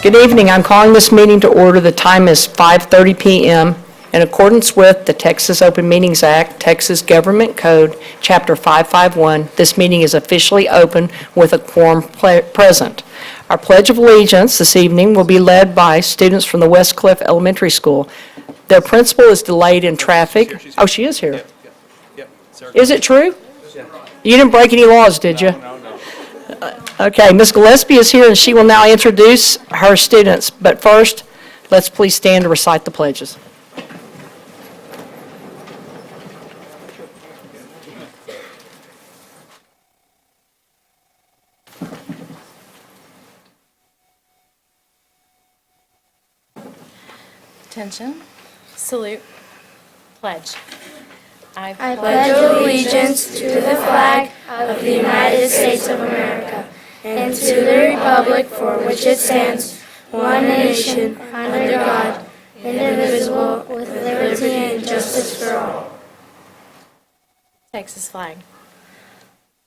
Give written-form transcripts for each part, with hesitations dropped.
Good evening. I'm calling this meeting to order. The time is 5:30 p.m. In accordance with the Texas Open Meetings Act, Texas Government Code, Chapter 551, this meeting is officially open with a quorum present. Our Pledge of Allegiance this evening will be led by students from the West Cliff Elementary School. Their principal is delayed in traffic. Oh, she is here. Is it true? You didn't break any laws, did you? No. Okay, Ms. Gillespie is here, and she will now introduce her students. But first, let's please stand to recite the pledges. Attention. Salute. Pledge. I pledge allegiance to the flag of the United States of America and to the republic for which it stands, one nation, under God, indivisible, with liberty and justice for all. Texas flag.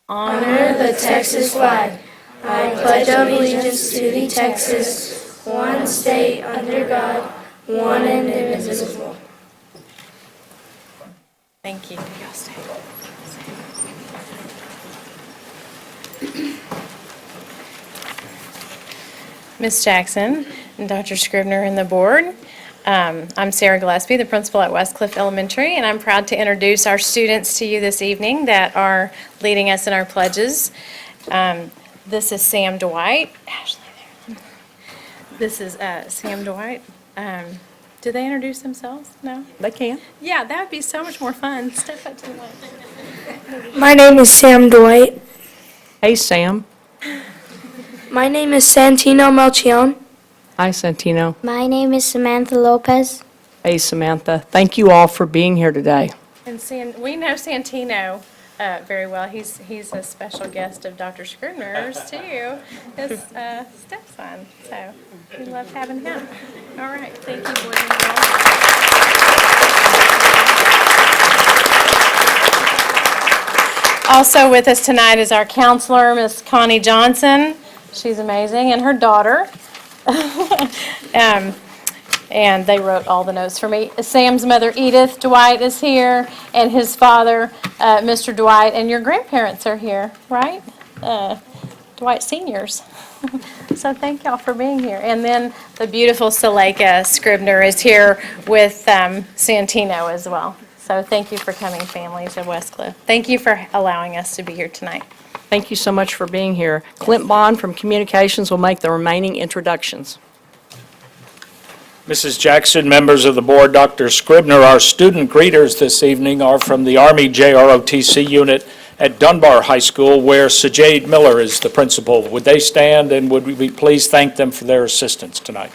Honor the Texas flag. I pledge allegiance to the Texas, one state under God, one and indivisible. Thank you. Y'all stay. Ms. Jackson and Dr. Scribner and the board. I'm Sarah Gillespie, the principal at West Cliff Elementary, and I'm proud to introduce our students to you this evening that are leading us in our pledges. This is Sam Dwight. Ashley, there. This is Sam Dwight. Do they introduce themselves? No? They can. Yeah, that would be so much more fun. Step up to the mic. My name is Sam Dwight. Hey, Sam. My name is Santino Melchion. Hi, Santino. My name is Samantha Lopez. Hey, Samantha. Thank you all for being here today. And we know Santino very well. He's a special guest of Dr. Scribner's too, his stepson. So we love having him. All right, thank you, boys and girls. Also with us tonight is our counselor, Miss Connie Johnson. She's amazing, and her daughter. And they wrote all the notes for me. Sam's mother, Edith Dwight, is here, and his father, Mr. Dwight, and your grandparents are here, right? Dwight seniors. So thank y'all for being here. And then the beautiful Suleika Scribner is here with Santino as well. So thank you for coming, families of West Cliff. Thank you for allowing us to be here tonight. Thank you so much for being here. Clint Bond from Communications will make the remaining introductions. Mrs. Jackson, members of the board, Dr. Scribner, our student greeters this evening are from the Army JROTC unit at Dunbar High School, where Sajade Miller is the principal. Would they stand, and would we please thank them for their assistance tonight?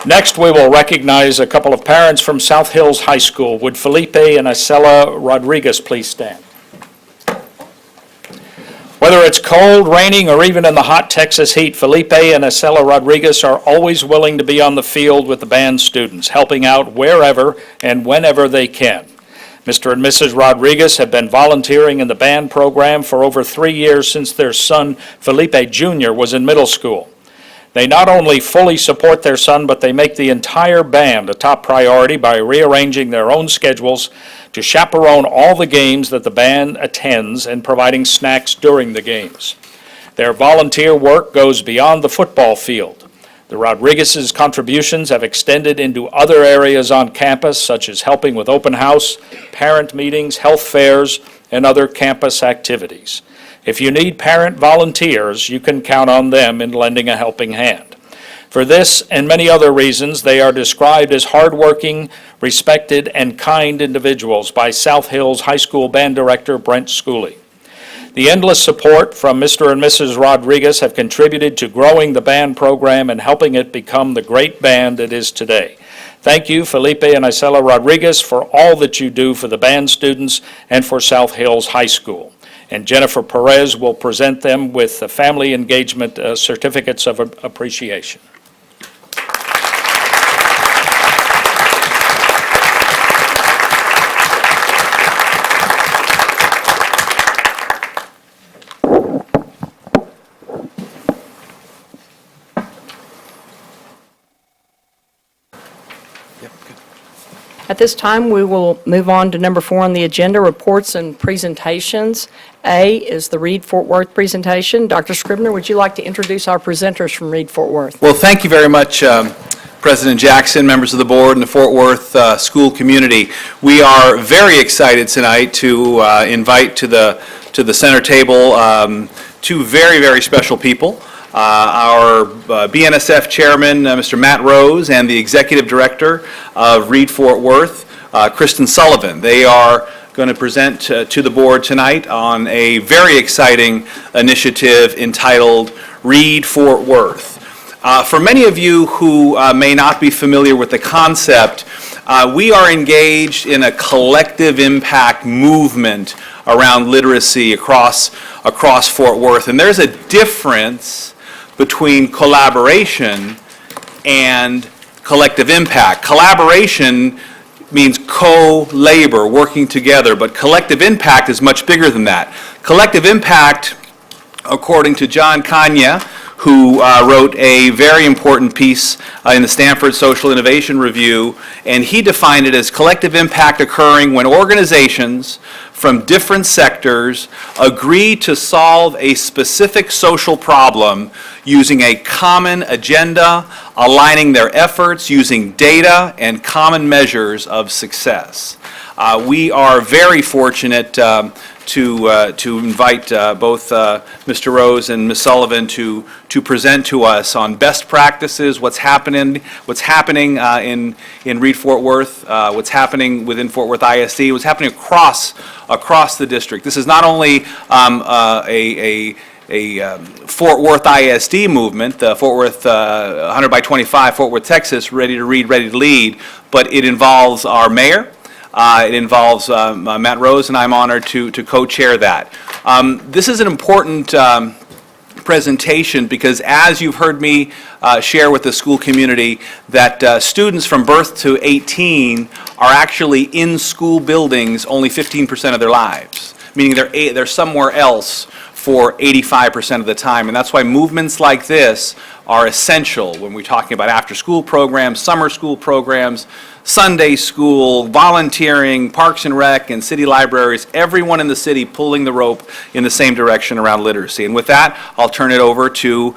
Next, we will recognize a couple of parents from South Hills High School. Would Felipe and Isela Rodriguez please stand? Whether it's cold, raining, or even in the hot Texas heat, Felipe and Isela Rodriguez are always willing to be on the field with the band students, helping out wherever and whenever they can. Mr. and Mrs. Rodriguez have been volunteering in the band program for over 3 years since their son, Felipe Jr., was in middle school. They not only fully support their son, but they make the entire band a top priority by rearranging their own schedules to chaperone all the games that the band attends and providing snacks during the games. Their volunteer work goes beyond the football field. The Rodriguez's contributions have extended into other areas on campus, such as helping with open house, parent meetings, health fairs, and other campus activities. If you need parent volunteers, you can count on them in lending a helping hand. For this and many other reasons, they are described as hardworking, respected, and kind individuals by South Hills High School Band Director Brent Schooley. The endless support from Mr. and Mrs. Rodriguez have contributed to growing the band program and helping it become the great band it is today. Thank you, Felipe and Isela Rodriguez, for all that you do for the band students and for South Hills High School. And Jennifer Perez will present them with the family engagement certificates of appreciation. At this time, we will move on to number 4 on the agenda, reports and presentations. A is the Reed Fort Worth presentation. Dr. Scribner, would you like to introduce our presenters from Reed Fort Worth? Well, thank you very much, President Jackson, members of the board, and the Fort Worth school community. We are very excited tonight to invite to the center table two very, very special people. Our BNSF chairman, Mr. Matt Rose, and the executive director of Reed Fort Worth, Kristen Sullivan. They are going to present to the board tonight on a very exciting initiative entitled Reed Fort Worth. For many of you who may not be familiar with the concept, we are engaged in a collective impact movement around literacy across Fort Worth. And there's a difference between collaboration and collective impact. Collaboration means co-labor, working together, but collective impact is much bigger than that. Collective impact, according to John Kanya, who wrote a very important piece in the Stanford Social Innovation Review, and he defined it as collective impact occurring when organizations from different sectors agree to solve a specific social problem using a common agenda, aligning their efforts using data and common measures of success. We are very fortunate to invite both Mr. Rose and Ms. Sullivan to present to us on best practices, what's happening in Reed Fort Worth, what's happening within Fort Worth ISD, what's happening across the district. This is not only a Fort Worth ISD movement, the Fort Worth 100 by 25, Fort Worth, Texas, ready to read, ready to lead, but it involves our mayor. It involves Matt Rose, and I'm honored to co-chair that. This is an important presentation because, as you've heard me share with the school community, that students from birth to 18 are actually in school buildings only 15% of their lives, meaning they're somewhere else for 85% of the time. And that's why movements like this are essential when we're talking about after-school programs, summer school programs, Sunday school, volunteering, parks and rec, and city libraries, everyone in the city pulling the rope in the same direction around literacy. And with that, I'll turn it over to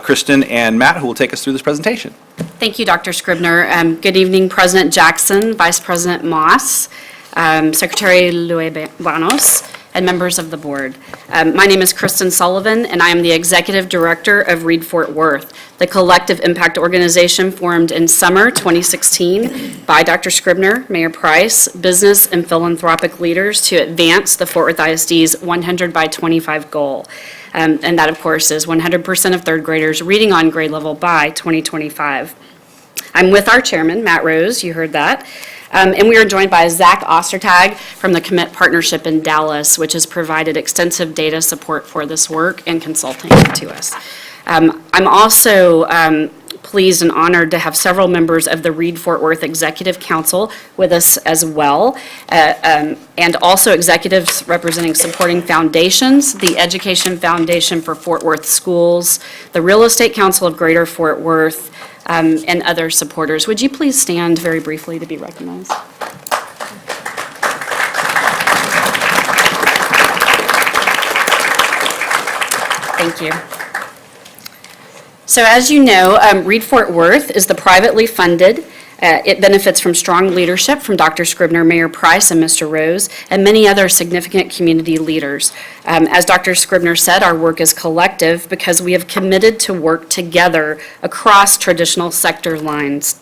Kristen and Matt, who will take us through this presentation. Thank you, Dr. Scribner. Good evening, President Jackson, Vice President Moss, Secretary Luebanos, and members of the board. My name is Kristen Sullivan, and I am the Executive Director of Reed Fort Worth, the collective impact organization formed in summer 2016 by Dr. Scribner, Mayor Price, business and philanthropic leaders to advance the Fort Worth ISD's 100 by 25 goal. And that, of course, is 100% of third graders reading on grade level by 2025. I'm with our chairman, Matt Rose, you heard that. And we are joined by Zach Ostertag from the Commit Partnership in Dallas, which has provided extensive data support for this work and consulting to us. I'm also pleased and honored to have several members of the Reed Fort Worth Executive Council with us as well, and also executives representing supporting foundations, the Education Foundation for Fort Worth Schools, the Real Estate Council of Greater Fort Worth, and other supporters. Would you please stand very briefly to be recognized? Thank you. So as you know, Reed Fort Worth is the privately funded. It benefits from strong leadership from Dr. Scribner, Mayor Price, and Mr. Rose, and many other significant community leaders. As Dr. Scribner said, our work is collective because we have committed to work together across traditional sector lines: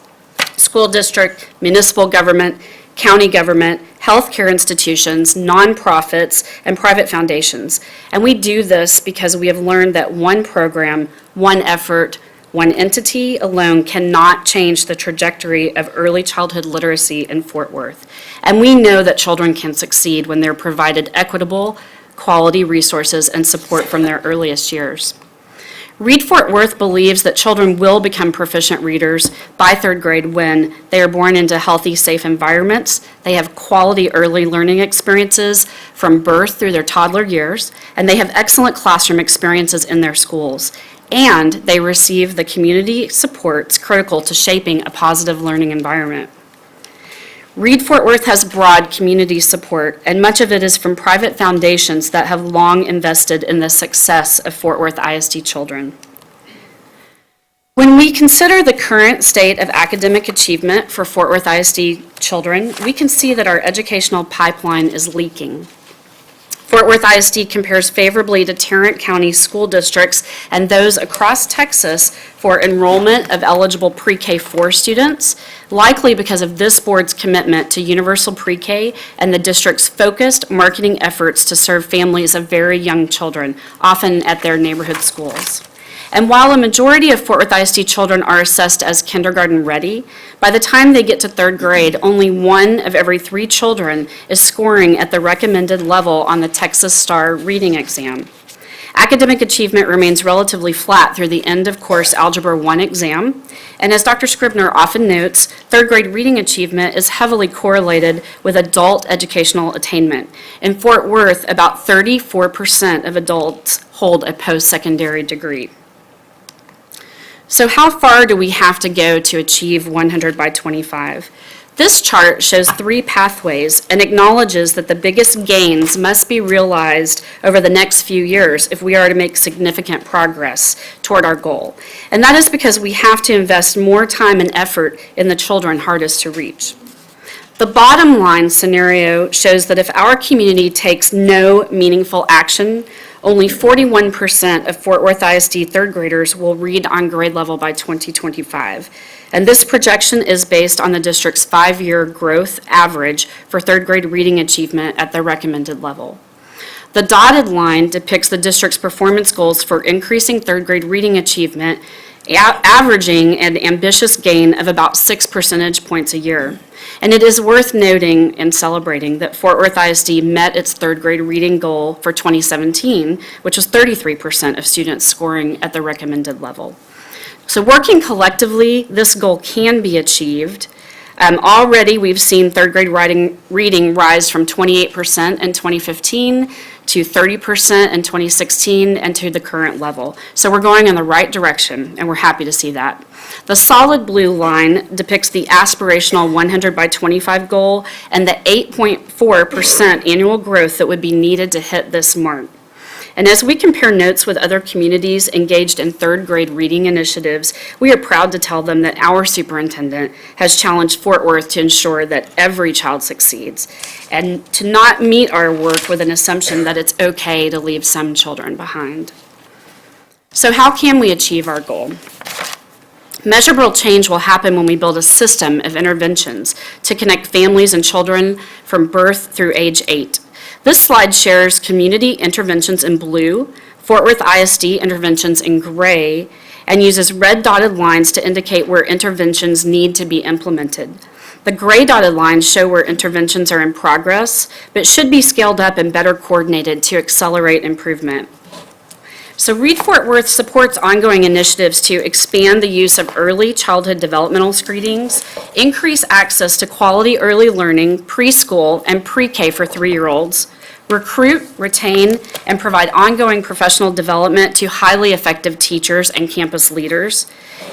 school district, municipal government, county government, healthcare institutions, nonprofits, and private foundations. And we do this because we have learned that one program, one effort, one entity alone cannot change the trajectory of early childhood literacy in Fort Worth. And we know that children can succeed when they're provided equitable, quality resources and support from their earliest years. Reed Fort Worth believes that children will become proficient readers by third grade when they are born into healthy, safe environments, they have quality early learning experiences from birth through their toddler years, and they have excellent classroom experiences in their schools, and they receive the community supports critical to shaping a positive learning environment. Reed Fort Worth has broad community support, and much of it is from private foundations that have long invested in the success of Fort Worth ISD children. When we consider the current state of academic achievement for Fort Worth ISD children, we can see that our educational pipeline is leaking. Fort Worth ISD compares favorably to Tarrant County school districts and those across Texas for enrollment of eligible pre-K-4 students, likely because of this board's commitment to universal pre-K and the district's focused marketing efforts to serve families of very young children, often at their neighborhood schools. And while a majority of Fort Worth ISD children are assessed as kindergarten ready, by the time they get to third grade, only 1 of every 3 children is scoring at the recommended level on the Texas STAR reading exam. Academic achievement remains relatively flat through the end of course Algebra 1 exam, and as Dr. Scribner often notes, third grade reading achievement is heavily correlated with adult educational attainment. In Fort Worth, about 34% of adults hold a post-secondary degree. So how far do we have to go to achieve 100 by 25? This chart shows 3 pathways and acknowledges that the biggest gains must be realized over the next few years if we are to make significant progress toward our goal. And that is because we have to invest more time and effort in the children hardest to reach. The bottom line scenario shows that if our community takes no meaningful action, only 41% of Fort Worth ISD third graders will read on grade level by 2025. And this projection is based on the district's 5-year growth average for third grade reading achievement at the recommended level. The dotted line depicts the district's performance goals for increasing third grade reading achievement, averaging an ambitious gain of about 6 percentage points a year. And it is worth noting and celebrating that Fort Worth ISD met its third grade reading goal for 2017, which was 33% of students scoring at the recommended level. So working collectively, this goal can be achieved. Already, we've seen third grade reading rise from 28% in 2015 to 30% in 2016 and to the current level. So we're going in the right direction, and we're happy to see that. The solid blue line depicts the aspirational 100 by 25 goal and the 8.4% annual growth that would be needed to hit this mark. And as we compare notes with other communities engaged in third grade reading initiatives, we are proud to tell them that our superintendent has challenged Fort Worth to ensure that every child succeeds and to not meet our work with an assumption that it's okay to leave some children behind. So how can we achieve our goal? Measurable change will happen when we build a system of interventions to connect families and children from birth through age 8. This slide shares community interventions in blue, Fort Worth ISD interventions in gray, and uses red dotted lines to indicate where interventions need to be implemented. The gray dotted lines show where interventions are in progress, but should be scaled up and better coordinated to accelerate improvement. So Reed Fort Worth supports ongoing initiatives to expand the use of early childhood developmental screenings, increase access to quality early learning, preschool, and pre-K for 3-year-olds, recruit, retain, and provide ongoing professional development to highly effective teachers and campus leaders,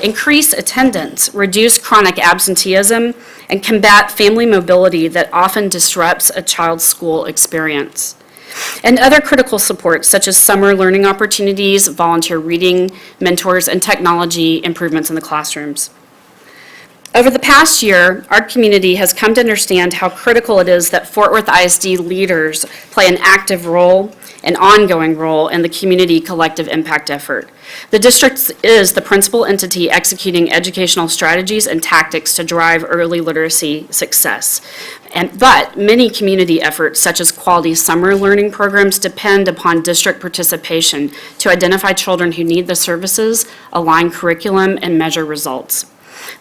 increase attendance, reduce chronic absenteeism, and combat family mobility that often disrupts a child's school experience. And other critical supports such as summer learning opportunities, volunteer reading, mentors, and technology improvements in the classrooms. Over the past year, our community has come to understand how critical it is that Fort Worth ISD leaders play an active role, an ongoing role in the community collective impact effort. The district is the principal entity executing educational strategies and tactics to drive early literacy success. But many community efforts, such as quality summer learning programs, depend upon district participation to identify children who need the services, align curriculum, and measure results.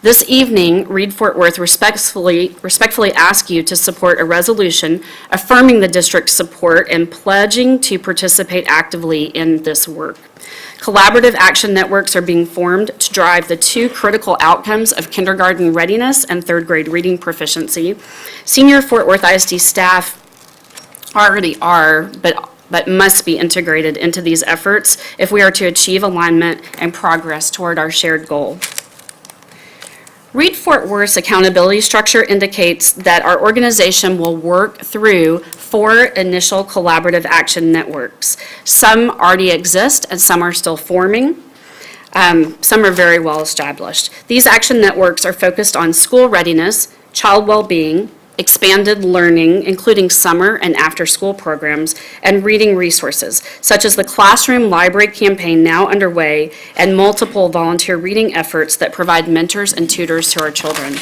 This evening, Reed Fort Worth respectfully ask you to support a resolution affirming the district's support and pledging to participate actively in this work. Collaborative action networks are being formed to drive the 2 critical outcomes of kindergarten readiness and third grade reading proficiency. Senior Fort Worth ISD staff already are, but must be integrated into these efforts if we are to achieve alignment and progress toward our shared goal. Read Fort Worth's accountability structure indicates that our organization will work through 4 initial collaborative action networks. Some already exist and some are still forming. Some are very well established. These action networks are focused on school readiness, child well-being, expanded learning, including summer and after-school programs, and reading resources, such as the Classroom Library campaign now underway and multiple volunteer reading efforts that provide mentors and tutors to our children.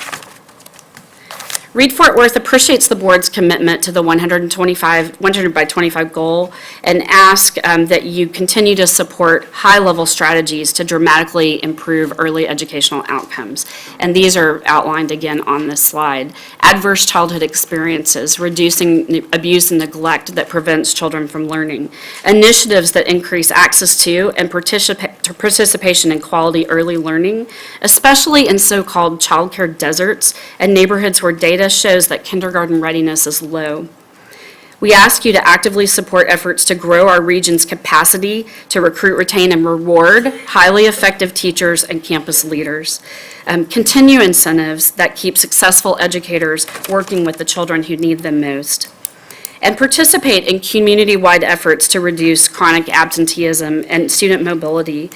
Read Fort Worth appreciates the board's commitment to the 100 by 25 goal and ask that you continue to support high-level strategies to dramatically improve early educational outcomes. And these are outlined again on this slide. Adverse childhood experiences, reducing abuse and neglect that prevents children from learning. Initiatives that increase access to and participation in quality early learning, especially in so-called childcare deserts and neighborhoods where data shows that kindergarten readiness is low. We ask you to actively support efforts to grow our region's capacity to recruit, retain, and reward highly effective teachers and campus leaders. Continue incentives that keep successful educators working with the children who need them most. And participate in community-wide efforts to reduce chronic absenteeism and student mobility.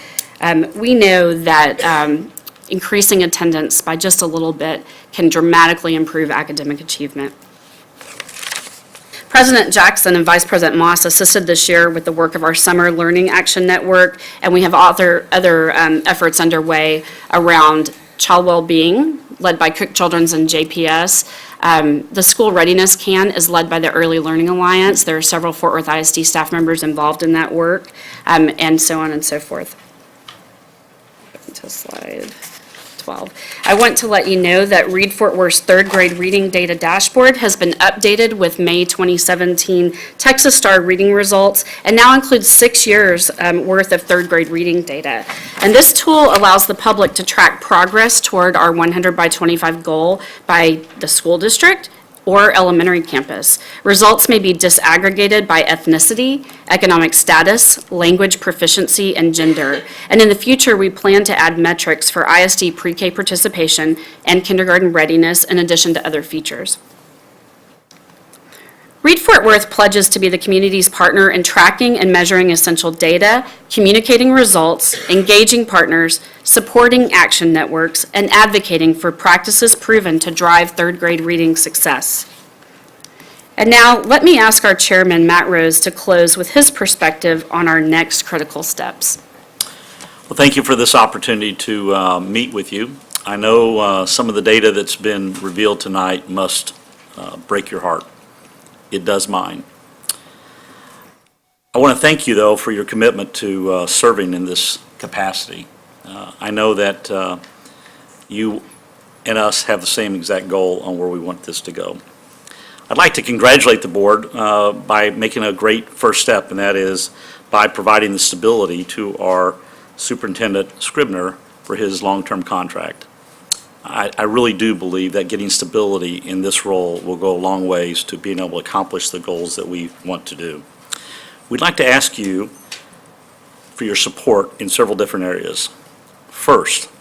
We know that increasing attendance by just a little bit can dramatically improve academic achievement. President Jackson and Vice President Moss assisted this year with the work of our Summer Learning Action Network, and we have other efforts underway around child well-being, led by Cook Children's and JPS. The School Readiness Can is led by the Early Learning Alliance. There are several Fort Worth ISD staff members involved in that work, and so on and so forth. To slide 12. I want to let you know that Read Fort Worth's third grade reading data dashboard has been updated with May 2017 Texas Star reading results and now includes 6 years worth of third grade reading data. And this tool allows the public to track progress toward our 100 by 25 goal by the school district or elementary campus. Results may be disaggregated by ethnicity, economic status, language proficiency, and gender. And in the future, we plan to add metrics for ISD pre-K participation and kindergarten readiness in addition to other features. Read Fort Worth pledges to be the community's partner in tracking and measuring essential data, communicating results, engaging partners, supporting action networks, and advocating for practices proven to drive third grade reading success. And now, let me ask our chairman, Matt Rose, to close with his perspective on our next critical steps. Well, thank you for this opportunity to meet with you. I know some of the data that's been revealed tonight must break your heart. It does mine. I want to thank you, though, for your commitment to serving in this capacity. I know that you and us have the same exact goal on where we want this to go. I'd like to congratulate the board by making a great first step, and that is by providing the stability to our Superintendent Scribner for his long-term contract. I really do believe that getting stability in this role will go a long ways to being able to accomplish the goals that we want to do. We'd like to ask you for your support in several different areas. First,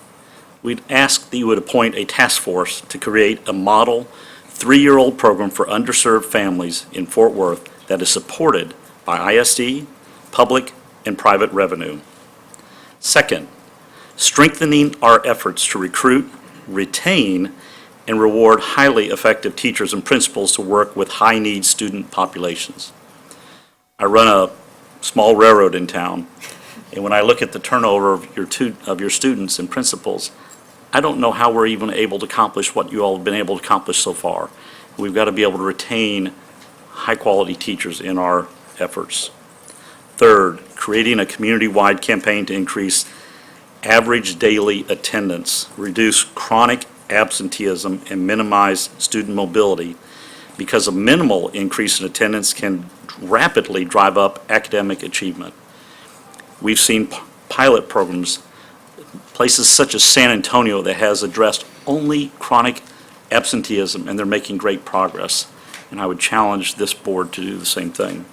we'd ask that you would appoint a task force to create a model 3-year-old program for underserved families in Fort Worth that is supported by ISD, public, and private revenue. Second, strengthening our efforts to recruit, retain, and reward highly effective teachers and principals to work with high-need student populations. I run a small railroad in town, and when I look at the turnover of your students and principals, I don't know how we're even able to accomplish what you all have been able to accomplish so far. We've got to be able to retain high-quality teachers in our efforts. Third, creating a community-wide campaign to increase average daily attendance, reduce chronic absenteeism, and minimize student mobility, because a minimal increase in attendance can rapidly drive up academic achievement. We've seen pilot programs, places such as San Antonio that has addressed only chronic absenteeism, and they're making great progress. And I would challenge this board to do the same thing.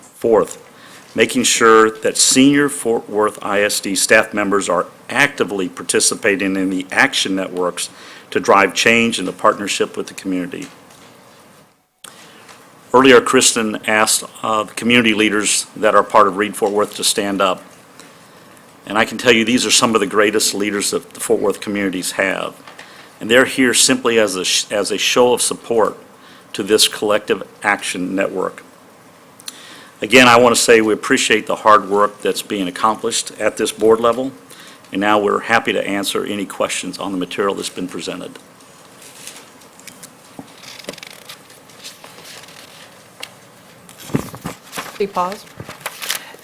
Fourth, making sure that senior Fort Worth ISD staff members are actively participating in the action networks to drive change in the partnership with the community. Earlier, Kristen asked the community leaders that are part of Read Fort Worth to stand up. And I can tell you, these are some of the greatest leaders that the Fort Worth communities have. And they're here simply as a show of support to this collective action network. Again, I want to say we appreciate the hard work that's being accomplished at this board level, and now we're happy to answer any questions on the material that's been presented. Pause.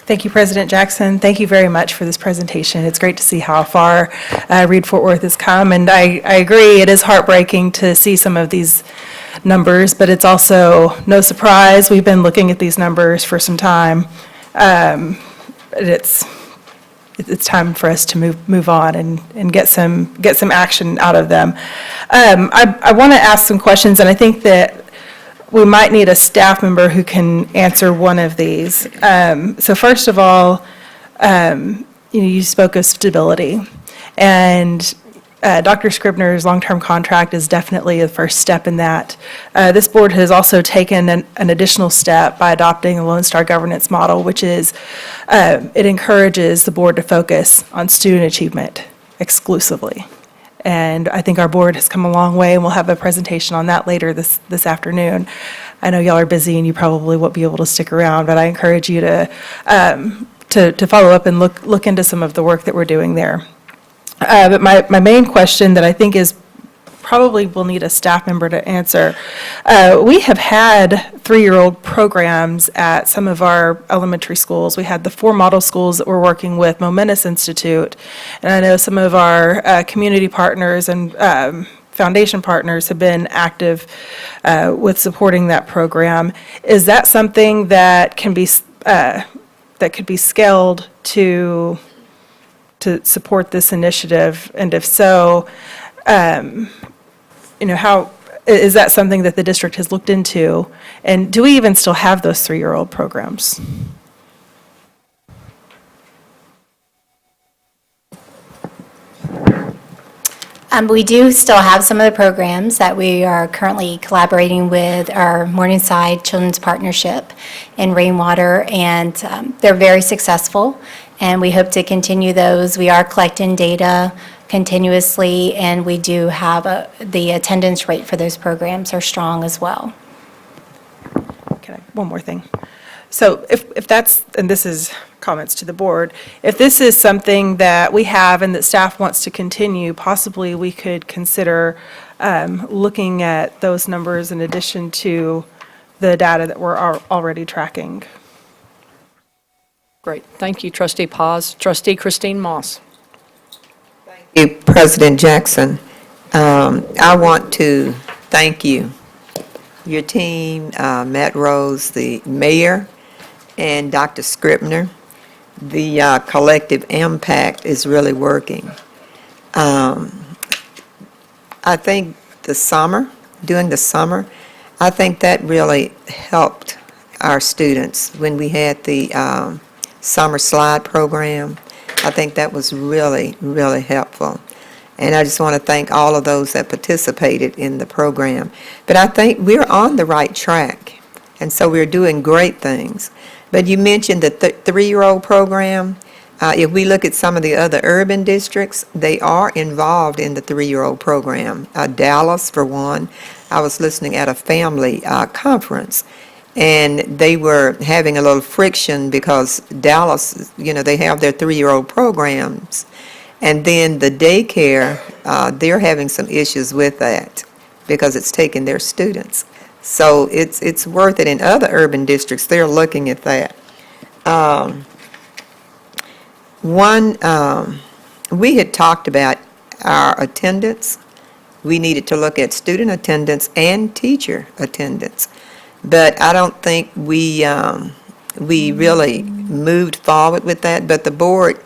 Thank you, President Jackson. Thank you very much for this presentation. It's great to see how far Read Fort Worth has come, and I agree, it is heartbreaking to see some of these numbers, but it's also no surprise. We've been looking at these numbers for some time. It's time for us to move on and get some action out of them. I want to ask some questions, and I think that we might need a staff member who can answer one of these. So first of all, you spoke of stability, and Dr. Scribner's long-term contract is definitely the first step in that. This board has also taken an additional step by adopting the Lone Star governance model, which is, it encourages the board to focus on student achievement exclusively. And I think our board has come a long way, and we'll have a presentation on that later this afternoon. I know y'all are busy and you probably won't be able to stick around, but I encourage you to follow up and look into some of the work that we're doing there. But my main question that I think is probably will need a staff member to answer. We have had three-year-old programs at some of our elementary schools. We had the 4 model schools that we're working with, Momentous Institute, and I know some of our community partners and foundation partners have been active with supporting that program. Is that something that can be that could be scaled to support this initiative? And if so, how is that something that the district has looked into? And do we even still have those 3-year-old programs? We do still have some of the programs that we are currently collaborating with our Morningside Children's Partnership in Rainwater, and they're very successful, and we hope to continue those. We are collecting data continuously, and we do have the attendance rate for those programs are strong as well. One more thing. So if that's, and this is comments to the board, if this is something that we have and that staff wants to continue, possibly we could consider looking at those numbers in addition to the data that we're already tracking. Great. Thank you, Trustee Paz. Trustee Christine Moss. Thank you, President Jackson. I want to thank you, your team, Matt Rose, the mayor, and Dr. Scribner. The collective impact is really working. I think during the summer, I think that really helped our students when we had the summer slide program. I think that was really, really helpful. And I just want to thank all of those that participated in the program. But I think we're on the right track, and so we're doing great things. But you mentioned the 3-year-old program. If we look at some of the other urban districts, they are involved in the 3-year-old program. Dallas, for one, I was listening at a family conference, and they were having a little friction because Dallas, they have their 3-year-old programs. And then the daycare, they're having some issues with that because it's taking their students. So it's worth it. In other urban districts, they're looking at that. We had talked about our attendance. We needed to look at student attendance and teacher attendance. But I don't think we really moved forward with that. But the board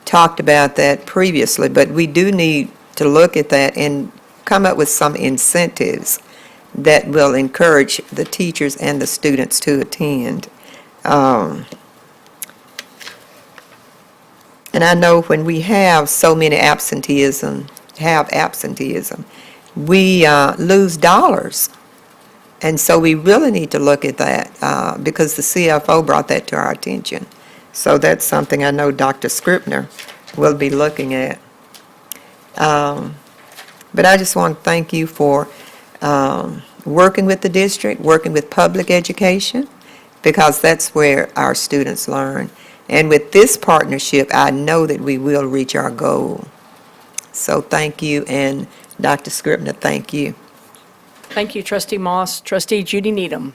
talked about that previously. But we do need to look at that and come up with some incentives that will encourage the teachers and the students to attend. And And I know when we have so many absenteeism, we lose dollars. And so we really need to look at that because the CFO brought that to our attention. So that's something I know Dr. Scribner will be looking at. But I just want to thank you for working with the district, working with public education, because that's where our students learn. And with this partnership, I know that we will reach our goal. So thank you, and Dr. Scribner, thank you. Thank you, Trustee Moss. Trustee Judy Needham.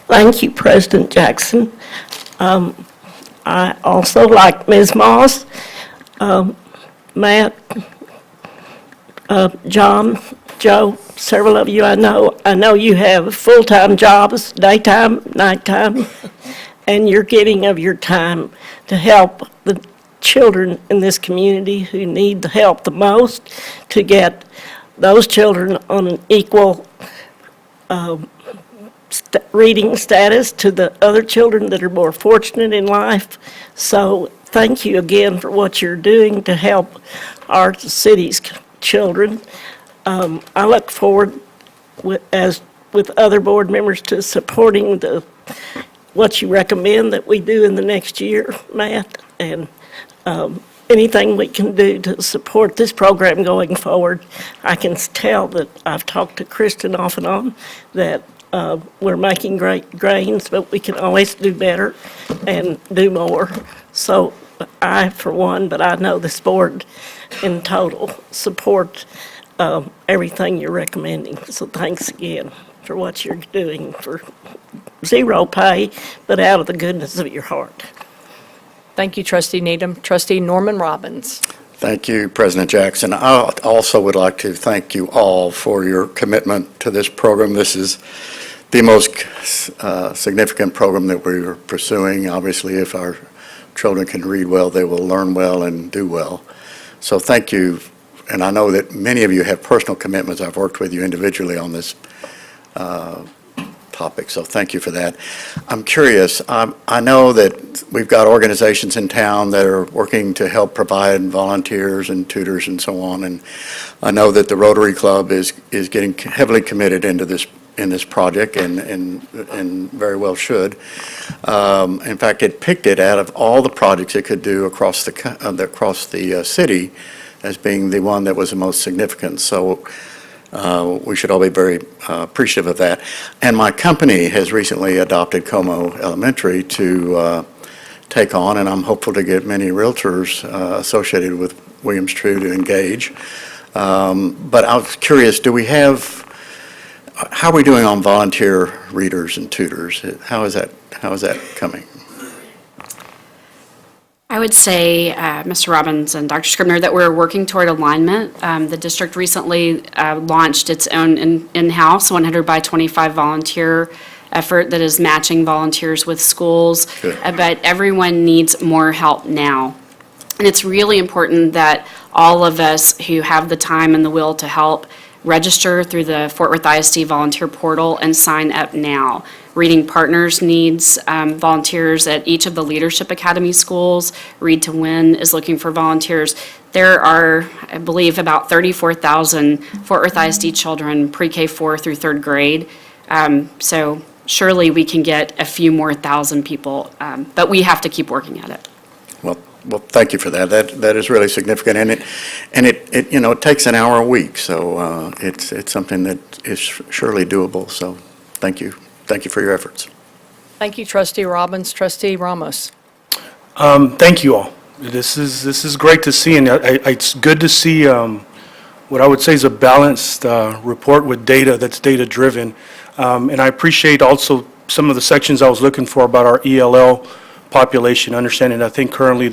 Thank you, President Jackson. I also, like Ms. Moss, Matt, John, Joe, several of you I know you have full-time jobs, daytime, nighttime, and you're giving of your time to help the children in this community who need the help the most, to get those children on an equal reading status to the other children that are more fortunate in life. So thank you again for what you're doing to help our city's children. I look forward, as with other board members, to supporting what you recommend that we do in the next year, Matt, and anything we can do to support this program going forward. I can tell that I've talked to Kristen off and on that we're making great gains, but we can always do better and do more. So I, for one, but I know this board in total, support everything you're recommending. So thanks again for what you're doing for zero pay, but out of the goodness of your heart. Thank you, Trustee Needham. Trustee Norman Robbins. Thank you, President Jackson. I also would like to thank you all for your commitment to this program. This is the most significant program that we're pursuing. Obviously, if our children can read well, they will learn well and do well. So thank you. And I know that many of you have personal commitments. I've worked with you individually on this topic, so thank you for that. I'm curious, I know that we've got organizations in town that are working to help provide volunteers and tutors and so on, and I know that the Rotary Club is getting heavily committed into this project, and very well should. In fact, it picked it out of all the projects it could do across the city as being the one that was the most significant. So we should all be very appreciative of that. And my company has recently adopted Como Elementary to take on, and I'm hopeful to get many realtors associated with Williams True to engage. But I was curious, how are we doing on volunteer readers and tutors? How is that coming? I would say, Mr. Robbins and Dr. Scribner, that we're working toward alignment. The district recently launched its own in-house 100 by 25 volunteer effort that is matching volunteers with schools. Good. But everyone needs more help now. And it's really important that all of us who have the time and the will to help register through the Fort Worth ISD volunteer portal and sign up now. Reading Partners needs volunteers at each of the Leadership Academy schools. Read to Win is looking for volunteers. There are, I believe, about 34,000 Fort Worth ISD children pre-K 4 through 3rd grade. So surely we can get a few more thousand people, but we have to keep working at it. Well, thank you for that. That is really significant, and it takes an hour a week, so it's something that is surely doable. So thank you for your efforts. Thank you, Trustee Robbins. Trustee Ramos. Thank you all. This is great to see, and it's good to see what I would say is a balanced report with data that's data-driven. And I appreciate also some of the sections I was looking for about our ELL population, understanding I think currently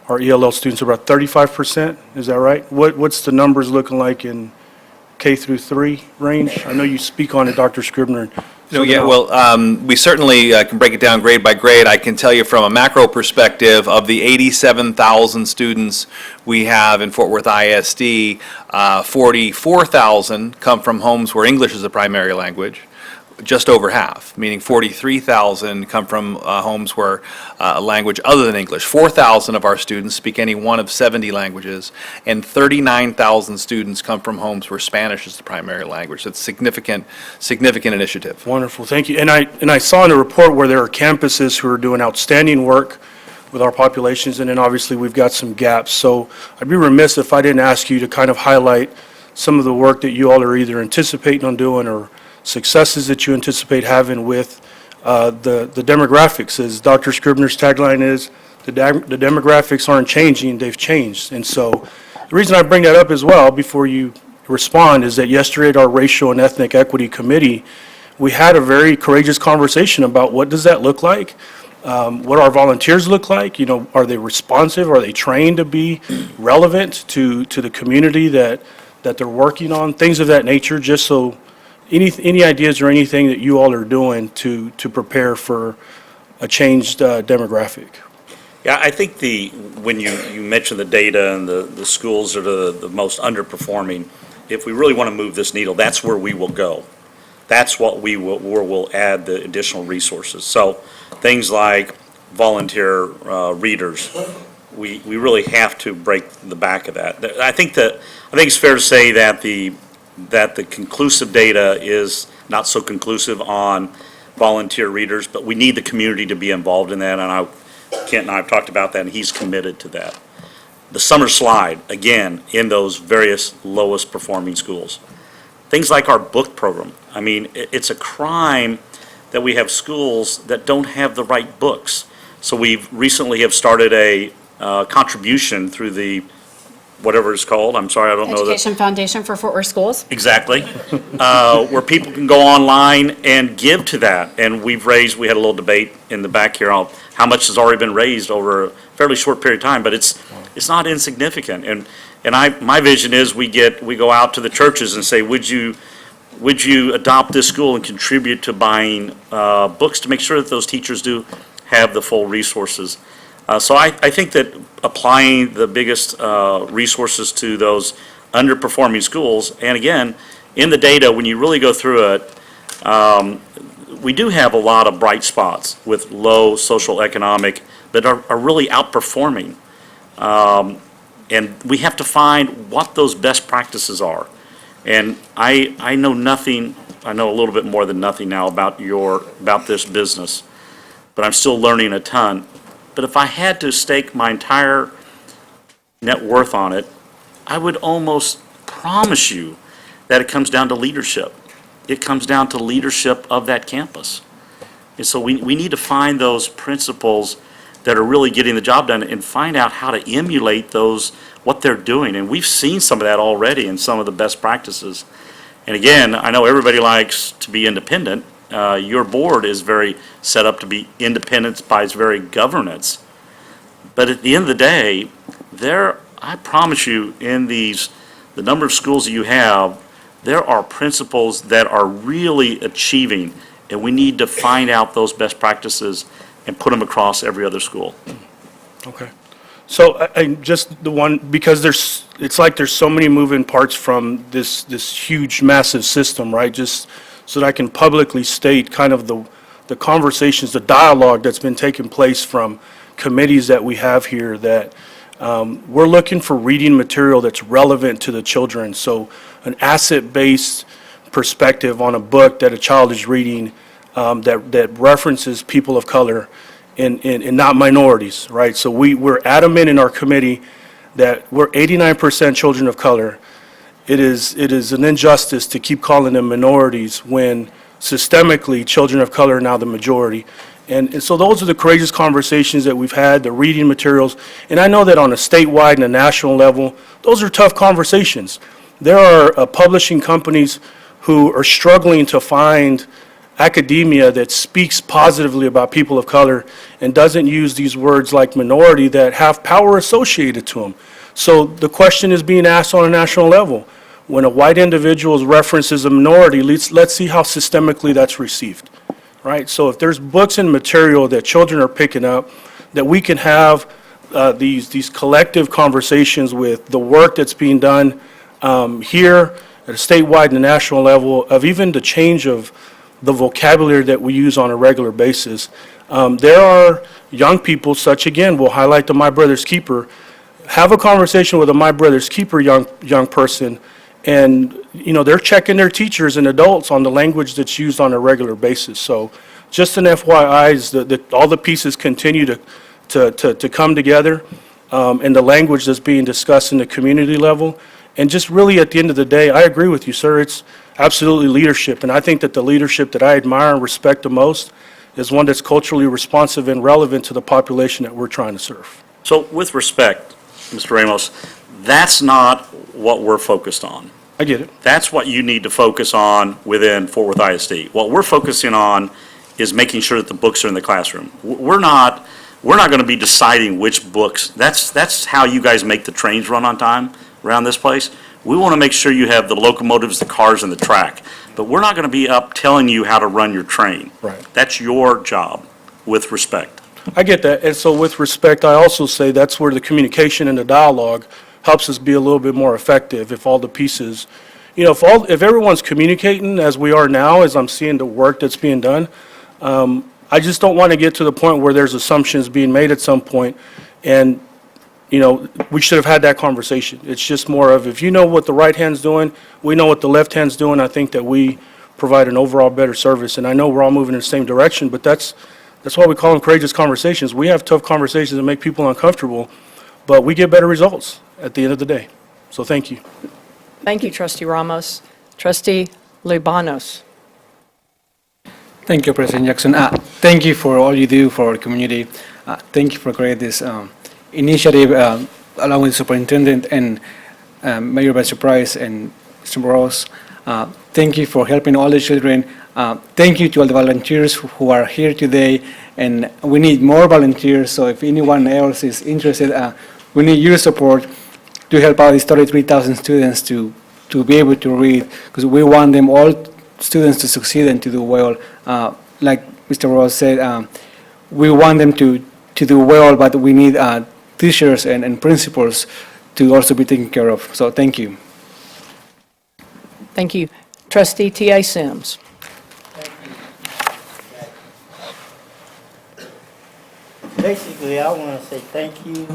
our ELL students are about 35%, is that right? What's the numbers looking like in K through 3 range? I know you speak on it, Dr. Scribner. We certainly can break it down grade by grade. I can tell you from a macro perspective, of the 87,000 students we have in Fort Worth ISD, 44,000 come from homes where English is a primary language. just over half, meaning 43,000 come from homes where a language other than English. 4,000 of our students speak any one of 70 languages, and 39,000 students come from homes where Spanish is the primary language. It's a significant initiative. Wonderful, thank you. And I saw in the report where there are campuses who are doing outstanding work with our populations, and then obviously we've got some gaps. So I'd be remiss if I didn't ask you to kind of highlight some of the work that you all are either anticipating on doing or successes that you anticipate having with the demographics. As Dr. Scribner's tagline is, the demographics aren't changing, they've changed. And so the reason I bring that up as well, before you respond, is that yesterday at our Racial and Ethnic Equity Committee, we had a very courageous conversation about what does that look like? What our volunteers look like? You know, are they responsive? Are they trained to be relevant to the community that they're working on? Things of that nature, just so any ideas or anything that you all are doing to prepare for a changed demographic? Yeah, I think when you mention the data and the schools are the most underperforming, if we really want to move this needle, that's where we will go. That's what where we'll add the additional resources. So things like volunteer readers, we really have to break the back of that. I think it's fair to say that the conclusive data is not so conclusive on volunteer readers, but we need the community to be involved in that, and Kent and I have talked about that, and he's committed to that. The summer slide, again, in those various lowest performing schools. Things like our book program. I mean, it's a crime that we have schools that don't have the right books. So we've recently have started a contribution through the whatever it's called, I'm sorry, I don't know. Education Foundation for Fort Worth Schools. Exactly. Where people can go online and give to that. And we had a little debate in the back here on how much has already been raised over a fairly short period of time, but it's not insignificant. And my vision is we go out to the churches and say, would you adopt this school and contribute to buying books to make sure that those teachers do have the full resources. So I think that applying the biggest resources to those underperforming schools, and again, in the data, when you really go through it, we do have a lot of bright spots with low social economic that are really outperforming. And we have to find what those best practices are. And I know nothing, I know a little bit more than nothing now about this business, but I'm still learning a ton. But if I had to stake my entire net worth on it, I would almost promise you that it comes down to leadership. It comes down to leadership of that campus. And so we need to find those principals that are really getting the job done and find out how to emulate what they're doing. And we've seen some of that already in some of the best practices. And again, I know everybody likes to be independent. Your board is very set up to be independent by its very governance. But at the end of the day, I promise you, in the number of schools that you have, there are principals that are really achieving, and we need to find out those best practices and put them across every other school. Okay. So because it's like there's so many moving parts from this huge, massive system, right? Just so that I can publicly state kind of the conversations, the dialogue that's been taking place from committees that we have here, that we're looking for reading material that's relevant to the children. So an asset-based perspective on a book that a child is reading that references people of color and not minorities, right? So we're adamant in our committee that we're 89% children of color. It is an injustice to keep calling them minorities when systemically children of color are now the majority. And so those are the courageous conversations that we've had, the reading materials. And I know that on a statewide and a national level, those are tough conversations. There are publishing companies who are struggling to find academia that speaks positively about people of color and doesn't use these words like minority that have power associated to them. So the question is being asked on a national level. When a white individual is referenced as a minority, let's see how systemically that's received, right? So if there's books and material that children are picking up, that we can have these collective conversations with the work that's being done here at a statewide and a national level of even the change of the vocabulary that we use on a regular basis. There are young people, such again, we'll highlight the My Brother's Keeper. Have a conversation with a My Brother's Keeper young person, and, they're checking their teachers and adults on the language that's used on a regular basis. So just an FYI is that all the pieces continue to come together, and the language that's being discussed in the community level. And just really at the end of the day, I agree with you, sir. It's absolutely leadership. And I think that the leadership that I admire and respect the most is one that's culturally responsive and relevant to the population that we're trying to serve. So with respect, Mr. Ramos, that's not what we're focused on. I get it. That's what you need to focus on within Fort Worth ISD. What we're focusing on is making sure that the books are in the classroom. We're not going to be deciding which books. That's how you guys make the trains run on time around this place. We want to make sure you have the locomotives, the cars, and the track. But we're not going to be up telling you how to run your train. Right. That's your job, with respect. I get that. And so with respect, I also say that's where the communication and the dialogue helps us be a little bit more effective if all the pieces, if everyone's communicating as we are now, as I'm seeing the work that's being done, I just don't want to get to the point where there's assumptions being made at some point, and, we should have had that conversation. It's just more of, if you know what the right hand's doing, we know what the left hand's doing, I think that we provide an overall better service. And I know we're all moving in the same direction, but that's why we call them courageous conversations. We have tough conversations that make people uncomfortable, but we get better results at the end of the day. So thank you. Thank you, Trustee Ramos. Trustee Lubanos. Thank you, President Jackson. Thank you for all you do for our community. Thank you for creating this initiative, along with the superintendent and Mayor Vice Price and Mr. Ross. Thank you for helping all the children. Thank you to all the volunteers who are here today, and we need more volunteers, so if anyone else is interested, we need your support to help out these 33,000 students to be able to read, because we want them all students to succeed and to do well. Like Mr. Ross said, we want them to do well, but we need teachers and principals to also be taken care of. So thank you. Thank you. Trustee T.A. Sims. Basically, I want to say thank you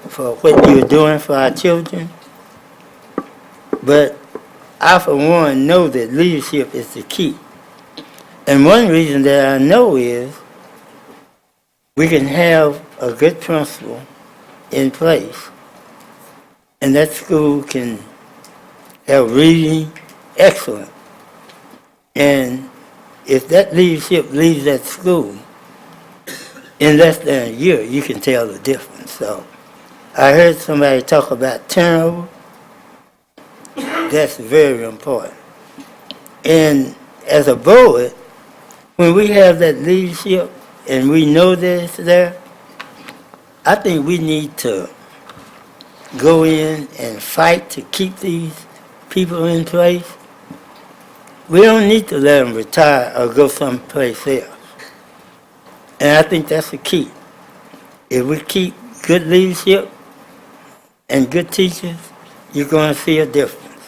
for what you're doing for our children. But I, for one, know that leadership is the key. And one reason that I know is we can have a good principal in place, and that school can have reading excellent. And if that leadership leaves that school, in less than a year, you can tell the difference. So I heard somebody talk about turnover. That's very important. And as a board, when we have that leadership and we know that it's there, I think we need to go in and fight to keep these people in place. We don't need to let them retire or go someplace else. And I think that's the key. If we keep good leadership and good teachers, you're going to see a difference.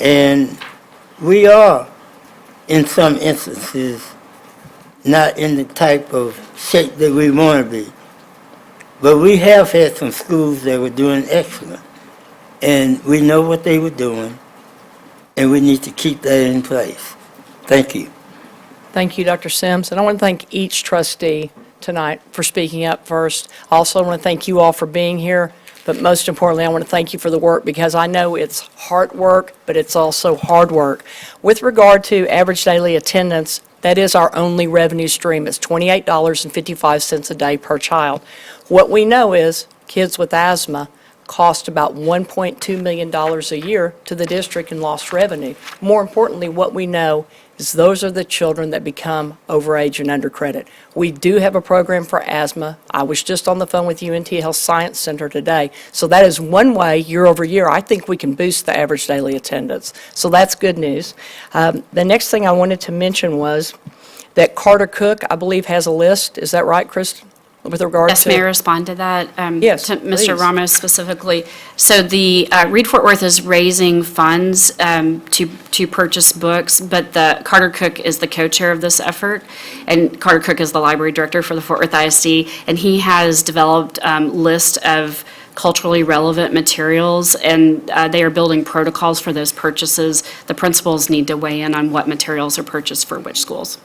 And we are, in some instances, not in the type of shape that we want to be. But we have had some schools that were doing excellent. And we know what they were doing, and we need to keep that in place. Thank you. Thank you, Dr. Sims. And I want to thank each trustee tonight for speaking up first. Also, I want to thank you all for being here. But most importantly, I want to thank you for the work, because I know it's hard work, but it's also hard work. With regard to average daily attendance, that is our only revenue stream. It's $28.55 a day per child. What we know is kids with asthma cost about $1.2 million a year to the district in lost revenue. More importantly, what we know is those are the children that become overage and undercredit. We do have a program for asthma. I was just on the phone with UNT Health Science Center today. So that is one way, year over year, I think we can boost the average daily attendance. So that's good news. The next thing I wanted to mention was that Carter Cook, I believe, has a list. Is that right, Kristen? with regard to? Yes, may I respond to that? Yes, To Mr. please. Ramos specifically. So the Read Fort Worth is raising funds to purchase books, but the Carter Cook is the co-chair of this effort, and Carter Cook is the library director for the Fort Worth ISD, and he has developed list of culturally relevant materials, and they are building protocols for those purchases. The principals need to weigh in on what materials are purchased for which schools.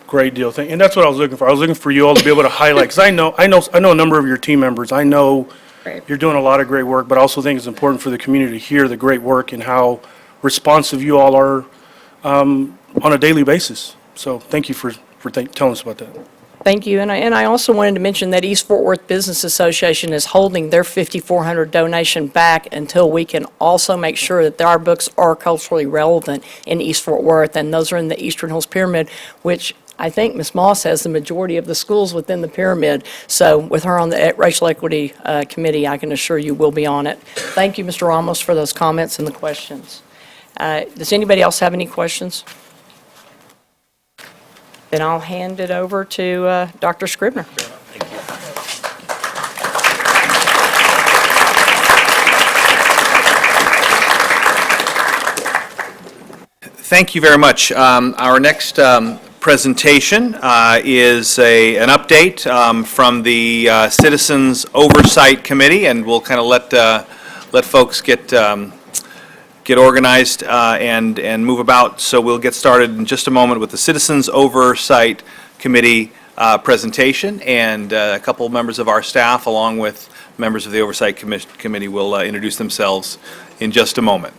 Great deal. And that's what I was looking for. I was looking for you all to be able to highlight, because I know a number of your team members. I know Great. you're doing a lot of great work, but I also think it's important for the community to hear the great work and how responsive you all are on a daily basis. So thank you for telling us about that. Thank you. And I also wanted to mention that East Fort Worth Business Association is holding their $5,400 donation back until we can also make sure that our books are culturally relevant in East Fort Worth, and those are in the Eastern Hills Pyramid, which I think Ms. Moss has the majority of the schools within the pyramid. So with her on the Racial Equity Committee, I can assure you we'll be on it. Thank you, Mr. Ramos, for those comments and the questions. Does anybody else have any questions? Then I'll hand it over to Dr. Scribner. Thank you very much. Our next presentation is an update from the Citizens Oversight Committee, and we'll kind of let folks get organized and move about. So we'll get started in just a moment with the Citizens Oversight Committee presentation, and a couple of members of our staff, along with members of the Oversight Committee, will introduce themselves in just a moment.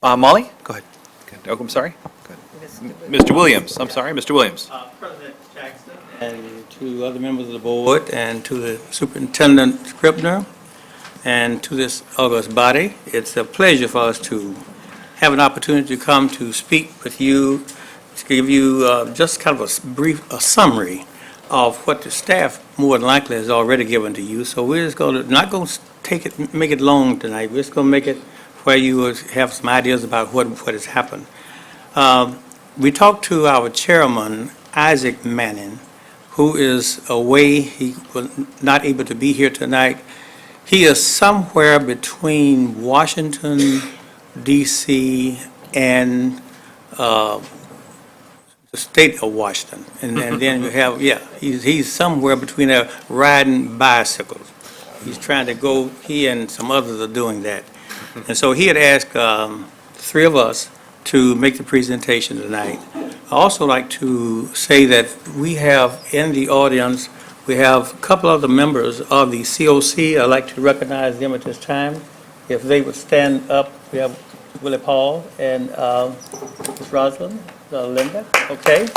Molly, go ahead. Oh, I'm sorry. Go ahead. Mr. Williams, I'm sorry, Mr. Williams. President Jackson and to other members of the board and to the Superintendent Scribner and to this august body, it's a pleasure for us to have an opportunity to come to speak with you, to give you just kind of a summary of what the staff more than likely has already given to you. So we're just not going to make it long tonight. We're just going to make it where you will have some ideas about what has happened. We talked to our chairman, Isaac Manning, who is away. He was not able to be here tonight. He is somewhere between Washington, D.C., and the state of Washington. And then you have, he's somewhere between there riding bicycles. He's trying to go, he and some others are doing that. And so he had asked three of us to make the presentation tonight. I also like to say that we have in the audience, we have a couple of the members of the COC. I'd like to recognize them at this time. If they would stand up, we have Willie Paul and Ms. Rosalind, Linda, okay?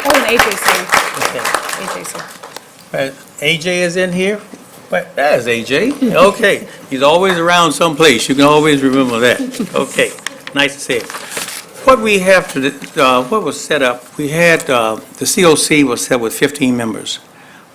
Oh, and AJC. Okay. AJ is in here? There's AJ. Okay. He's always around someplace. You can always remember that. Okay. Nice to see you. What we have to, what was set up, we had, the COC was set with 15 members.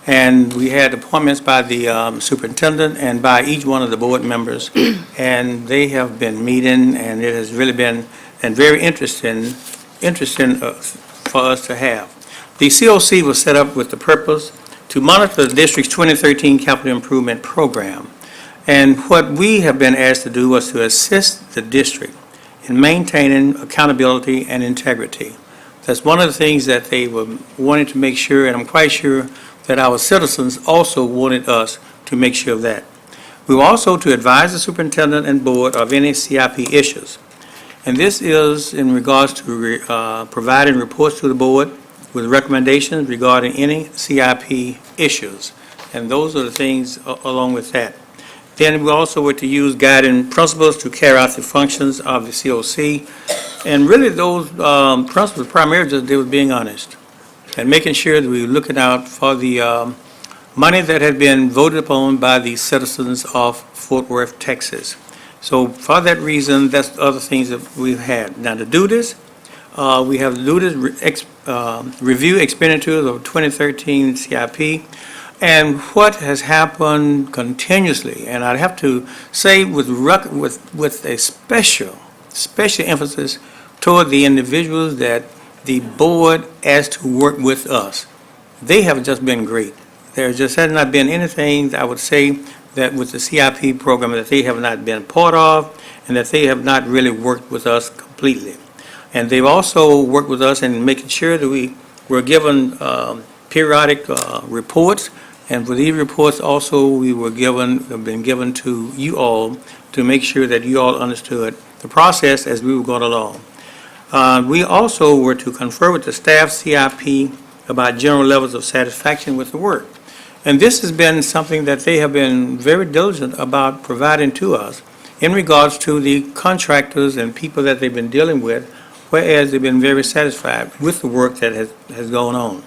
And we had appointments by the superintendent and by each one of the board members. And they have been meeting, and it has really been very interesting for us to have. The COC was set up with the purpose to monitor the district's 2013 capital improvement program. And what we have been asked to do was to assist the district in maintaining accountability and integrity. That's one of the things that they were wanting to make sure, and I'm quite sure that our citizens also wanted us to make sure of that. We were also to advise the superintendent and board of any CIP issues. And this is in regards to providing reports to the board with recommendations regarding any CIP issues. And those are the things along with that. Then we also were to use guiding principles to carry out the functions of the COC. And really, those principles primarily just deal with being honest and making sure that we're looking out for the money that had been voted upon by the citizens of Fort Worth, Texas. So for that reason, that's the other things that we've had. Now, to do this, we have to do this, review expenditures of 2013 CIP, and what has happened continuously. And I'd have to say with a special emphasis toward the individuals that the board asked to work with us. They have just been great. There just has not been anything, I would say, that with the CIP program that they have not been part of and that they have not really worked with us completely. And they've also worked with us in making sure that we were given periodic reports. And for these reports also, we were been given to you all to make sure that you all understood the process as we were going along. We also were to confer with the staff CIP about general levels of satisfaction with the work. And this has been something that they have been very diligent about providing to us in regards to the contractors and people that they've been dealing with, whereas they've been very satisfied with the work that has gone on.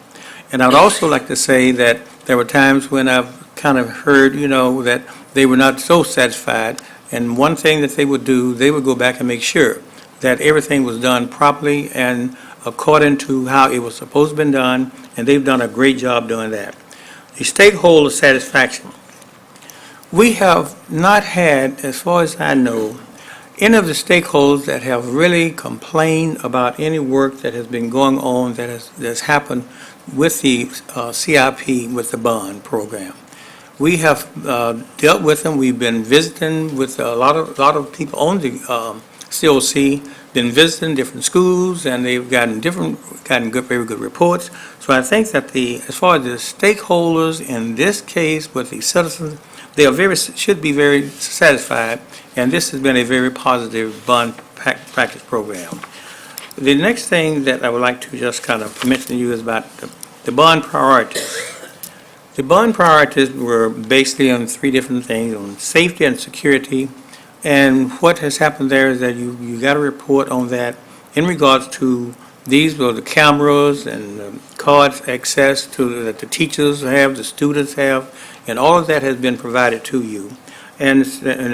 And I would also like to say that there were times when I've kind of heard, that they were not so satisfied. And one thing that they would do, they would go back and make sure that everything was done properly and according to how it was supposed to be done, and they've done a great job doing that. The stakeholder satisfaction. We have not had, as far as I know, any of the stakeholders that have really complained about any work that has been going on that's happened with the CIP, with the bond program. We have dealt with them. We've been visiting with a lot of people on the COC, been visiting different schools, and they've gotten very good reports. So I think that as far as the stakeholders in this case with the citizens, they should be very satisfied, and this has been a very positive bond practice program. The next thing that I would like to just kind of mention to you is about the bond priorities. The bond priorities were basically on three different things: on safety and security. And what has happened there is that you got a report on that in regards to these were the cameras and cards access to that the teachers have, the students have, and all of that has been provided to you. And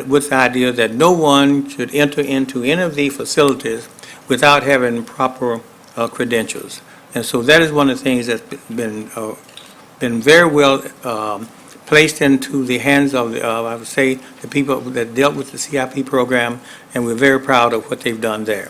with the idea that no one should enter into any of the facilities without having proper credentials. And so that is one of the things that's been very well placed into the hands of, I would say, the people that dealt with the CIP program, and we're very proud of what they've done there.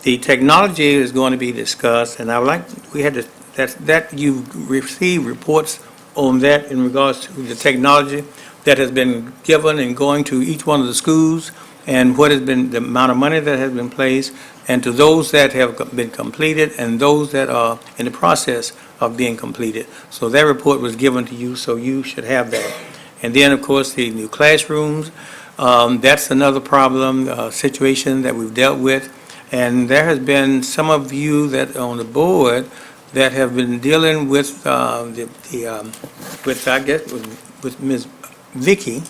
The technology is going to be discussed, and I would like, that you receive reports on that in regards to the technology that has been given and going to each one of the schools, and what has been the amount of money that has been placed, and to those that have been completed and those that are in the process of being completed. So that report was given to you, so you should have that. And then, of course, the new classrooms, that's another problem, situation that we've dealt with. And there has been some of you that on the board that have been dealing with with Ms. Vicky.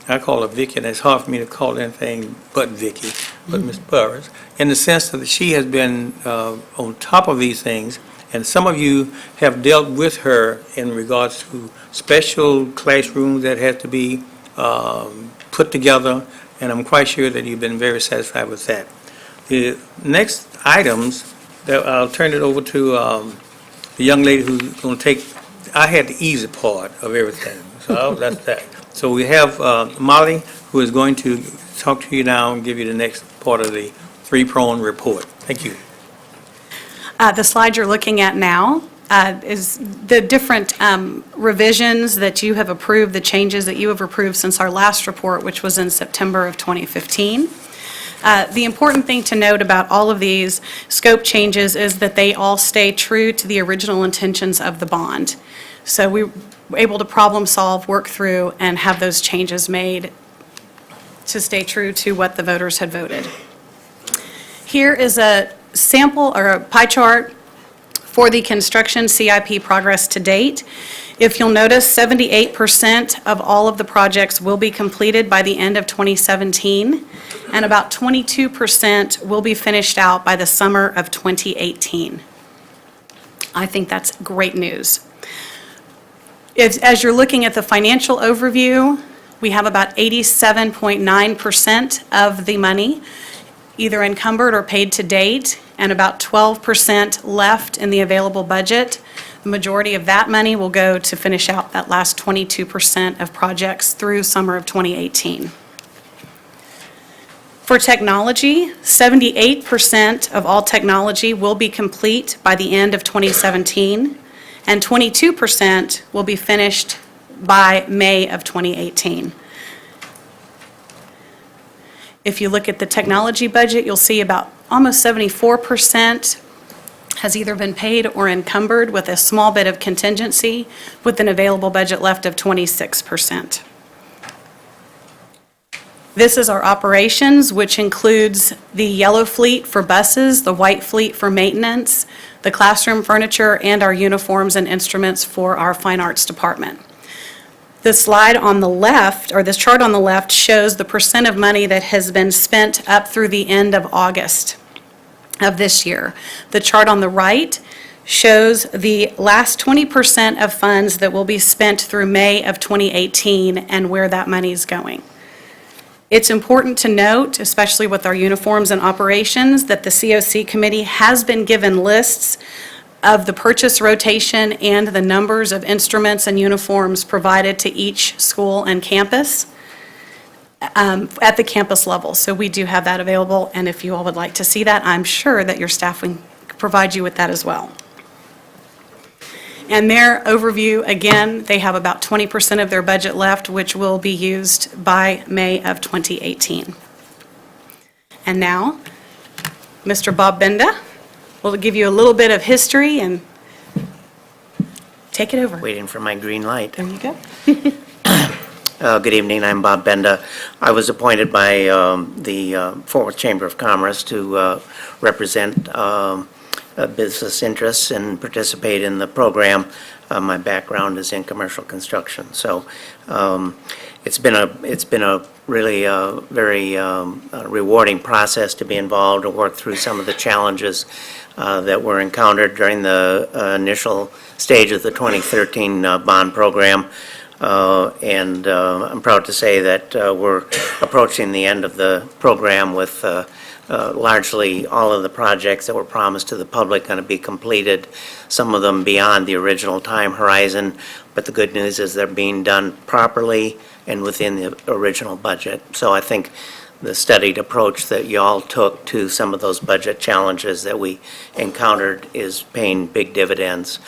I call her Vicky, and it's hard for me to call anything but Vicky, but Ms. Burris, in the sense that she has been on top of these things, and some of you have dealt with her in regards to special classrooms that had to be put together, and I'm quite sure that you've been very satisfied with that. The next items, that I'll turn it over to the young lady who's going to take, I had the easy part of everything, so that's that. So we have Molly, who is going to talk to you now and give you the next part of the three-pronged report. Thank you. The slide you're looking at now is the different revisions that you have approved, the changes that you have approved since our last report, which was in September of 2015. The important thing to note about all of these scope changes is that they all stay true to the original intentions of the bond. So we were able to problem solve, work through, and have those changes made to stay true to what the voters had voted. Here is a sample or a pie chart for the construction CIP progress to date. If you'll notice, 78% of all of the projects will be completed by the end of 2017, and about 22% will be finished out by the summer of 2018. I think that's great news. As you're looking at the financial overview, we have about 87.9% of the money either encumbered or paid to date, and about 12% left in the available budget. The majority of that money will go to finish out that last 22% of projects through summer of 2018. For technology, 78% of all technology will be complete by the end of 2017, and 22% will be finished by May of 2018. If you look at the technology budget, you'll see about almost 74% has either been paid or encumbered with a small bit of contingency, with an available budget left of 26%. This is our operations, which includes the yellow fleet for buses, the white fleet for maintenance, the classroom furniture, and our uniforms and instruments for our fine arts department. The slide on the left, or this chart on the left, shows the percent of money that has been spent up through the end of August of this year. The chart on the right shows the last 20% of funds that will be spent through May of 2018 and where that money is going. It's important to note, especially with our uniforms and operations, that the COC committee has been given lists of the purchase rotation and the numbers of instruments and uniforms provided to each school and campus at the campus level. So we do have that available, and if you all would like to see that, I'm sure that your staff will provide you with that as well. And their overview, again, they have about 20% of their budget left, which will be used by May of 2018. And now, Mr. Bob Benda will give you a little bit of history and take it over. Waiting for my green light. There you go. Good evening, I'm Bob Benda. I was appointed by the Fort Worth Chamber of Commerce to represent business interests and participate in the program. My background is in commercial construction, so it's been a really very rewarding process to be involved and work through some of the challenges that were encountered during the initial stage of the 2013 bond program. And I'm proud to say that we're approaching the end of the program with largely all of the projects that were promised to the public going to be completed, some of them beyond the original time horizon, but the good news is they're being done properly and within the original budget. So I think the studied approach that y'all took to some of those budget challenges that we encountered is paying big dividends.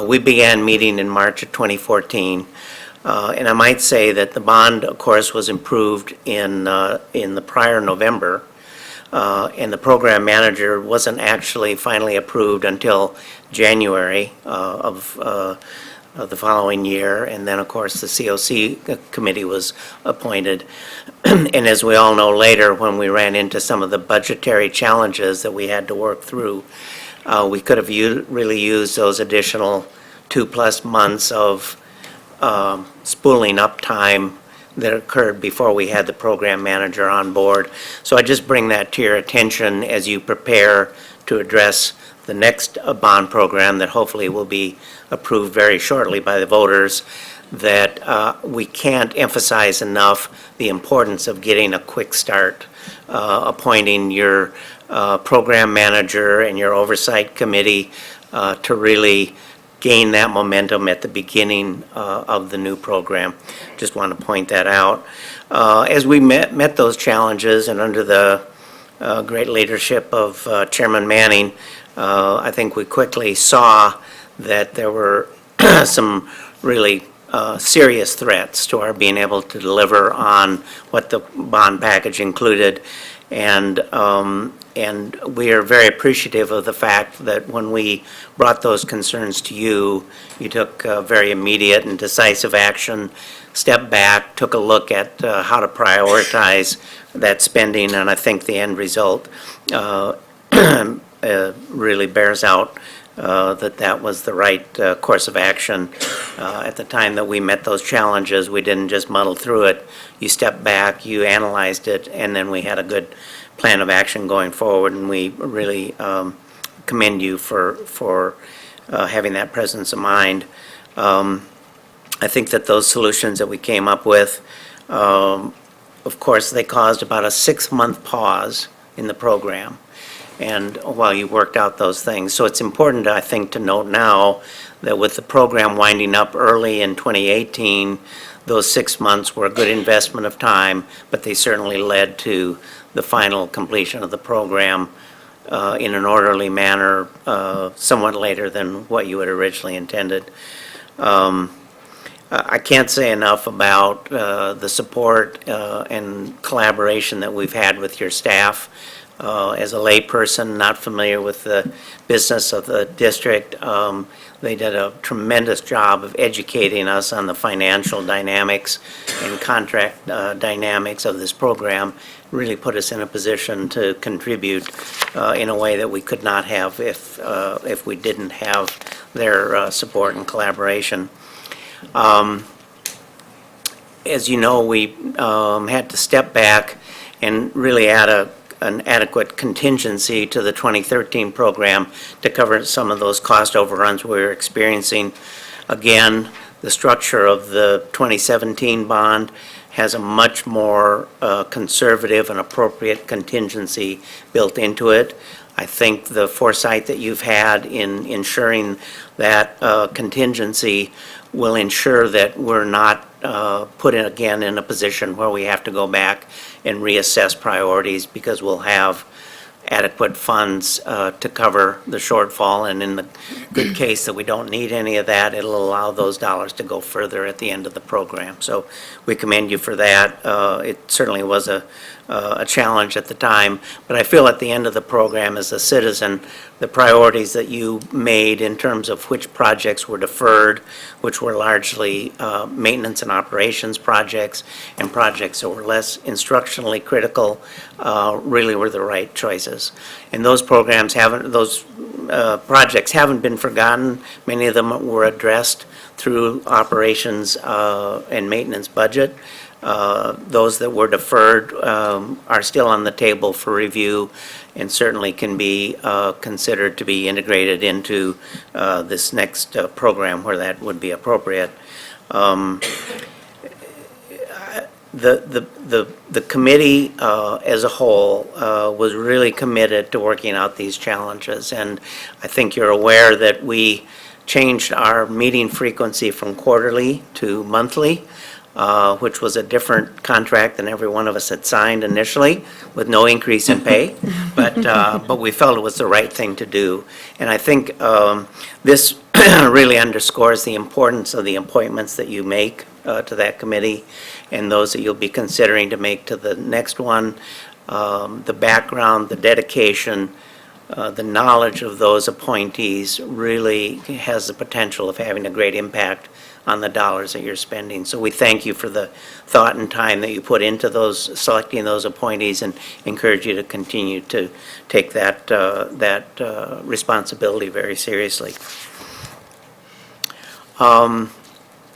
We began meeting in March of 2014. And I might say that the bond, of course, was improved in the prior November, and the program manager wasn't actually finally approved until January of the following year, and then, of course, the COC committee was appointed. And as we all know later, when we ran into some of the budgetary challenges that we had to work through, we could have really used those additional 2+ months of spooling up time that occurred before we had the program manager on board. So I just bring that to your attention as you prepare to address the next bond program that hopefully will be approved very shortly by the voters, that we can't emphasize enough the importance of getting a quick start, appointing your program manager and your oversight committee to really gain that momentum at the beginning of the new program. Just want to point that out. As we met those challenges and under the great leadership of Chairman Manning, I think we quickly saw that there were some really serious threats to our being able to deliver on what the bond package included. And we are very appreciative of the fact that when we brought those concerns to you, you took very immediate and decisive action, stepped back, took a look at how to prioritize that spending, and I think the end result really bears out that was the right course of action. At the time that we met those challenges, we didn't just muddle through it. You stepped back, you analyzed it, and then we had a good plan of action going forward, and we really commend you for having that presence of mind. I think that those solutions that we came up with, of course, they caused about a 6-month pause in the program, and while you worked out those things. So it's important, I think, to note now that with the program winding up early in 2018, those 6 months were a good investment of time, but they certainly led to the final completion of the program in an orderly manner, somewhat later than what you had originally intended. I can't say enough about the support and collaboration that we've had with your staff. As a layperson, not familiar with the business of the district, they did a tremendous job of educating us on the financial dynamics and contract dynamics of this program. Really put us in a position to contribute in a way that we could not have if we didn't have their support and collaboration. As you know, we had to step back and really add an adequate contingency to the 2013 program to cover some of those cost overruns we were experiencing. Again, the structure of the 2017 bond has a much more conservative and appropriate contingency built into it. I think the foresight that you've had in ensuring that contingency will ensure that we're not put in again in a position where we have to go back and reassess priorities, because we'll have adequate funds to cover the shortfall, and in the good case that we don't need any of that, it'll allow those dollars to go further at the end of the program. So we commend you for that. It certainly was a challenge at the time, but I feel at the end of the program as a citizen, the priorities that you made in terms of which projects were deferred, which were largely maintenance and operations projects, and projects that were less instructionally critical, really were the right choices. And those projects haven't been forgotten. Many of them were addressed through operations and maintenance budget. Those that were deferred are still on the table for review, and certainly can be considered to be integrated into this next program where that would be appropriate. The committee as a whole was really committed to working out these challenges, and I think you're aware that we changed our meeting frequency from quarterly to monthly, which was a different contract than every one of us had signed initially, with no increase in pay, but we felt it was the right thing to do. And I think this really underscores the importance of the appointments that you make to that committee, and those that you'll be considering to make to the next one. The background, the dedication, the knowledge of those appointees really has the potential of having a great impact on the dollars that you're spending. So we thank you for the thought and time that you put into those, selecting those appointees, and encourage you to continue to take that responsibility very seriously.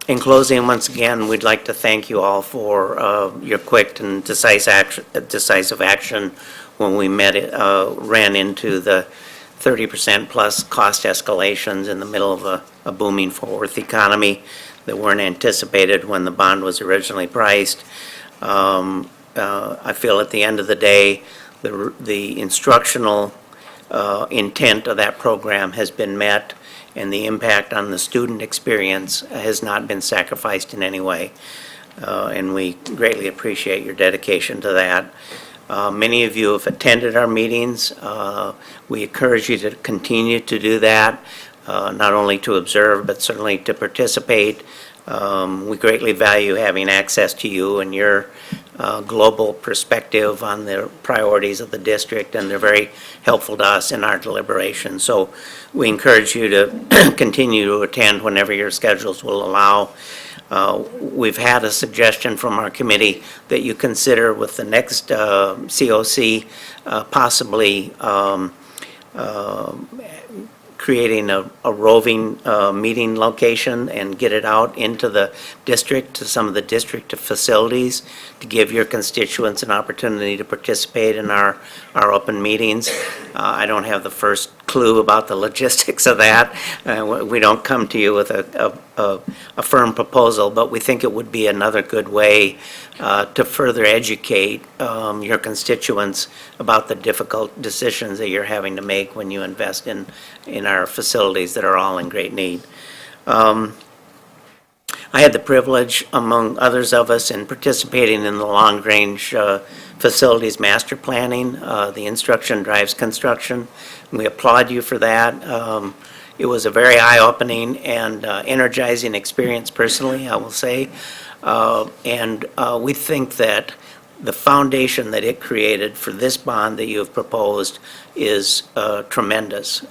In closing, once again, we'd like to thank you all for your quick and decisive action when we ran into the 30% plus cost escalations in the middle of a booming Fort Worth economy that weren't anticipated when the bond was originally priced. I feel at the end of the day, the instructional intent of that program has been met, and the impact on the student experience has not been sacrificed in any way. And we greatly appreciate your dedication to that. Many of you have attended our meetings. We encourage you to continue to do that, not only to observe, but certainly to participate. We greatly value having access to you and your global perspective on the priorities of the district, and they're very helpful to us in our deliberations. So we encourage you to continue to attend whenever your schedules will allow. We've had a suggestion from our committee that you consider with the next COC possibly creating a roving meeting location and get it out into the district, to some of the district facilities, to give your constituents an opportunity to participate in our open meetings. I don't have the first clue about the logistics of that. We don't come to you with a firm proposal, but we think it would be another good way to further educate your constituents about the difficult decisions that you're having to make when you invest in our facilities that are all in great need. I had the privilege, among others of us, in participating in the long-range facilities master planning. The instruction drives construction. We applaud you for that. It was a very eye-opening and energizing experience personally, I will say. And we think that the foundation that it created for this bond that you have proposed is tremendous.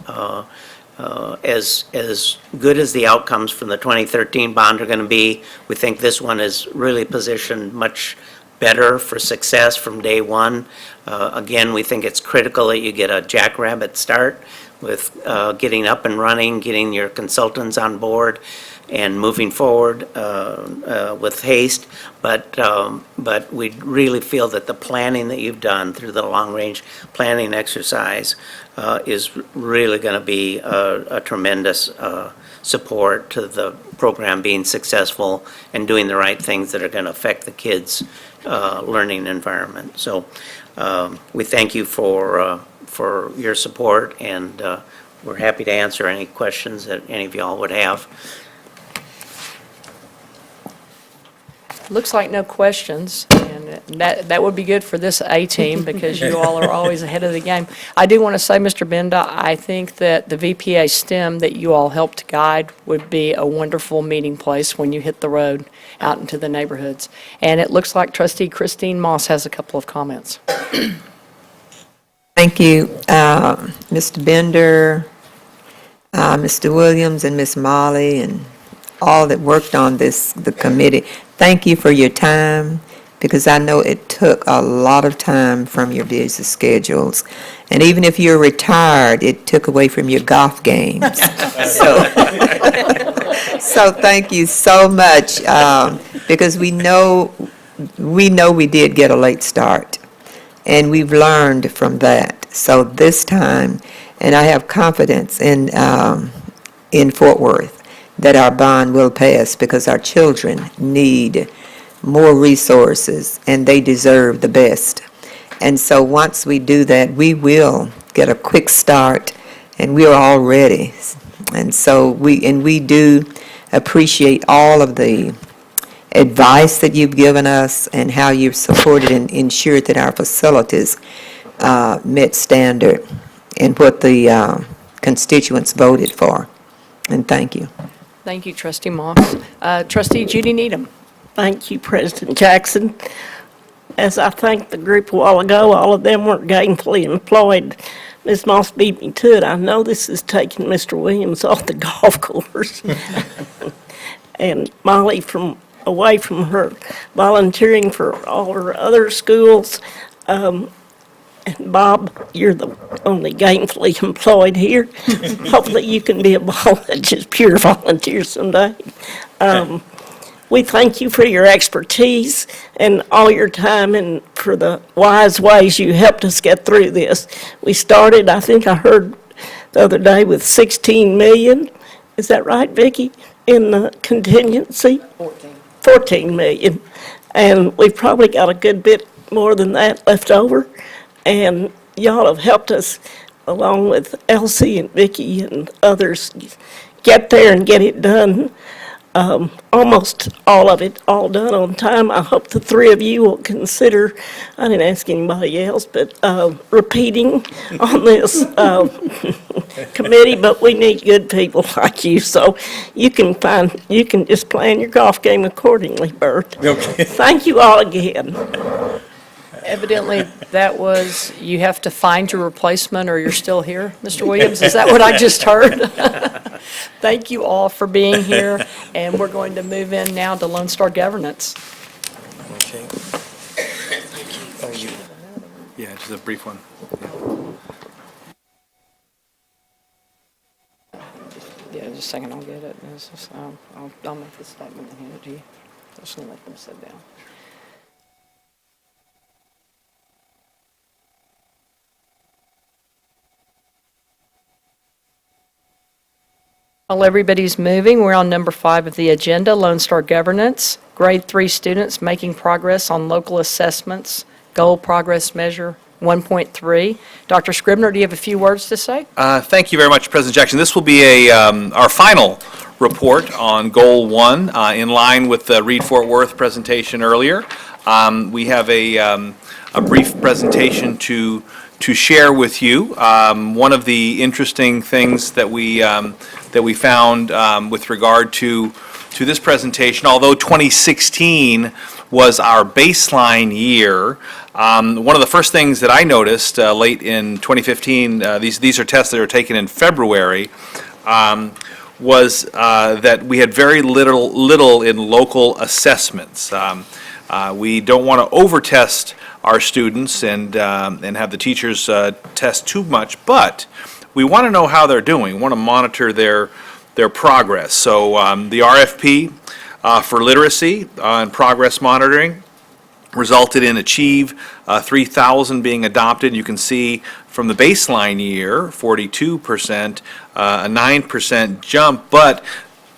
As good as the outcomes from the 2013 bond are going to be, we think this one is really positioned much better for success from day one. Again, we think it's critical that you get a jackrabbit start with getting up and running, getting your consultants on board, and moving forward with haste. But we really feel that the planning that you've done through the long-range planning exercise is really going to be a tremendous support to the program being successful and doing the right things that are going to affect the kids' learning environment. So we thank you for your support, and we're happy to answer any questions that any of y'all would have. Looks like no questions, and that would be good for this A-team because you all are always ahead of the game. I do want to say, Mr. Benda, I think that the VPA STEM that you all helped guide would be a wonderful meeting place when you hit the road out into the neighborhoods. And it looks like Trustee Christine Moss has a couple of comments. Thank you, Mr. Bender, Mr. Williams, and Miss Molly, and all that worked on the committee. Thank you for your time, because I know it took a lot of time from your busy schedules. And even if you're retired, it took away from your golf games. So thank you so much, because we know we did get a late start, and we've learned from that. So this time, and I have confidence in Fort Worth, that our bond will pass, because our children need more resources and they deserve the best. And so once we do that, we will get a quick start, and we're all ready. And so we do appreciate all of the advice that you've given us and how you've supported and ensured that our facilities met standard and what the constituents voted for. And thank you. Thank you, Trustee Moss. Trustee Judy Needham. Thank you, President Jackson. As I thanked the group a while ago, all of them weren't gainfully employed. Ms. Moss beat me to it. I know this is taking Mr. Williams off the golf course. And Molly away from her volunteering for all her other schools. And Bob, you're the only gainfully employed here. Hopefully you can be just pure volunteer someday. We thank you for your expertise and all your time, and for the wise ways you helped us get through this. We started, I think I heard the other day, with 16 million. Is that right, Vicki? In the contingency? 14 million. And we've probably got a good bit more than that left over. And y'all have helped us, along with Elsie and Vicki and others, get there and get it done. Almost all of it, all done on time. I hope the three of you will consider, I didn't ask anybody else, but repeating on this committee, but we need good people like you, so you can just plan your golf game accordingly, Bert. Okay. Thank you all again. Evidently, that was, you have to find your replacement or you're still here, Mr. Williams? Is that what I just heard? Thank you all for being here, and we're going to move in now to Lone Star Governance. Okay. Yeah, just a brief one. just a second, I'll get it. I'll make this statement and hand it to you. Just gonna let them sit down. While everybody's moving, we're on number 5 of the agenda, Lone Star Governance. Grade 3 students making progress on local assessments, goal progress measure 1.3. Dr. Scribner, do you have a few words to say? Thank you very much, President Jackson. This will be our final report on Goal 1, in line with the Reed Fort Worth presentation earlier. We have a brief presentation to share with you. One of the interesting things that we found with regard to this presentation, although 2016 was our baseline year, one of the first things that I noticed late in 2015, these are tests that are taken in February, was that we had very little in local assessments. We don't want to over-test our students and have the teachers test too much, but we want to know how they're doing. We want to monitor their progress. So the RFP for literacy and progress monitoring resulted in Achieve 3000 being adopted. You can see from the baseline year, 42%, a 9% jump, but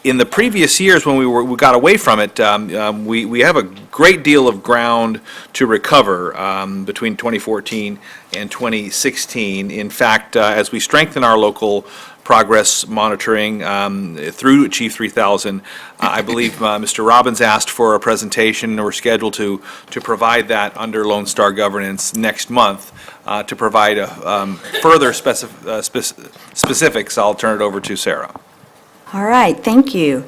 in the previous years when we got away from it, we have a great deal of ground to recover between 2014 and 2016. In fact, as we strengthen our local progress monitoring through Achieve 3000. I believe Mr. Robbins asked for a presentation. We're scheduled to provide that under Lone Star Governance next month. To provide further specifics, I'll turn it over to Sarah. All right, thank you.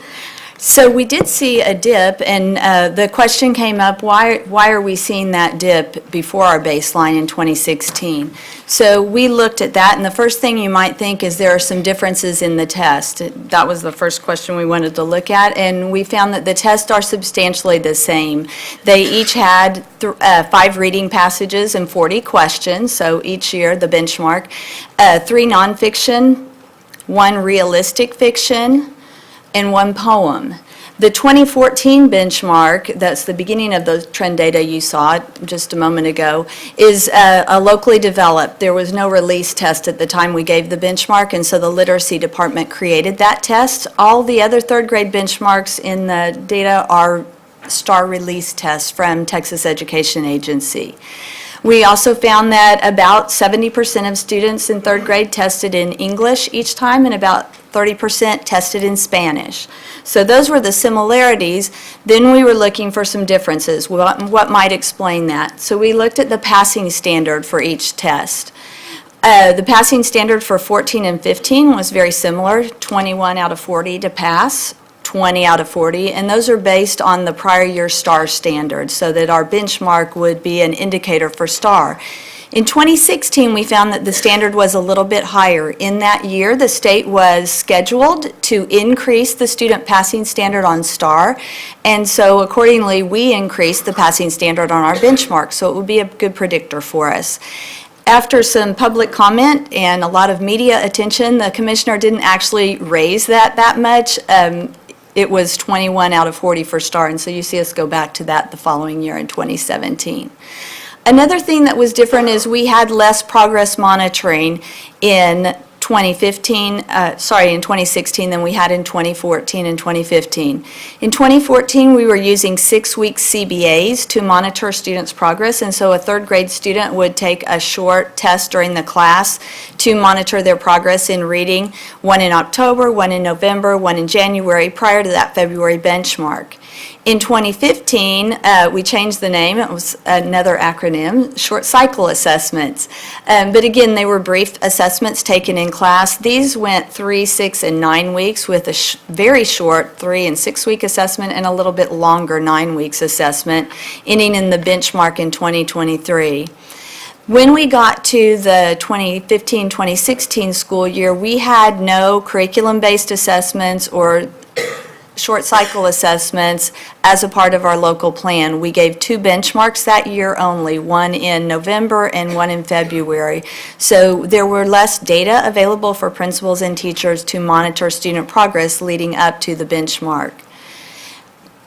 So we did see a dip, and the question came up, why are we seeing that dip before our baseline in 2016? So we looked at that, and the first thing you might think is there are some differences in the test. That was the first question we wanted to look at, and we found that the tests are substantially the same. They each had 5 reading passages and 40 questions, so each year the benchmark, 3 nonfiction, 1 realistic fiction, and 1 poem. The 2014 benchmark, that's the beginning of the trend data you saw just a moment ago, is a locally developed. There was no release test at the time we gave the benchmark, and so the literacy department created that test. All the other third grade benchmarks in the data are STAR release tests from Texas Education Agency. We also found that about 70% of students in third grade tested in English each time, and about 30% tested in Spanish. So those were the similarities. Then we were looking for some differences. What might explain that? So we looked at the passing standard for each test. The passing standard for 14 and 15 was very similar, 21 out of 40 to pass, 20 out of 40, and those are based on the prior year STAR standard, so that our benchmark would be an indicator for STAR. In 2016, we found that the standard was a little bit higher. In that year, the state was scheduled to increase the student passing standard on STAR, and so accordingly, we increased the passing standard on our benchmark, so it would be a good predictor for us. After some public comment and a lot of media attention, the commissioner didn't actually raise that much. It was 21 out of 40 for STAR, and so you see us go back to that the following year in 2017. Another thing that was different is we had less progress monitoring in 2016 than we had in 2014 and 2015. In 2014, we were using 6-week CBAs to monitor students' progress, and so a third grade student would take a short test during the class to monitor their progress in reading, 1 in October, 1 in November, 1 in January, prior to that February benchmark. In 2015, we changed the name. It was another acronym, short cycle assessments. But again, they were brief assessments taken in class. These went 3, 6, and 9 weeks with a very short 3 and 6 week assessment and a little bit longer 9 weeks assessment, ending in the benchmark in 2023. When we got to the 2015-2016 school year, we had no curriculum-based assessments or short cycle assessments as a part of our local plan. We gave 2 benchmarks that year only, one in November and one in February. So there were less data available for principals and teachers to monitor student progress leading up to the benchmark.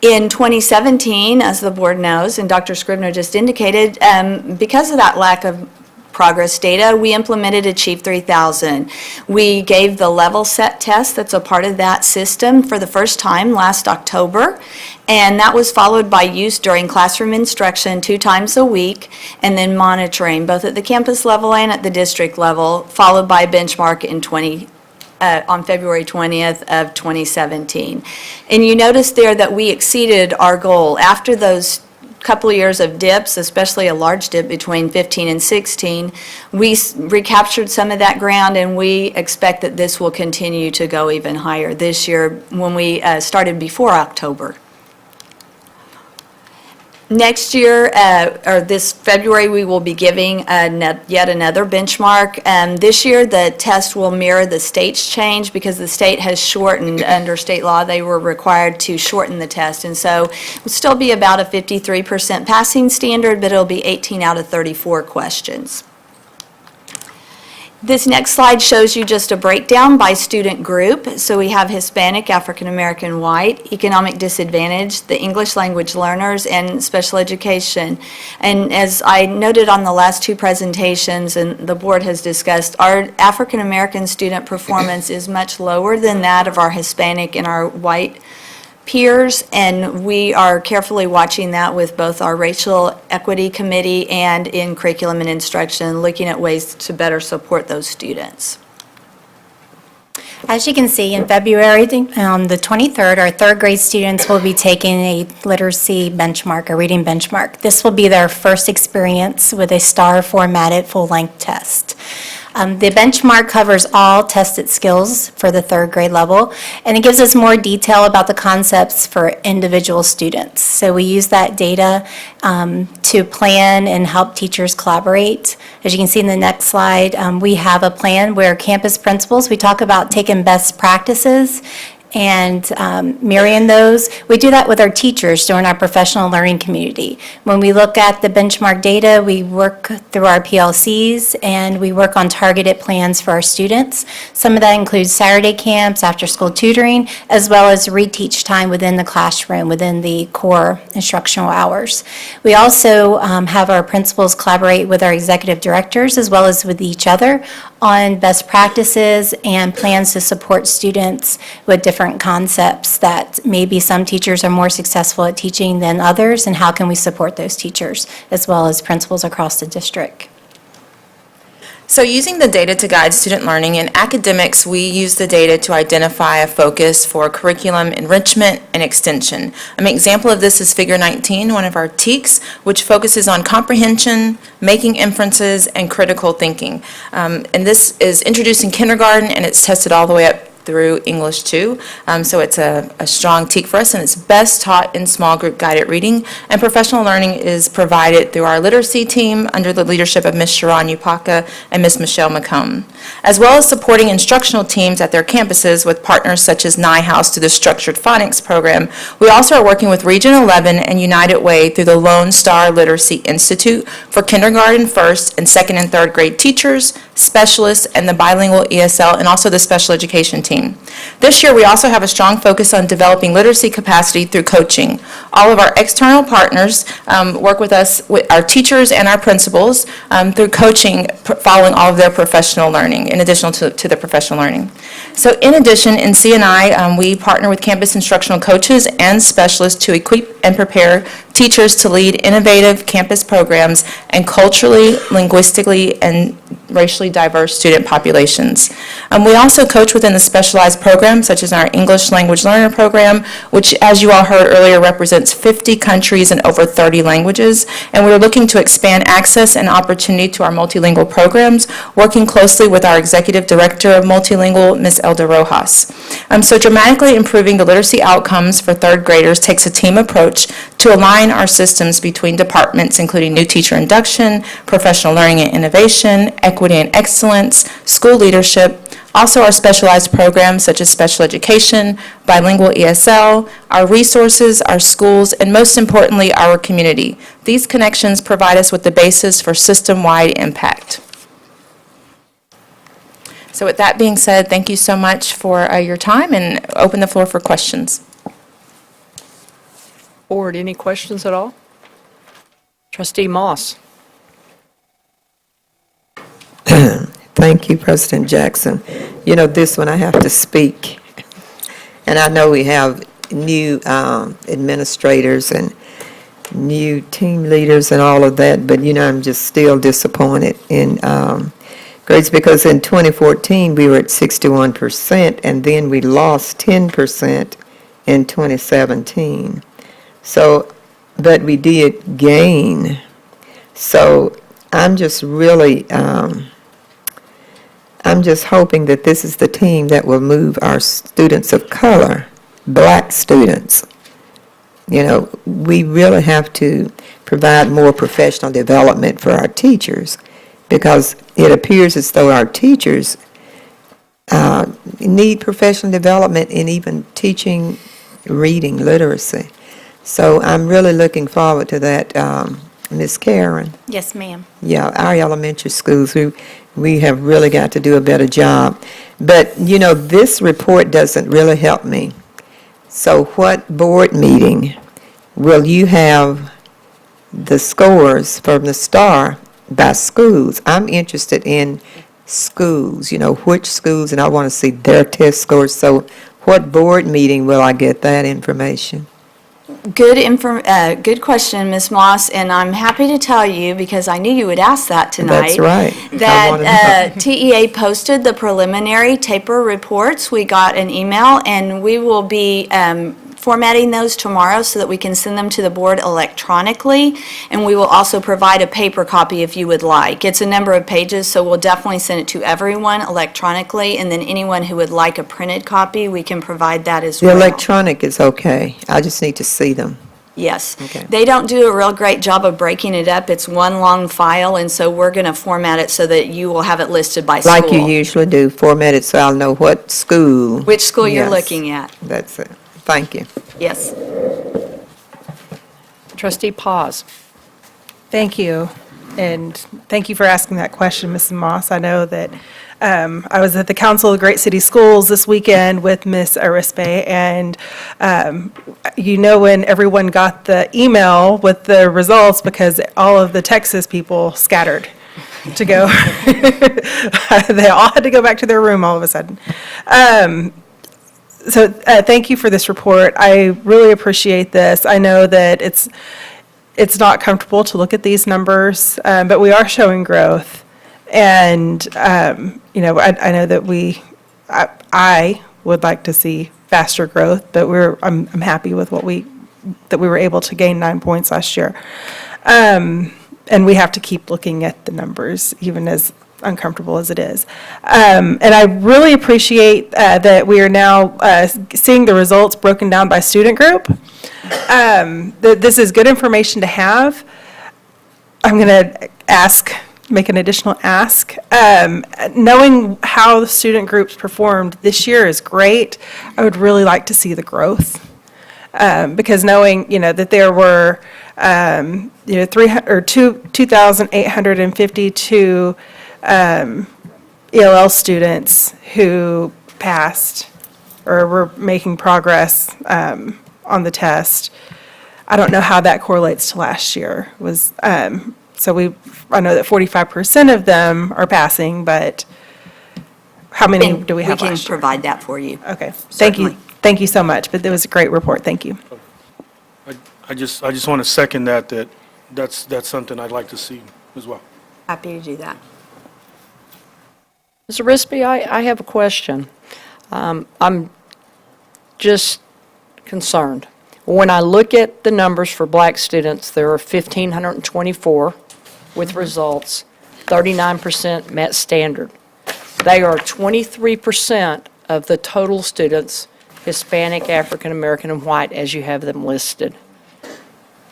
In 2017, as the board knows, and Dr. Scribner just indicated, because of that lack of progress data, we implemented Achieve 3000. We gave the level set test that's a part of that system for the first time last October, and that was followed by use during classroom instruction 2 times a week, and then monitoring both at the campus level and at the district level, followed by benchmark on February 20th of 2017. And you notice there that we exceeded our goal. After those couple of years of dips, especially a large dip between 15 and 16, we recaptured some of that ground, and we expect that this will continue to go even higher this year when we started before October. Next year, or this February, we will be giving yet another benchmark. This year, the test will mirror the state's change because the state has shortened, under state law, they were required to shorten the test. And so it will still be about a 53% passing standard, but it'll be 18 out of 34 questions. This next slide shows you just a breakdown by student group. So we have Hispanic, African American, White, economic disadvantage, the English language learners, and special education. And as I noted on the last 2 presentations, and the board has discussed, our African American student performance is much lower than that of our Hispanic and our White peers, and we are carefully watching that with both our racial equity committee and in curriculum and instruction, looking at ways to better support those students. As you can see, in February, on the 23rd, our 3rd grade students will be taking a literacy benchmark, a reading benchmark. This will be their first experience with a STAR formatted full-length test. The benchmark covers all tested skills for the 3rd grade level, and it gives us more detail about the concepts for individual students. So we use that data to plan and help teachers collaborate. As you can see in the next slide, we have a plan where campus principals, we talk about taking best practices and mirroring those. We do that with our teachers during our professional learning community. When we look at the benchmark data, we work through our PLCs and we work on targeted plans for our students. Some of that includes Saturday camps, after-school tutoring, as well as reteach time within the classroom, within the core instructional hours. We also have our principals collaborate with our executive directors as well as with each other on best practices and plans to support students with different concepts that maybe some teachers are more successful at teaching than others, and how can we support those teachers as well as principals across the district. So using the data to guide student learning, in academics, we use the data to identify a focus for curriculum enrichment and extension. An example of this is Figure 19, one of our TEKs, which focuses on comprehension, making inferences, and critical thinking. And this is introduced in kindergarten, and it's tested all the way up through English 2. So it's a strong TEK for us, and it's best taught in small group guided reading. And professional learning is provided through our literacy team under the leadership of Ms. Sharon Upaka and Ms. Michelle McComb, as well as supporting instructional teams at their campuses with partners such as NIHouse through the Structured Phonics program. We also are working with Region 11 and United Way through the Lone Star Literacy Institute for kindergarten, first, and second and third grade teachers, specialists, and the bilingual ESL, and also the special education team. This year, we also have a strong focus on developing literacy capacity through coaching. All of our external partners work with us, with our teachers and our principals, through coaching following all of their professional learning, in addition to the professional learning. So in addition, in CNI, we partner with campus instructional coaches and specialists to equip and prepare teachers to lead innovative campus programs and culturally, linguistically, and racially diverse student populations. We also coach within the specialized programs, such as our English language learner program, which, as you all heard earlier, represents 50 countries and over 30 languages. And we're looking to expand access and opportunity to our multilingual programs, working closely with our Executive Director of Multilingual, Ms. Elda Rojas. So dramatically improving the literacy outcomes for third graders takes a team approach to align our systems between departments, including new teacher induction, professional learning and innovation, equity and excellence, school leadership, Also, our specialized programs such as special education, bilingual ESL, our resources, our schools, and most importantly, our community. These connections provide us with the basis for system-wide impact. So with that being said, thank you so much for your time, and open the floor for questions. Board, any questions at all? Trustee Moss. Thank you, President Jackson. You know, this one I have to speak. And I know we have new administrators and new team leaders and all of that, but, you know, I'm just still disappointed in grades because in 2014, we were at 61%, and then we lost 10% in 2017. So, but we did gain. So I'm just really, I'm just hoping that this is the team that will move our students of color, black students. You know, we really have to provide more professional development for our teachers because it appears as though our teachers need professional development in even teaching reading literacy. So I'm really looking forward to that, Ms. Karen. Yes, ma'am. Yeah, our elementary schools, we have really got to do a better job. But, you know, this report doesn't really help me. So what board meeting will you have the scores from the STAR by schools? I'm interested in schools, you know, which schools, and I want to see their test scores. So what board meeting will I get that information? Good question, Ms. Moss, and I'm happy to tell you, because I knew you would ask that tonight. That's right. I wanna That TEA posted the preliminary taper reports. We got an email, and we will be formatting those tomorrow so that we can send them to the board electronically, and we will also provide a paper copy if you would like. It's a number of pages, so we'll definitely send it to everyone electronically, and then anyone who would like a printed copy, we can provide that as The well. electronic is okay. I just need to see them. Yes. Okay. They don't do a real great job of breaking it up. It's one long file, and so we're going to format it so that you will have it listed by school. Like you usually do, format it so I'll know what school. Which school you're Yes, looking at. That's it. Thank you. Yes. Trustee Paz. Thank you, and thank you for asking that question, Mrs. Moss. I know that I was at the Council of Great City Schools this weekend with Ms. Arispe, and you know when everyone got the email with the results because all of the Texas people scattered to go. They all had to go back to their room all of a sudden. So thank you for this report. I really appreciate this. I know that it's not comfortable to look at these numbers, but we are showing growth. And, you know, I know that I would like to see faster growth, but I'm happy with that we were able to gain 9 points last year. And we have to keep looking at the numbers, even as uncomfortable as it is. And I really appreciate that we are now seeing the results broken down by student group. This is good information to have. I'm going to make an additional ask. Knowing how the student groups performed this year is great. I would really like to see the growth. Because knowing, you know, that there were, you know, 2,852 ELL students who passed or were making progress on the test. I don't know how that correlates to last year. I know that 45% of them are passing, but how many do we have We last can year? provide that for you. Okay, thank you. Thank you so much, but it was a great report, thank you. I just want to second that's something I'd like to see as well. Happy to do that. Ms. Arispe, I have a question. I'm just concerned. When I look at the numbers for black students, there are 1,524 with results, 39% met standard. They are 23% of the total students, Hispanic, African American, and white, as you have them listed.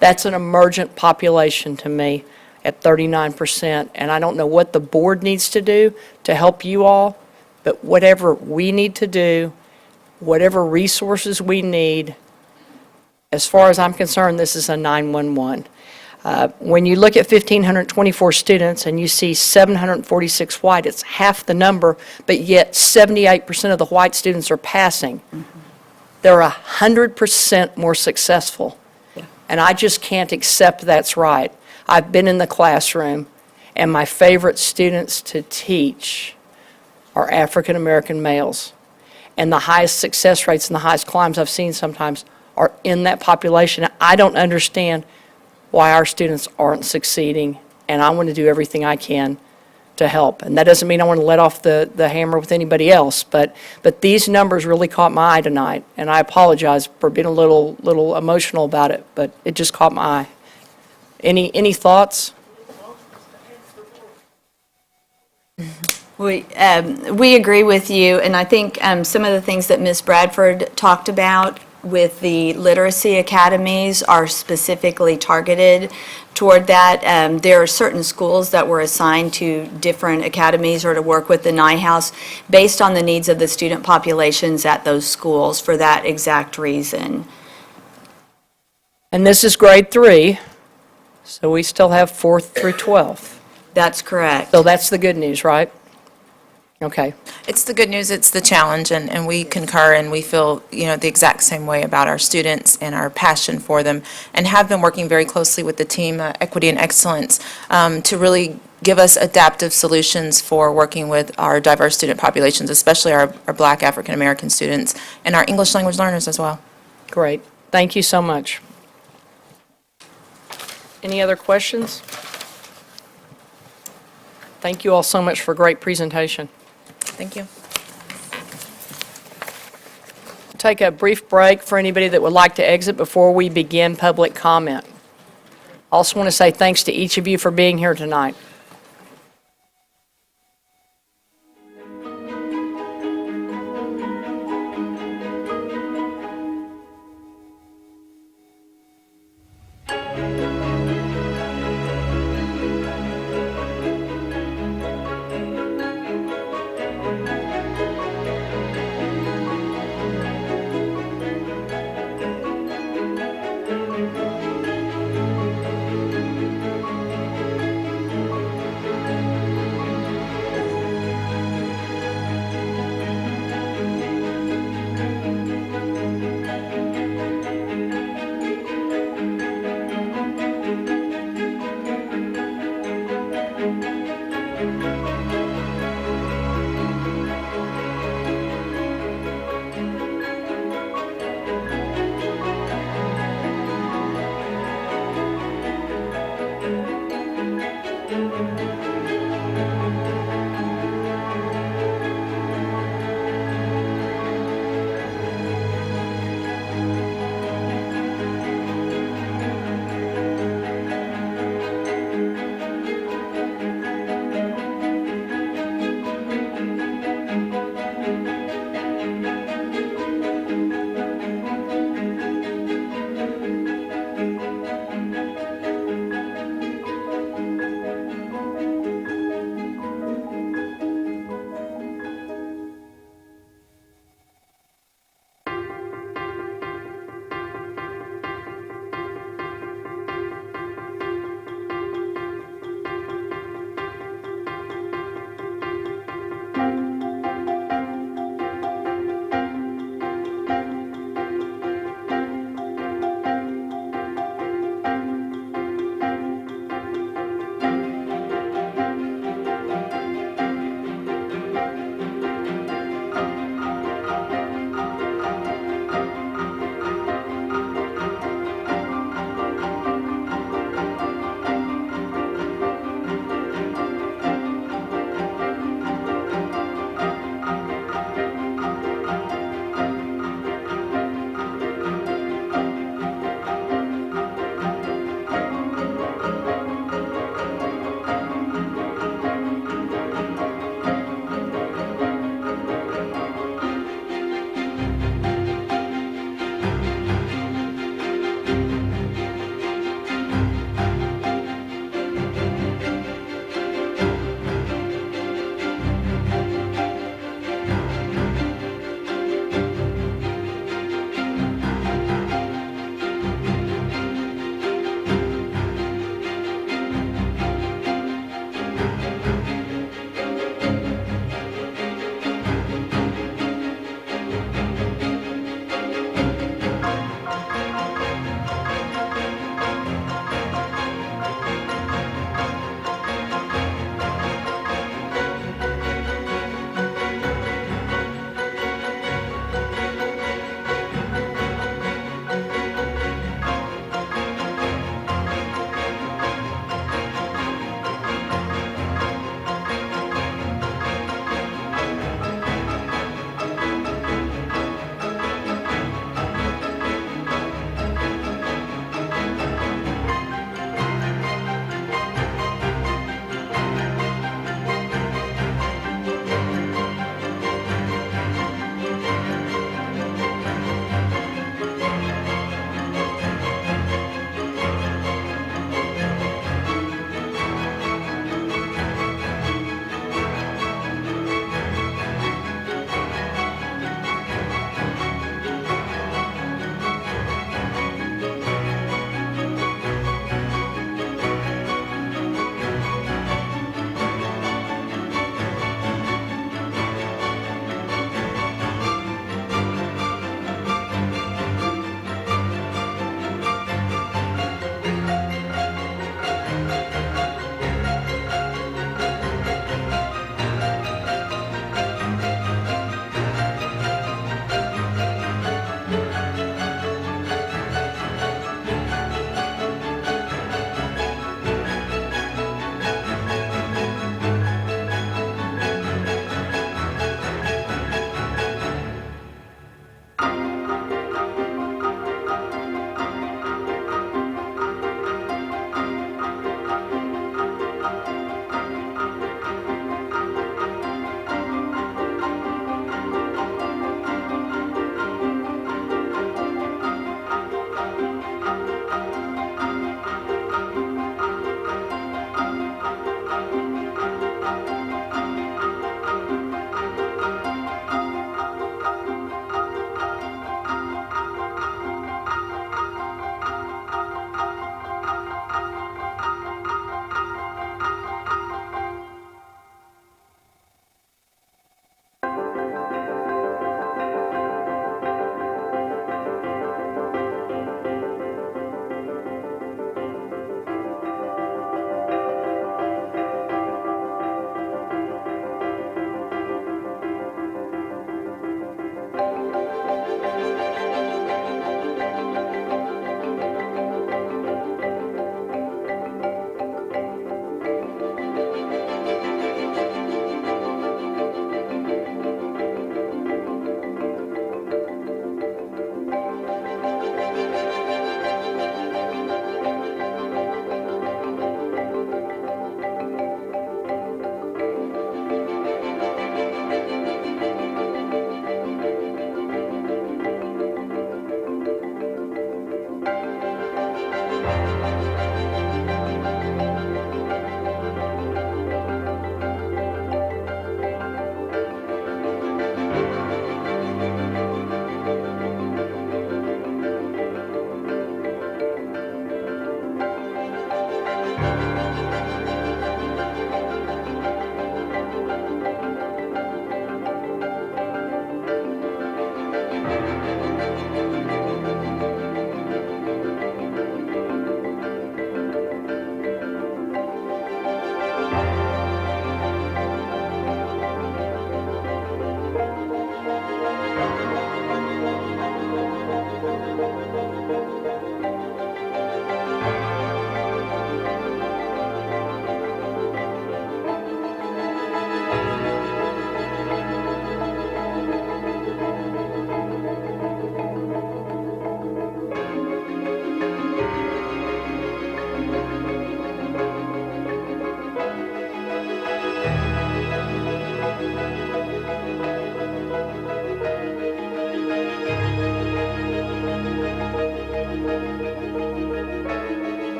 That's an emergent population to me at 39%, and I don't know what the board needs to do to help you all But whatever we need to do, whatever resources we need, as far as I'm concerned, this is a 911. When you look at 1,524 students and you see 746 white, it's half the number, but yet 78% of the white students are passing. They're 100% more successful. And I just can't accept that's right. I've been in the classroom, and my favorite students to teach are African American males. And the highest success rates and the highest climbs I've seen sometimes are in that population. I don't understand why our students aren't succeeding, and I want to do everything I can to help. And that doesn't mean I want to let off the hammer with anybody else, but these numbers really caught my eye tonight, and I apologize for being a little emotional about it, but it just caught my eye. Any thoughts? We agree with you, and I think some of the things that Ms. Bradford talked about with the literacy academies are specifically targeted toward that. There are certain schools that were assigned to different academies or to work with the NIHouse based on the needs of the student populations at those schools for that exact reason. And this is grade 3, so we still have 4th through 12th. That's correct. So that's the good news, right? Okay. It's the good news, it's the challenge, and we concur, and we feel, the exact same way about our students and our passion for them, and have been working very closely with the team, Equity and Excellence, to really give us adaptive solutions for working with our diverse student populations, especially our Black African American students, and our English language learners as well. Great. Thank you so much. Any other questions? Thank you all so much for a great presentation. Thank you. Take a brief break for anybody that would like to exit before we begin public comment. Also want to say thanks to each of you for being here tonight.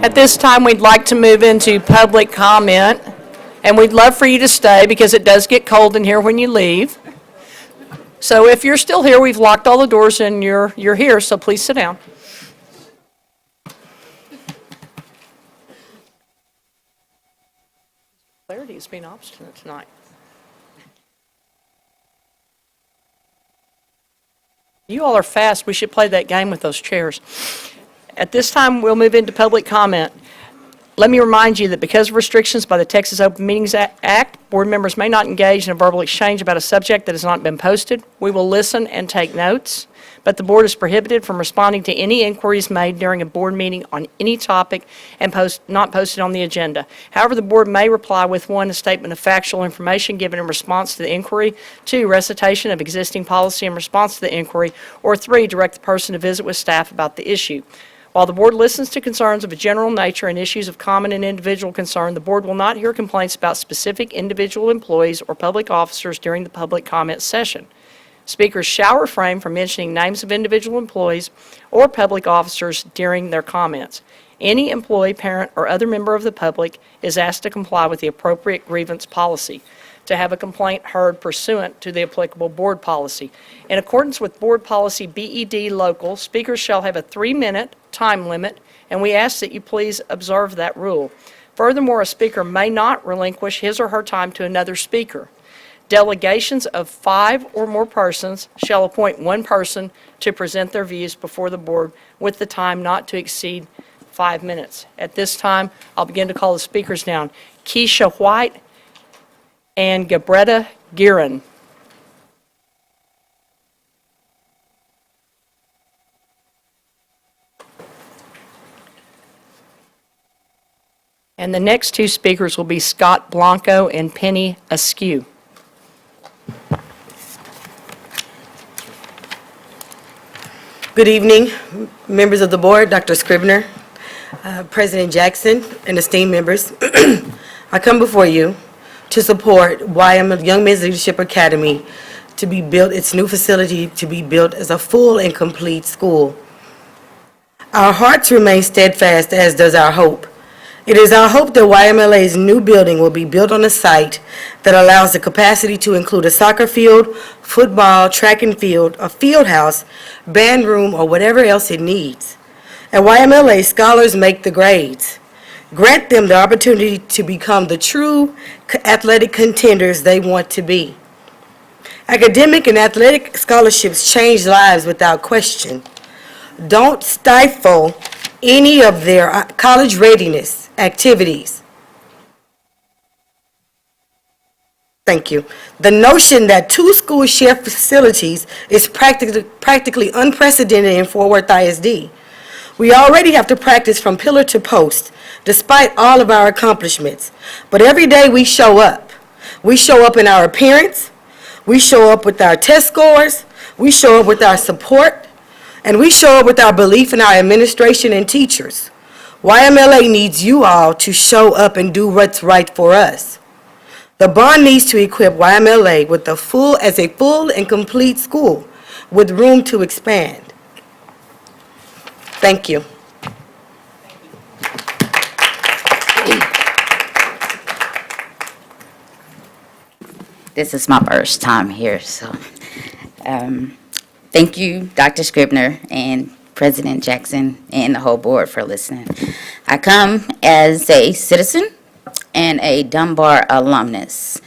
At this time, we'd like to move into public comment, and we'd love for you to stay because it does get cold in here when you leave. So if you're still here, we've locked all the doors and you're here, so please sit down. Clarity is being obstinate tonight. You all are fast. We should play that game with those chairs. At this time, we'll move into public comment. Let me remind you that because of restrictions by the Texas Open Meetings Act, board members may not engage in a verbal exchange about a subject that has not been posted. We will listen and take notes, but the board is prohibited from responding to any inquiries made during a board meeting on any topic and not posted on the agenda. However, the board may reply with 1, a statement of factual information given in response to the inquiry, 2, recitation of existing policy in response to the inquiry, or 3, direct the person to visit with staff about the issue. While the board listens to concerns of a general nature and issues of common and individual concern, the board will not hear complaints about specific individual employees or public officers during the public comment session. Speakers shall refrain from mentioning names of individual employees or public officers during their comments. Any employee, parent, or other member of the public is asked to comply with the appropriate grievance policy, to have a complaint heard pursuant to the applicable board policy. In accordance with Board Policy BED Local, speakers shall have a 3-minute time limit, and we ask that you please observe that rule. Furthermore, a speaker may not relinquish his or her time to another speaker. Delegations of 5 or more persons shall appoint 1 person to present their views before the board with the time not to exceed 5 minutes. At this time, I'll begin to call the speakers down. Keisha White and Gabretta Giron. And the next 2 speakers will be Scott Blanco and Penny Askew. Good evening, members of the board, Dr. Scribner, President Jackson, and esteemed members. I come before you to support YM Young Men's Leadership Academy to be built, its new facility to be built as a full and complete school. Our hearts remain steadfast, as does our hope. It is our hope that YMLA's new building will be built on a site that allows the capacity to include a soccer field, football, track and field, a field house, band room, or whatever else it needs. At YMLA, scholars make the grades. Grant them the opportunity to become the true athletic contenders they want to be. Academic and athletic scholarships change lives without question. Don't stifle any of their college readiness activities. Thank you. The notion that 2 school shared facilities is practically unprecedented in Fort Worth ISD. We already have to practice from pillar to post, despite all of our accomplishments. But every day we show up. We show up in our appearance, we show up with our test scores, we show up with our support, and we show up with our belief in our administration and teachers. YMLA needs you all to show up and do what's right for us. The bond needs to equip YMLA with a full and complete school with room to expand. Thank you. This is my first time here, so thank you, Dr. Scribner and President Jackson and the whole board for listening. I come as a citizen and a Dunbar alumnus.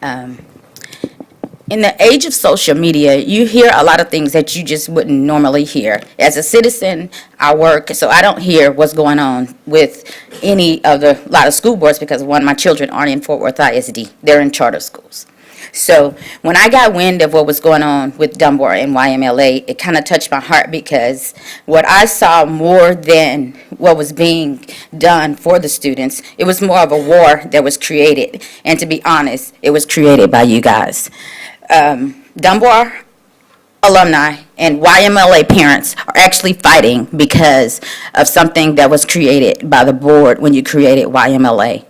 In the age of social media, you hear a lot of things that you just wouldn't normally hear. As a citizen, I work, so I don't hear what's going on with any of a lot of school boards because, one, my children aren't in Fort Worth ISD. They're in charter schools. So when I got wind of what was going on with Dunbar and YMLA, it kind of touched my heart because what I saw more than what was being done for the students, it was more of a war that was created. And to be honest, it was created by you guys. Dunbar alumni and YMLA parents are actually fighting because of something that was created by the board when you created YMLA.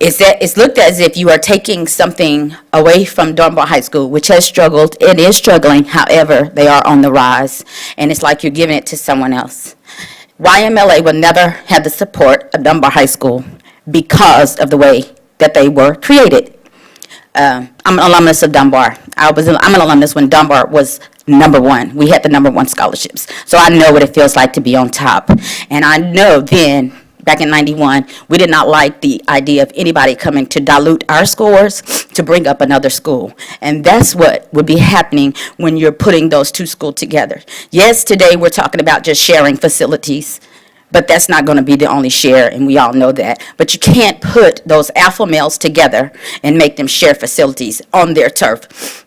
It's looked as if you are taking something away from Dunbar High School, which has struggled. It is struggling, however, they are on the rise, and it's like you're giving it to someone else. YMLA will never have the support of Dunbar High School because of the way that they were created. I'm an alumnus of Dunbar. I'm an alumnus when Dunbar was #1. We had the #1 scholarships. So I know what it feels like to be on top. And I know then, back in '91, we did not like the idea of anybody coming to dilute our scores to bring up another school. And that's what would be happening when you're putting those two schools together. Yes, today we're talking about just sharing facilities, but that's not going to be the only share, and we all know that. But you can't put those alpha males together and make them share facilities on their turf.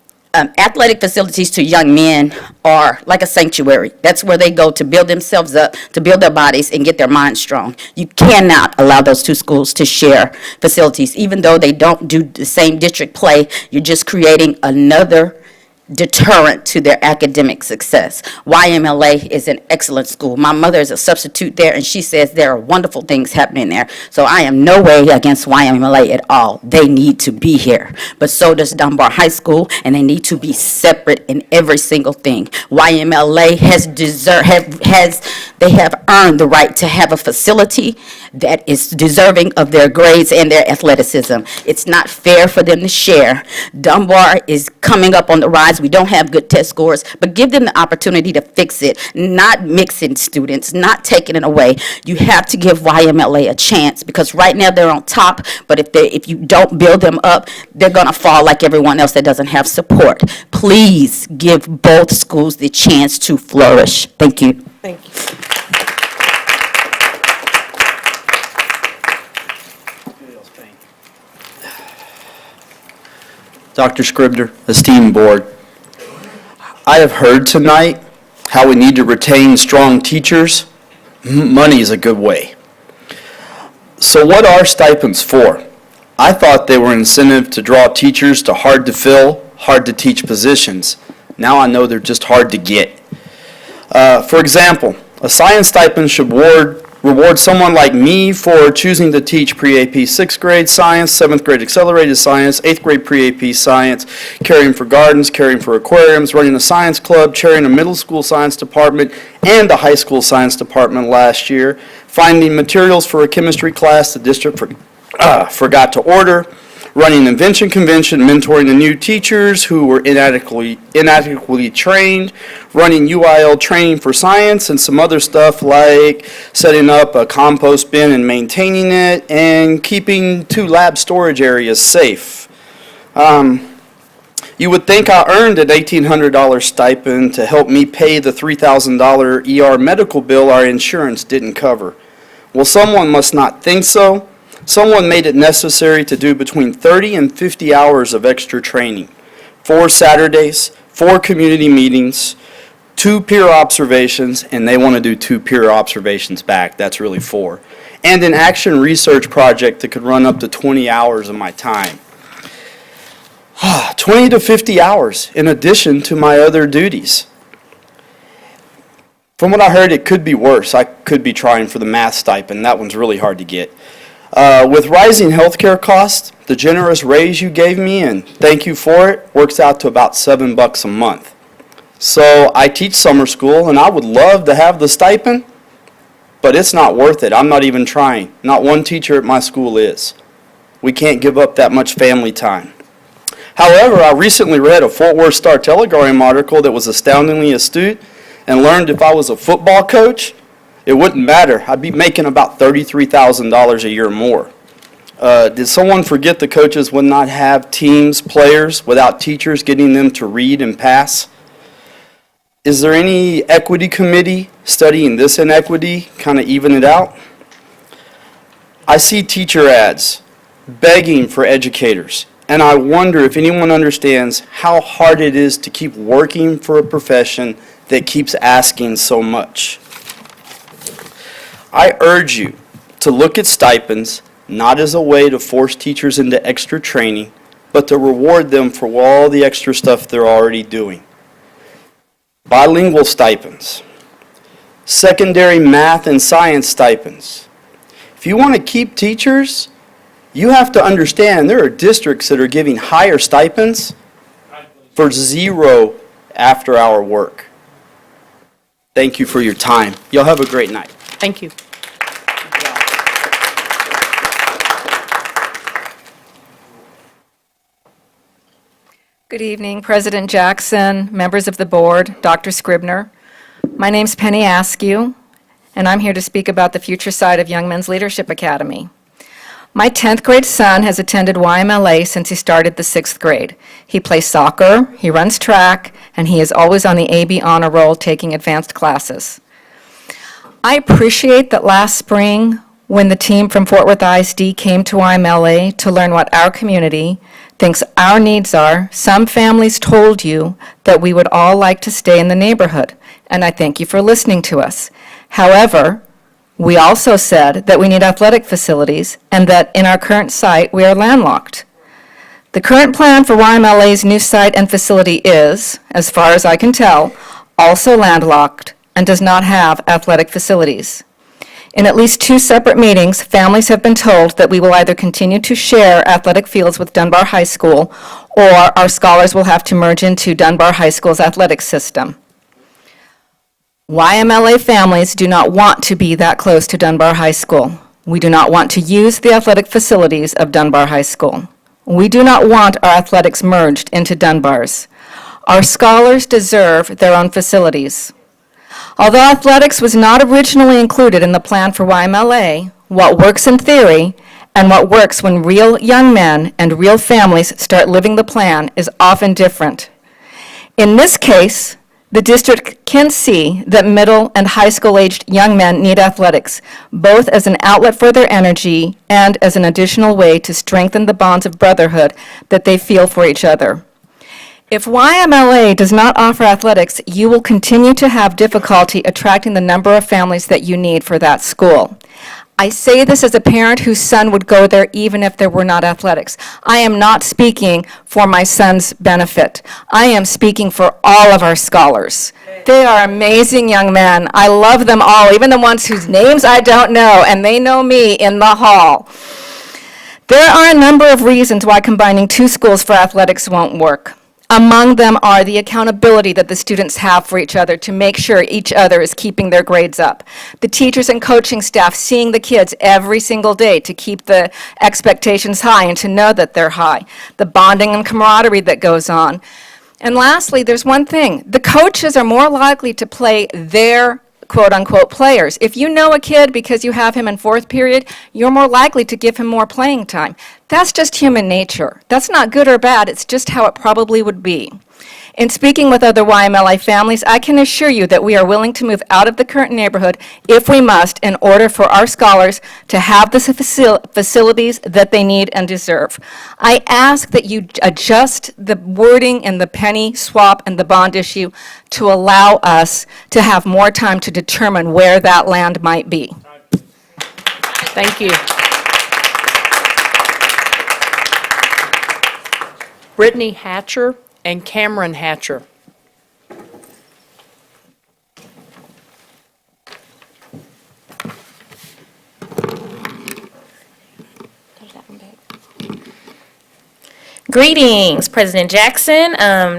Athletic facilities to young men are like a sanctuary. That's where they go to build themselves up, to build their bodies and get their minds strong. You cannot allow those two schools to share facilities. Even though they don't do the same district play, you're just creating another deterrent to their academic success. YMLA is an excellent school. My mother is a substitute there, and she says there are wonderful things happening there. So I am no way against YMLA at all. They need to be here. But so does Dunbar High School, and they need to be separate in every single thing. YMLA they have earned the right to have a facility that is deserving of their grades and their athleticism. It's not fair for them to share. Dunbar is coming up on the rise. We don't have good test scores, but give them the opportunity to fix it, not mixing students, not taking it away. You have to give YMLA a chance, because right now they're on top, but if you don't build them up, they're going to fall like everyone else that doesn't have support. Please give both schools the chance to flourish. Thank you. Thank you. Dr. Scribner, esteemed board, I have heard tonight how we need to retain strong teachers. Money is a good way. So what are stipends for? I thought they were an incentive to draw teachers to hard-to-fill, hard-to-teach positions. Now I know they're just hard to get. For example, a science stipend should reward someone like me for choosing to teach pre-AP 6th grade science, 7th grade accelerated science, 8th grade pre-AP science, caring for gardens, caring for aquariums, running a science club, chairing a middle school science department and a high school science department last year, finding materials for a chemistry class the district forgot to order, running invention convention, mentoring the new teachers who were inadequately trained, running UIL training for science, and some other stuff like setting up a compost bin and maintaining it, and keeping 2 lab storage areas safe. You would think I earned an $1,800 stipend to help me pay the $3,000 ER medical bill our insurance didn't cover. Well, someone must not think so. Someone made it necessary to do between 30 and 50 hours of extra training, 4 Saturdays, 4 community meetings, 2 peer observations, and they want to do 2 peer observations back. That's really 4. And an action research project that could run up to 20 hours of my time. 20 to 50 hours in addition to my other duties. From what I heard, it could be worse. I could be trying for the math stipend. That one's really hard to get. With rising healthcare costs, the generous raise you gave me, and thank you for it, works out to about $7 a month. So I teach summer school, and I would love to have the stipend, but it's not worth it. I'm not even trying. Not one teacher at my school is. We can't give up that much family time. However, I recently read a Fort Worth Star-Telegram article that was astoundingly astute and learned if I was a football coach, it wouldn't matter. I'd be making about $33,000 a year more. Did someone forget the coaches would not have teams, players, without teachers getting them to read and pass? Is there any equity committee studying this inequity, kind of even it out? I see teacher ads begging for educators, and I wonder if anyone understands how hard it is to keep working for a profession that keeps asking so much. I urge you to look at stipends not as a way to force teachers into extra training, but to reward them for all the extra stuff they're already doing. Bilingual stipends, secondary math and science stipends. If you want to keep teachers, you have to understand there are districts that are giving higher stipends for 0 after-hour work. Thank you for your time. Y'all have a great night. Thank you. Good evening, President Jackson, members of the board, Dr. Scribner. My name's Penny Askew, and I'm here to speak about the future side of Young Men's Leadership Academy. My 10th grade son has attended YMLA since he started the 6th grade. He plays soccer, he runs track, and he is always on the AB honor roll taking advanced classes. I appreciate that last spring, when the team from Fort Worth ISD came to YMLA to learn what our community thinks our needs are, some families told you that we would all like to stay in the neighborhood, and I thank you for listening to us. However, we also said that we need athletic facilities and that in our current site, we are landlocked. The current plan for YMLA's new site and facility is, as far as I can tell, also landlocked and does not have athletic facilities. In at least 2 separate meetings, families have been told that we will either continue to share athletic fields with Dunbar High School, or our scholars will have to merge into Dunbar High School's athletic system. YMLA families do not want to be that close to Dunbar High School. We do not want to use the athletic facilities of Dunbar High School. We do not want our athletics merged into Dunbar's. Our scholars deserve their own facilities. Although athletics was not originally included in the plan for YMLA, what works in theory and what works when real young men and real families start living the plan is often different. In this case, the district can see that middle and high school-aged young men need athletics, both as an outlet for their energy and as an additional way to strengthen the bonds of brotherhood that they feel for each other. If YMLA does not offer athletics, you will continue to have difficulty attracting the number of families that you need for that school. I say this as a parent whose son would go there even if there were not athletics. I am not speaking for my son's benefit. I am speaking for all of our scholars. They are amazing young men. I love them all, even the ones whose names I don't know, and they know me in the hall. There are a number of reasons why combining 2 schools for athletics won't work. Among them are the accountability that the students have for each other to make sure each other is keeping their grades up. The teachers and coaching staff seeing the kids every single day to keep the expectations high and to know that they're high. The bonding and camaraderie that goes on. And lastly, there's one thing. The coaches are more likely to play their quote-unquote players. If you know a kid because you have him in 4th period, you're more likely to give him more playing time. That's just human nature. That's not good or bad, it's just how it probably would be. In speaking with other YMLA families, I can assure you that we are willing to move out of the current neighborhood if we must in order for our scholars to have the facilities that they need and deserve. I ask that you adjust the wording in the penny swap and the bond issue to allow us to have more time to determine where that land might be. Thank you. Brittany Hatcher and Cameron Hatcher. Greetings, President Jackson,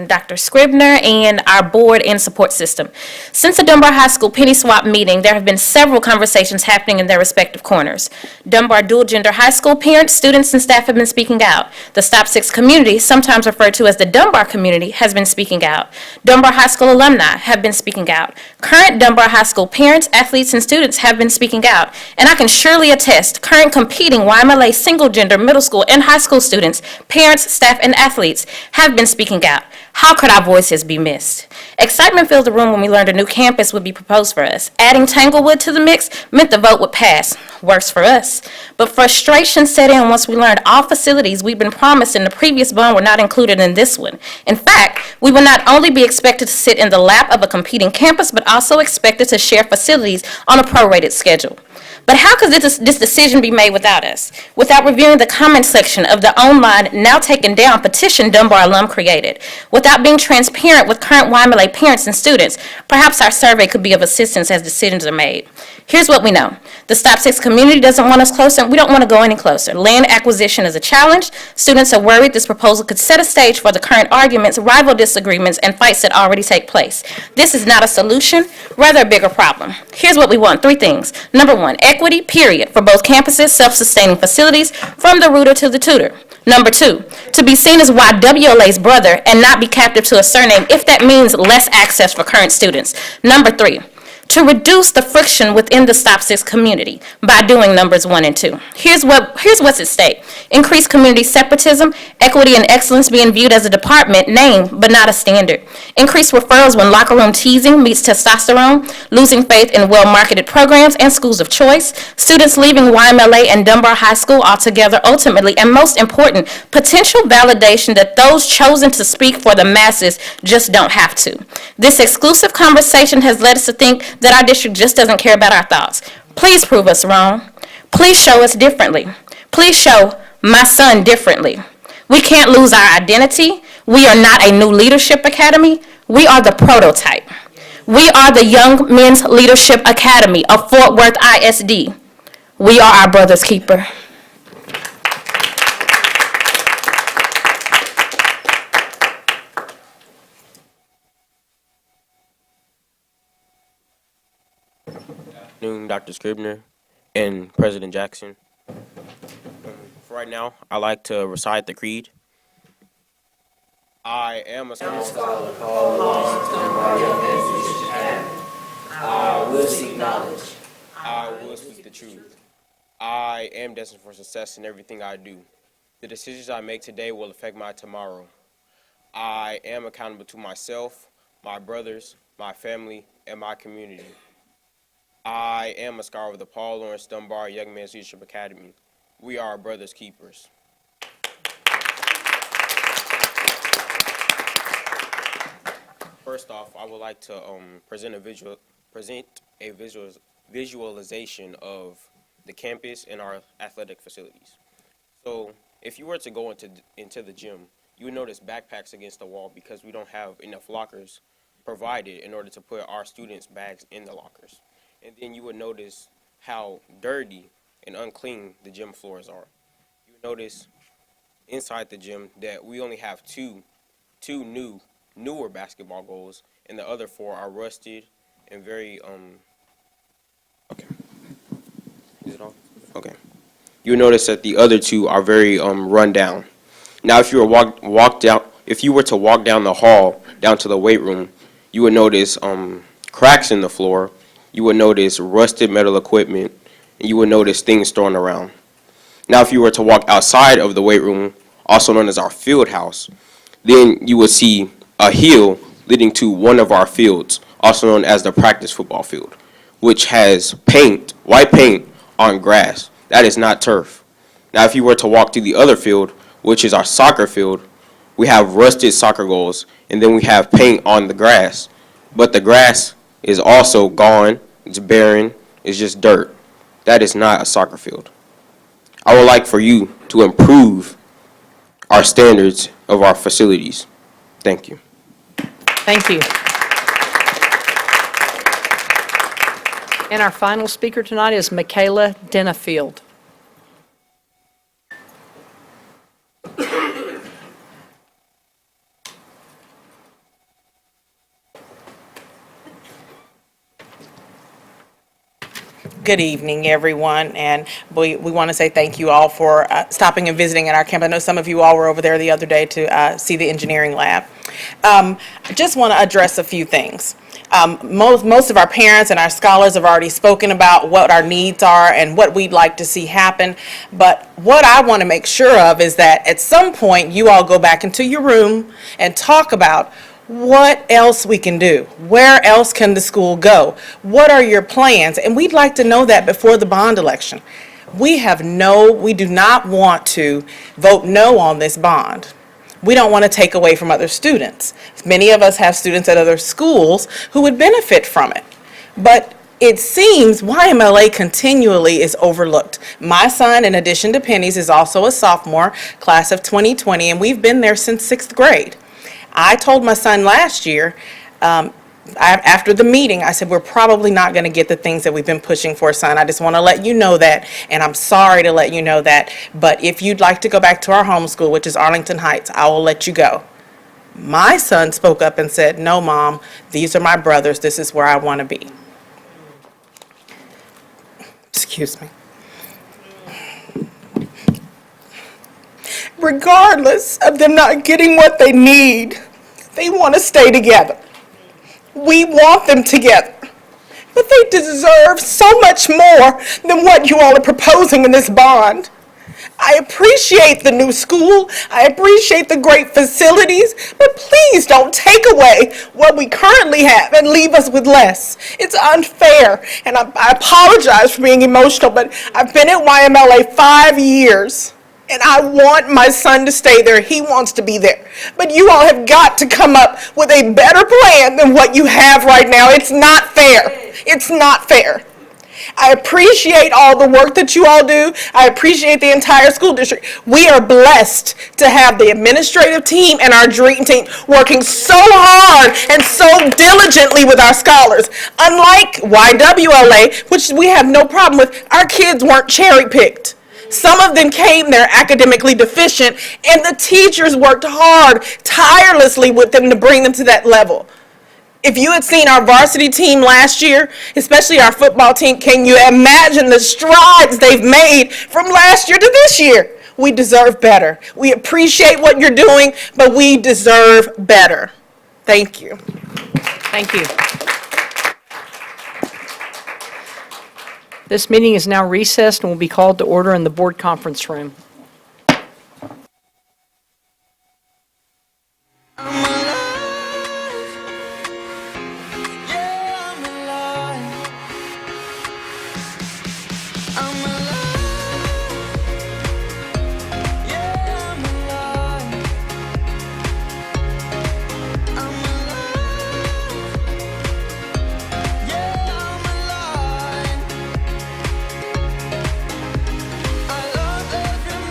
Dr. Scribner, and our board and support system. Since the Dunbar High School penny swap meeting, there have been several conversations happening in their respective corners. Dunbar dual-gender high school parents, students, and staff have been speaking out. The Stop 6 community, sometimes referred to as the Dunbar community, has been speaking out. Dunbar High School alumni have been speaking out. Current Dunbar High School parents, athletes, and students have been speaking out. And I can surely attest, current competing YMLA single-gender middle school and high school students, parents, staff, and athletes have been speaking out. How could our voices be missed? Excitement filled the room when we learned a new campus would be proposed for us. Adding Tanglewood to the mix meant the vote would pass. Worse for us. But frustration set in once we learned all facilities we'd been promised in the previous bond were not included in this one. In fact, we would not only be expected to sit in the lap of a competing campus, but also expected to share facilities on a prorated schedule. But how could this decision be made without us? Without reviewing the comment section of the online, now taken down petition Dunbar alum created? Without being transparent with current YMLA parents and students? Perhaps our survey could be of assistance as decisions are made. Here's what we know. The Stop 6 community doesn't want us closer, and we don't want to go any closer. Land acquisition is a challenge. Students are worried this proposal could set a stage for the current arguments, rival disagreements, and fights that already take place. This is not a solution, rather a bigger problem. Here's what we want, 3 things. Number 1, equity, period, for both campuses, self-sustaining facilities, from the rooter to the tutor. Number 2, to be seen as YWLA's brother and not be captive to a surname if that means less access for current students. Number 3, to reduce the friction within the Stop 6 community by doing numbers 1 and 2. Here's what's at stake. Increased community separatism, equity and excellence being viewed as a department name, but not a standard. Increased referrals when locker room teasing meets testosterone, losing faith in well-marketed programs and schools of choice, students leaving YMLA and Dunbar High School altogether ultimately, and most important, potential validation that those chosen to speak for the masses just don't have to. This exclusive conversation has led us to think that our district just doesn't care about our thoughts. Please prove us wrong. Please show us differently. Please show my son differently. We can't lose our identity. We are not a new leadership academy. We are the prototype. We are the Young Men's Leadership Academy of Fort Worth ISD. We are our brother's keeper. Dr. Scribner and President Jackson. For right now, I like to recite the creed. I am a scholar. I will seek knowledge. I will speak the truth. I am destined for success in everything I do. The decisions I make today will affect my tomorrow. I am accountable to myself, my brothers, my family, and my community. I am a scholar of the Paul Lawrence Dunbar Young Men's Leadership Academy. We are our brother's keepers. First off, I would like to present a visualization of the campus and our athletic facilities. So, if you were to go into the gym, you would notice backpacks against the wall because we don't have enough lockers provided in order to put our students' bags in the lockers. And then you would notice how dirty and unclean the gym floors are. You would notice inside the gym that we only have two newer basketball goals, and the other 4 are rusted and very okay. Is it on? Okay. You would notice that the other 2 are very run down. Now, if you were to walk down the hall down to the weight room, you would notice cracks in the floor. You would notice rusted metal equipment, and you would notice things thrown around. Now, if you were to walk outside of the weight room, also known as our field house, then you would see a hill leading to one of our fields, also known as the practice football field, which has white paint on grass. That is not turf. Now, if you were to walk to the other field, which is our soccer field, we have rusted soccer goals, and then we have paint on the grass. But the grass is also gone, it's barren, it's just dirt. That is not a soccer field. I would like for you to improve our standards of our facilities. Thank you. Thank you. And our final speaker tonight is Michaela Denafield. Good evening, everyone, and we want to say thank you all for stopping and visiting at our camp. I know some of you all were over there the other day to see the engineering lab. I just want to address a few things. Most of our parents and our scholars have already spoken about what our needs are and what we'd like to see happen, but what I want to make sure of is that at some point you all go back into your room and talk about what else we can do. Where else can the school go? What are your plans? And we'd like to know that before the bond election. We do not want to vote no on this bond. We don't want to take away from other students. Many of us have students at other schools who would benefit from it. But it seems YMLA continually is overlooked. My son, in addition to Penny's, is also a sophomore, class of 2020, and we've been there since 6th grade. I told my son last year, after the meeting, I said, we're probably not going to get the things that we've been pushing for, son. I just want to let you know that, and I'm sorry to let you know that, but if you'd like to go back to our homeschool, which is Arlington Heights, I will let you go. My son spoke up and said, no, Mom, these are my brothers. This is where I want to be. Excuse me. Regardless of them not getting what they need, they want to stay together. We want them together. But they deserve so much more than what you all are proposing in this bond. I appreciate the new school. I appreciate the great facilities, but please don't take away what we currently have and leave us with less. It's unfair, and I apologize for being emotional, but I've been at YMLA 5 years, and I want my son to stay there. He wants to be there. But you all have got to come up with a better plan than what you have right now. It's not fair. It's not fair. I appreciate all the work that you all do. I appreciate the entire school district. We are blessed to have the administrative team and our dream team working so hard and so diligently with our scholars. Unlike YWLA, which we have no problem with, our kids weren't cherry-picked. Some of them came there academically deficient, and the teachers worked hard, tirelessly with them to bring them to that level. If you had seen our varsity team last year, especially our football team, can you imagine the strides they've made from last year to this year? We deserve better. We appreciate what you're doing, but we deserve better. Thank you. Thank you. This meeting is now recessed and will be called to order in the board conference room. I love every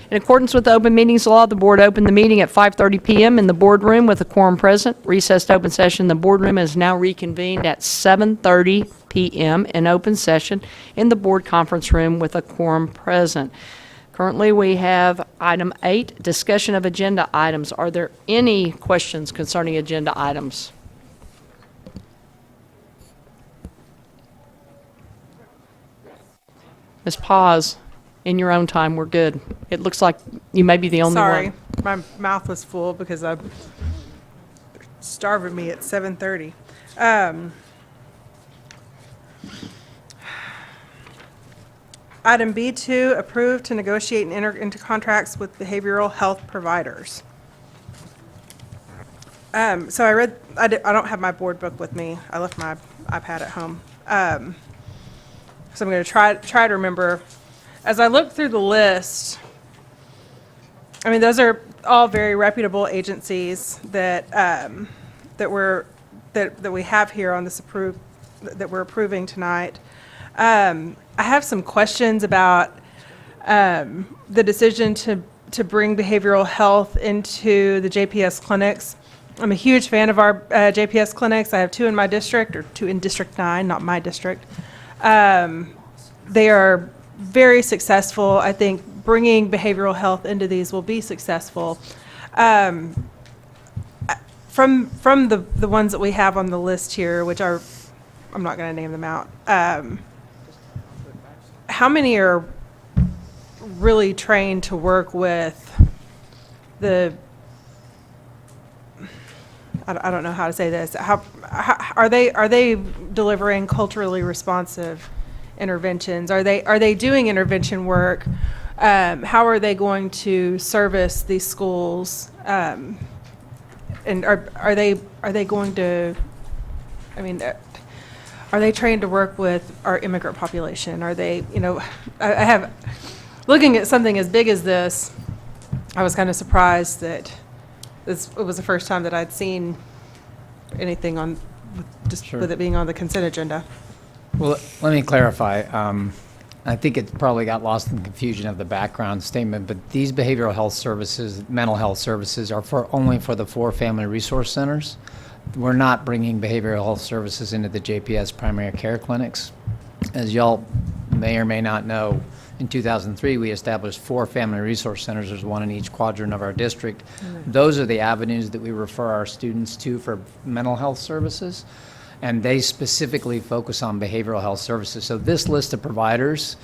In accordance with the open meetings law, the board opened the meeting at 5:30 PM in the boardroom with a quorum present. Recessed open session, the boardroom is now reconvened at 7:30 PM in open session in the board conference room with a quorum present. Currently, we have item 8, discussion of agenda items. Are there any questions concerning agenda items? Ms. Paz, in your own time, we're good. It looks like you may be the only one. Sorry, my mouth was full because I'm starving me at 7:30. Item B2, approve to negotiate and enter into contracts with behavioral health providers. So I don't have my board book with me. I left my iPad at home. So I'm going to try to remember. As I look through the list, I mean, those are all very reputable agencies that we have here on this that we're approving tonight. I have some questions about the decision to bring behavioral health into the JPS clinics. I'm a huge fan of our JPS clinics. I have 2 in my district, or 2 in District 9, not my district. They are very successful. I think bringing behavioral health into these will be successful. From the ones that we have on the list here, which are, I'm not going to name them out, how many are really trained to work with I don't know how to say this. How are they delivering culturally responsive interventions? Are they doing intervention work? How are they going to service these schools? And are they going to? I mean, are they trained to work with our immigrant population? Are they? I have looking at something as big as this. I was kind of surprised that it was the first time that I'd seen anything with it being on the consent agenda. Well, let me clarify. I think it probably got lost in the confusion of the background statement, but these behavioral health services, mental health services, are only for the 4 family resource centers. We're not bringing behavioral health services into the JPS primary care clinics. As y'all may or may not know, in 2003, we established 4 family resource centers. There's 1 in each quadrant of our district. Those are the avenues that we refer our students to for mental health services, and they specifically focus on behavioral health services. So this list of providers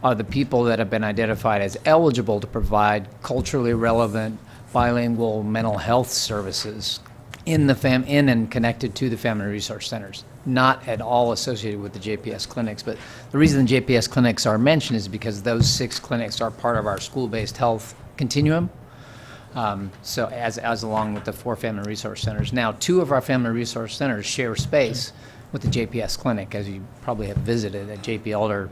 are the people that have been identified as eligible to provide culturally relevant bilingual mental health services in and connected to the family resource centers, not at all associated with the JPS clinics. But the reason the JPS clinics are mentioned is because those 6 clinics are part of our school-based health continuum. So as along with the 4 family resource centers. Now, 2 of our family resource centers share space with the JPS clinic, as you probably have visited at JP Elder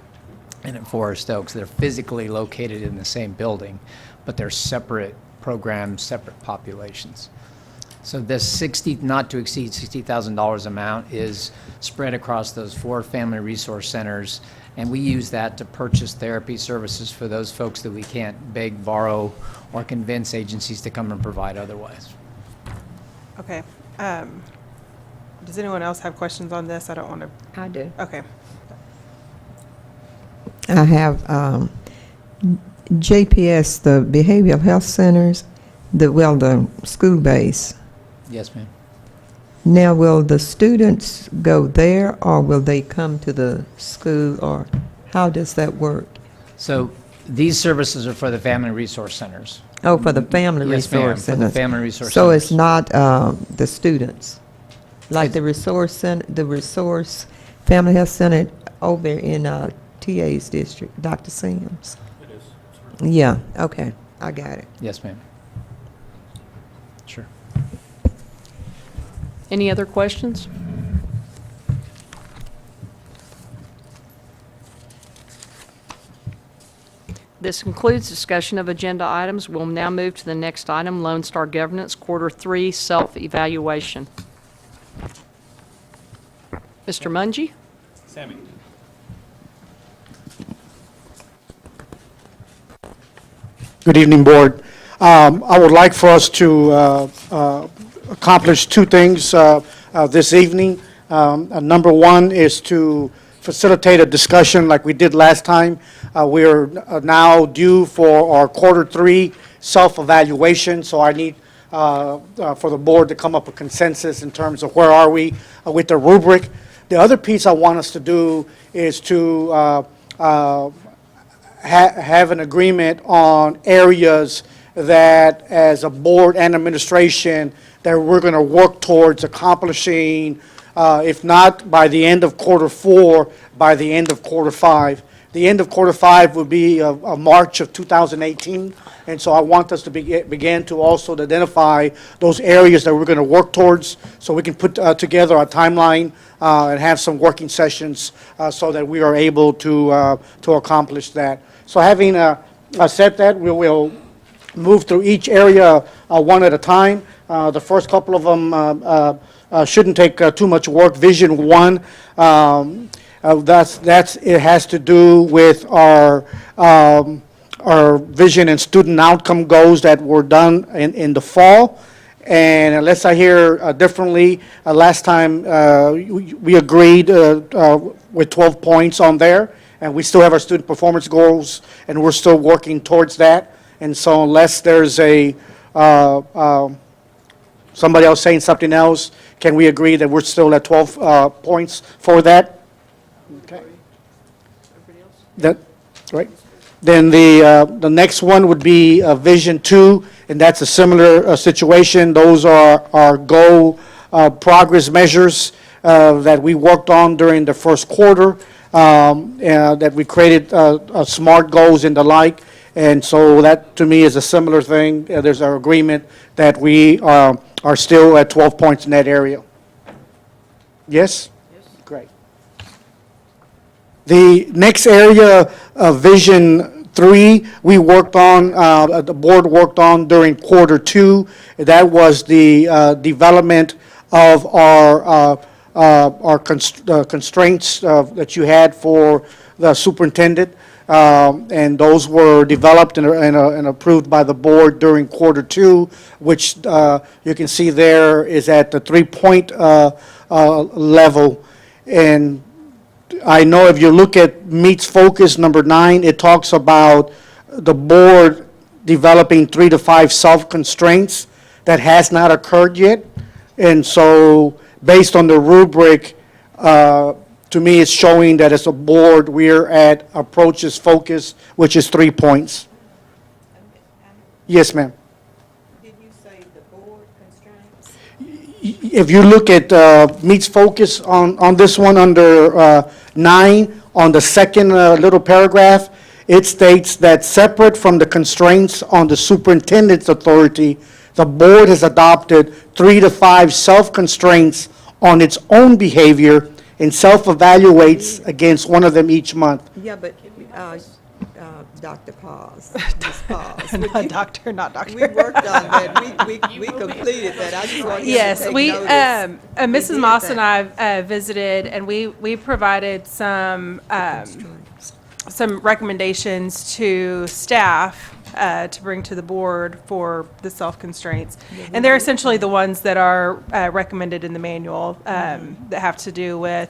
and at Forest Oaks. They're physically located in the same building, but they're separate programs, separate populations. So this not to exceed $60,000 amount is spread across those 4 family resource centers, and we use that to purchase therapy services for those folks that we can't beg, borrow, or convince agencies to come and provide otherwise. Okay. Does anyone else have questions on this? I don't want to. I do. Okay. I have JPS, the behavioral health centers, the school base. Yes, ma'am. Now, will the students go there, or will they come to the school, or how does that work? So these services are for the family resource centers. Oh, for the family Yes, ma'am, resource for the centers. family resource So centers. it's not the students, like the resource family health center over in TA's district, Dr. Sims. It is. Yeah. Okay, I got it. Yes, ma'am. Sure. Any other questions? This concludes discussion of agenda items. We'll now move to the next item, Lone Star Governance Quarter 3 Self-Evaluation. Mr. Mungie? Good evening, Board. I would like for us to accomplish two things this evening. Number one is to facilitate a discussion like we did last time. We are now due for our quarter 3 self-evaluation, so I need for the Board to come up with consensus in terms of where are we with the rubric. The other piece I want us to do is to have an agreement on areas that, as a board and administration, that we're going to work towards accomplishing, if not by the end of quarter 4, by the end of quarter 5. The end of quarter 5 would be March of 2018, and so I want us to begin to also identify those areas that we're going to work towards, so we can put together a timeline and have some working sessions so that we are able to accomplish that. So having said that, we will move through each area one at a time. The first couple of them shouldn't take too much work. Vision 1, it has to do with our vision and student outcome goals that were done in the fall. And unless I hear differently, last time we agreed with 12 points on there, and we still have our student performance goals, and we're still working towards that. And so unless there's a somebody else saying something else, can we agree that we're still at 12 points for that? Okay. That, right? Then the next one would be Vision 2, and that's a similar situation. Those are our goal progress measures that we worked on during the first quarter, that we created SMART goals and the like. And so that, to me, is a similar thing. There's our agreement that we are still at 12 points in that area. Yes? Great. The next area, Vision 3, we worked on, the board worked on during quarter 2. That was the development of our constraints that you had for the superintendent. And those were developed and approved by the board during quarter 2, which you can see there is at the 3-point level. And I know if you look at Meets Focus number 9, it talks about the board developing 3 to 5 self-constraints. That has not occurred yet. And so based on the rubric, to me, it's showing that as a board, we're at approaches focus, which is 3 points. Yes, ma'am. Did you say the board constraints? If you look at Meets Focus on this one under 9, on the second little paragraph, it states that separate from the constraints on the superintendent's authority, the board has adopted 3 to 5 self-constraints on its own behavior and self-evaluates against one of them each month. Yeah, but Dr. Paz, Ms. Paz. Not doctor, not doctor. We worked on that. We completed that. I just want you to Yes, take we, notice. Mrs. Moss and I visited, and we provided some recommendations to staff to bring to the board for the self-constraints. And they're essentially the ones that are recommended in the manual that have to do with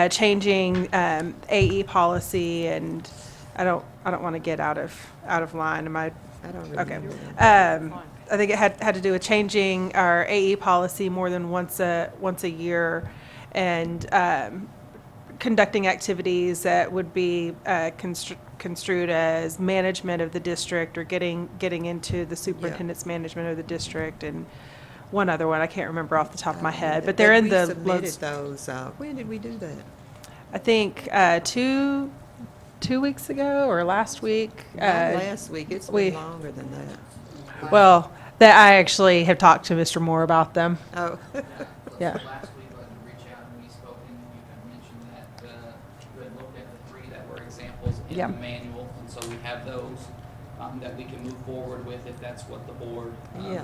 changing AE policy, and I don't want to get out of line. Am I? I don't Okay. remember. I think it had to do with changing our AE policy more than once a year, and conducting activities that would be construed as management of the district, or getting into the superintendent's management of the district, and one other one I can't remember off the top of my head, but they're in the. We submitted those. When did we do that? I think 2 weeks ago or last week. Not last week. It's been longer than that. Well, that I actually have talked to Mr. Moore about them. Oh. Yeah. Last week, when we reached out and we spoke, and you kind of mentioned that you had looked at the 3 that were examples in Yeah. the manual, and so we have those that we can move forward with if that's what the board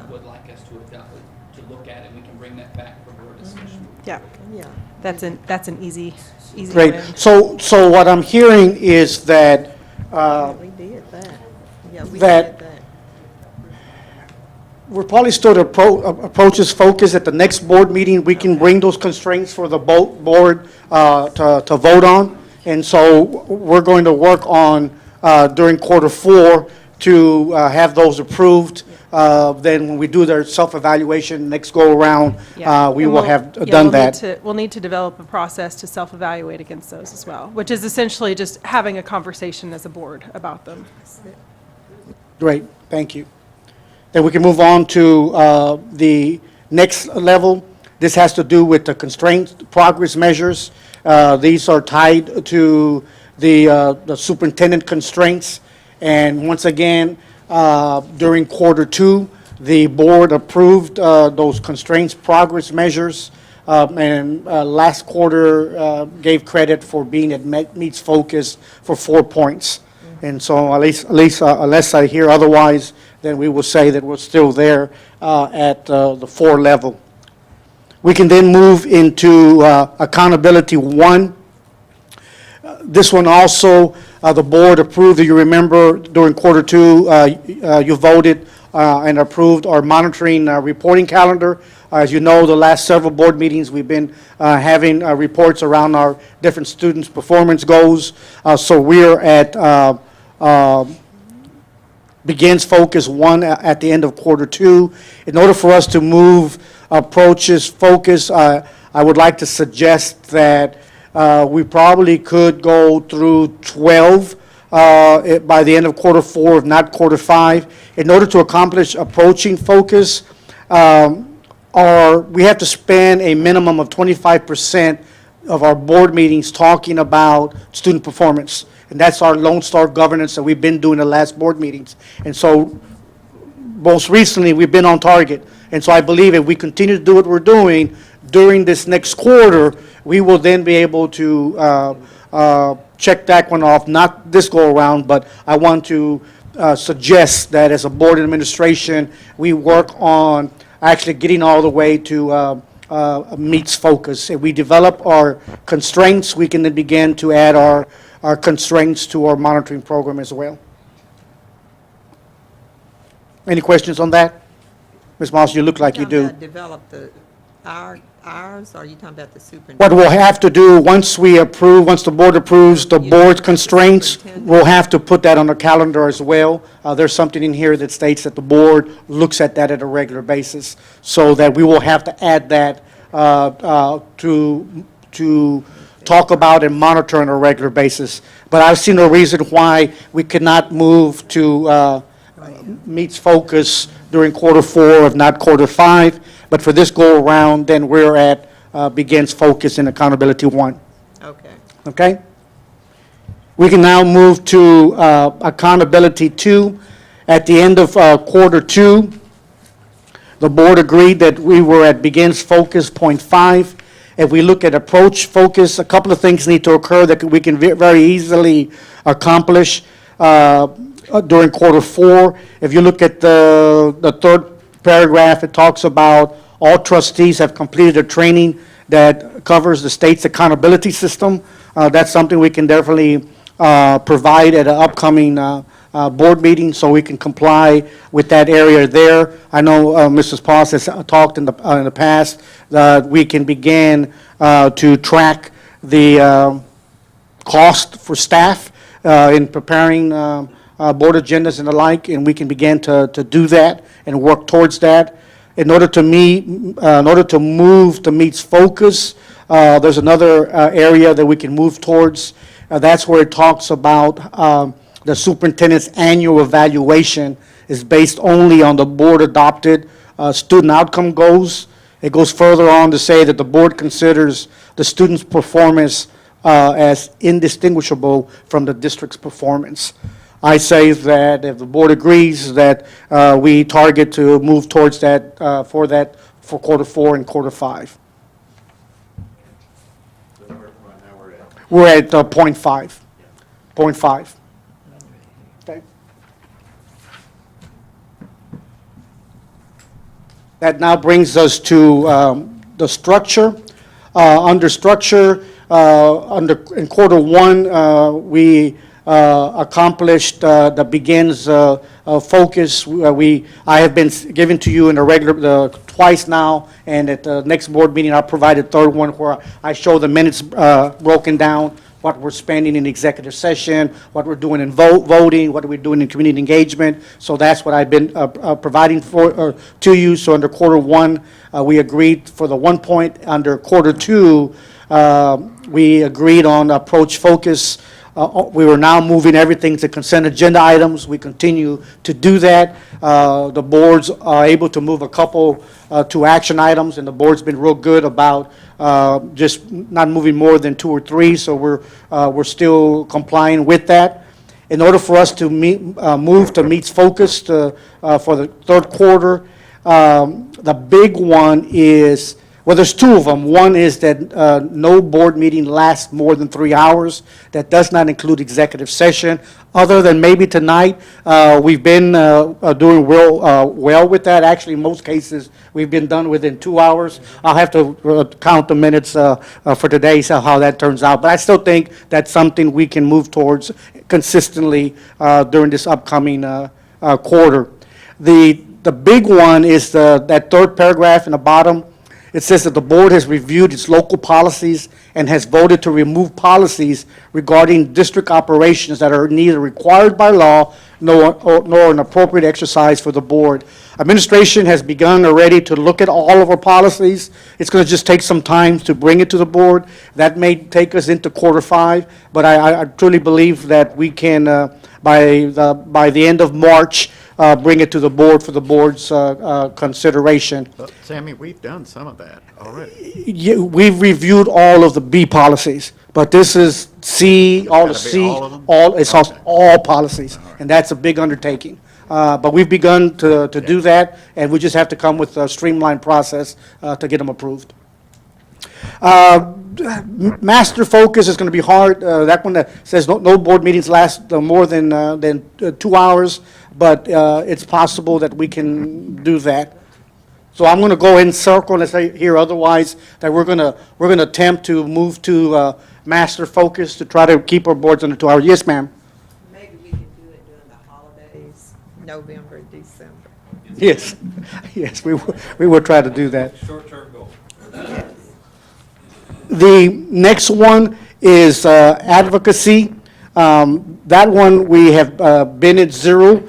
would like us to adopt, to look at, and we can bring that back for board discussion. Yeah. Yeah. That's an easy Great. win. So what I'm hearing is that We did that. Yeah, we that did that. We're probably still to approach this focus. At the next board meeting, we can bring those constraints for the board to vote on. And so we're going to work on, during quarter four, to have those approved. Then when we do their self-evaluation next go-around, we will have done that. We'll need to develop a process to self-evaluate against those as well, which is essentially just having a conversation as a board about them. Great, thank you. Then we can move on to the next level. This has to do with the constraints, progress measures. These are tied to the superintendent constraints. And once again, during quarter two, the board approved those constraints progress measures. And last quarter gave credit for being at meets focus for 4 points. And so at least unless I hear otherwise, then we will say that we're still there at the 4 level. We can then move into accountability 1. This one also, the board approved. You remember during quarter two, you voted and approved our monitoring reporting calendar. As you know, the last several board meetings, we've been having reports around our different students' performance goals. So we're at begins focus 1 at the end of quarter 2. In order for us to move approaches focus, I would like to suggest that we probably could go through 12 by the end of quarter 4, if not quarter 5. In order to accomplish approaching focus, we have to spend a minimum of 25% of our board meetings talking about student performance. And that's our Lone Star governance that we've been doing the last board meetings. And so most recently, we've been on target. And so I believe if we continue to do what we're doing during this next quarter, we will then be able to check that one off, not this go-around, but I want to suggest that as a board administration, we work on actually getting all the way to meets focus. If we develop our constraints, we can then begin to add our constraints to our monitoring program as well. Any questions on that? Ms. Moss, you look like you do. Develop ours, or are you talking about the superintendent? What we'll have to do, once the board approves the board's constraints, we'll have to put that on the calendar as well. There's something in here that states that the board looks at that at a regular basis, so that we will have to add that to talk about and monitor on a regular basis. But I see no reason why we cannot move to meets focus during quarter 4, if not quarter 5. But for this go-around, then we're at begins focus in accountability 1. Okay. Okay? We can now move to accountability 2. At the end of quarter 2, the board agreed that we were at begins focus point 5. If we look at approach focus, a couple of things need to occur that we can very easily accomplish during quarter 4. If you look at the third paragraph, it talks about all trustees have completed a training that covers the state's accountability system. That's something we can definitely provide at an upcoming board meeting, so we can comply with that area there. I know Mrs. Poss has talked in the past that we can begin to track the cost for staff in preparing board agendas and the like, and we can begin to do that and work towards that. In order to move to meets focus, there's another area that we can move towards. That's where it talks about the superintendent's annual evaluation is based only on the board-adopted student outcome goals. It goes further on to say that the board considers the student's performance as indistinguishable from the district's performance. I say that if the board agrees that we target to move towards that for quarter 4 and quarter 5. We're at 0.5. 0.5. Okay. That now brings us to the structure. Under structure, in quarter 1, we accomplished the begins focus. I have been given to you in a regular, twice now, and at the next board meeting, I'll provide a third one where I show the minutes broken down, what we're spending in executive session, what we're doing in voting, what we're doing in community engagement. So that's what I've been providing to you. So under quarter one, we agreed for the 1 point. Under quarter two, we agreed on approach focus. We were now moving everything to consent agenda items. We continue to do that. The boards are able to move a couple to action items, and the board's been real good about just not moving more than 2 or 3, so we're still complying with that. In order for us to move to meets focused for the third quarter, the big one is, well, there's 2 of them. One is that no board meeting lasts more than 3 hours. That does not include executive session. Other than maybe tonight, we've been doing well with that. Actually, in most cases, we've been done within 2 hours. I'll have to count the minutes for today, so how that turns out. But I still think that's something we can move towards consistently during this upcoming quarter. The big one is that third paragraph in the bottom. It says that the board has reviewed its local policies and has voted to remove policies regarding district operations that are neither required by law nor an appropriate exercise for the board. Administration has begun already to look at all of our policies. It's going to just take some time to bring it to the board. That may take us into quarter 5, but I truly believe that we can, by the end of March, bring it to the board for the board's consideration. Sammy, we've done some of that already. Yeah, we've reviewed all of the B policies, but this is C, all the Gotta be C, all of them? it's all policies, and that's a big undertaking. But we've begun to do that, and we just have to come with a streamlined process to get them approved. Master focus is going to be hard. That one that says no board meetings last more than 2 hours, but it's possible that we can do that. So I'm going to go ahead and circle, unless I hear otherwise, that we're going to attempt to move to master focus to try to keep our boards under 2 hours. Yes, ma'am. Maybe we can do it during the holidays, November, December. Yes, yes, we will try to do that. Short-term goal. The next one is advocacy. That one, we have been at 0.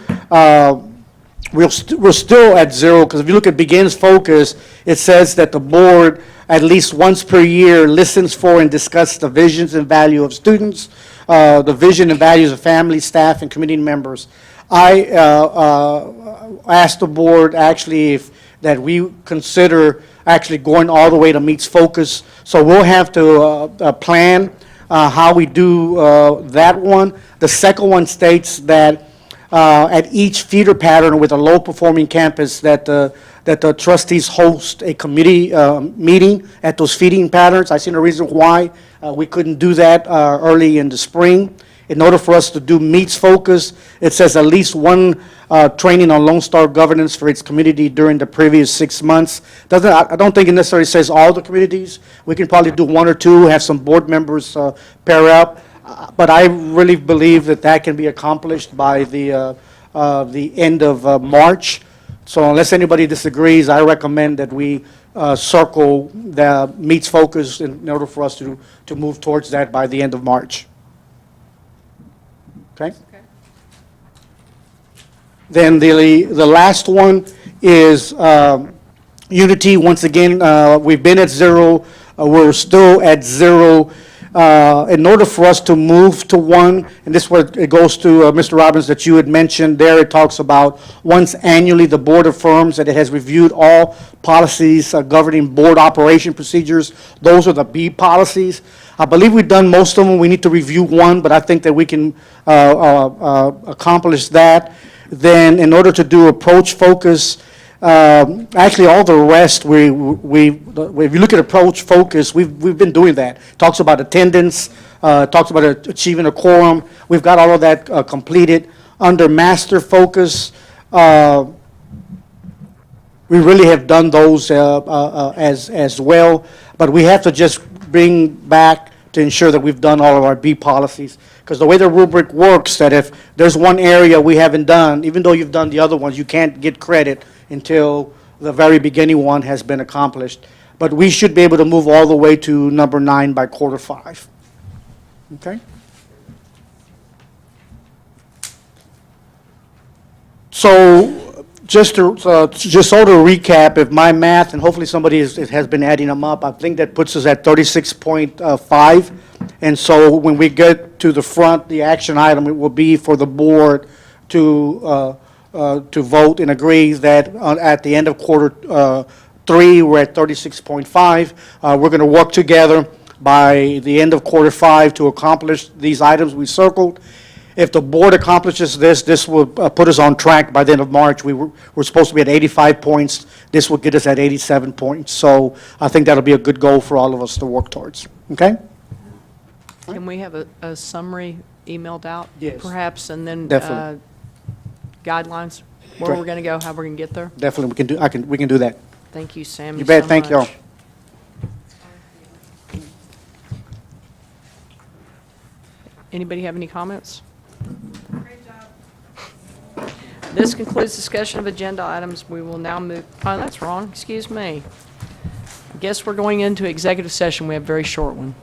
We're still at 0, because if you look at begins focus, it says that the board, at least once per year, listens for and discusses the visions and value of students, the vision and values of family, staff, and community members. I asked the board, actually, that we consider actually going all the way to meets focus. So we'll have to plan how we do that one. The second one states that at each feeder pattern with a low-performing campus, that the trustees host a committee meeting at those feeding patterns. I see no reason why we couldn't do that early in the spring. In order for us to do meets focus, it says at least one training on Lone Star governance for its community during the previous 6 months. I don't think it necessarily says all the communities. We can probably do 1 or 2, have some board members pair up. But I really believe that that can be accomplished by the end of March. So unless anybody disagrees, I recommend that we circle the meets focus in order for us to move towards that by the end of March. Okay? Then the last one is unity. Once again, we've been at 0. We're still at 0. In order for us to move to 1, and this is where it goes to Mr. Robbins that you had mentioned there, it talks about once annually the board affirms that it has reviewed all policies governing board operation procedures. Those are the B policies. I believe we've done most of them. We need to review 1, but I think that we can accomplish that. Then in order to do approach focus, actually, all the rest, if you look at approach focus, we've been doing that. Talks about attendance, talks about achieving a quorum. We've got all of that completed. Under master focus, we really have done those as well, but we have to just bring back to ensure that we've done all of our B policies. Because the way the rubric works, that if there's one area we haven't done, even though you've done the other ones, you can't get credit until the very beginning one has been accomplished. But we should be able to move all the way to number 9 by quarter 5. Okay? So, just to recap, if my math, and hopefully somebody has been adding them up, I think that puts us at 36.5. And so when we get to the front, the action item, it will be for the board to vote and agree that at the end of quarter 3, we're at 36.5. We're going to work together by the end of quarter 5 to accomplish these items we circled. If the board accomplishes this, this will put us on track by the end of March. We're supposed to be at 85 points. This will get us at 87 points. So I think that'll be a good goal for all of us to work towards. Okay? Can we have a summary emailed out? Yes. Perhaps, and then Definitely. guidelines, where Correct. we're going to go, how we're going to get there? Definitely, we can do that. Thank you, Sammy, You bet. so Thank you all. much. Anybody have any comments? This concludes discussion of agenda items. We will now move, oh, that's wrong, excuse me. I guess we're going into executive session. We have a very short one.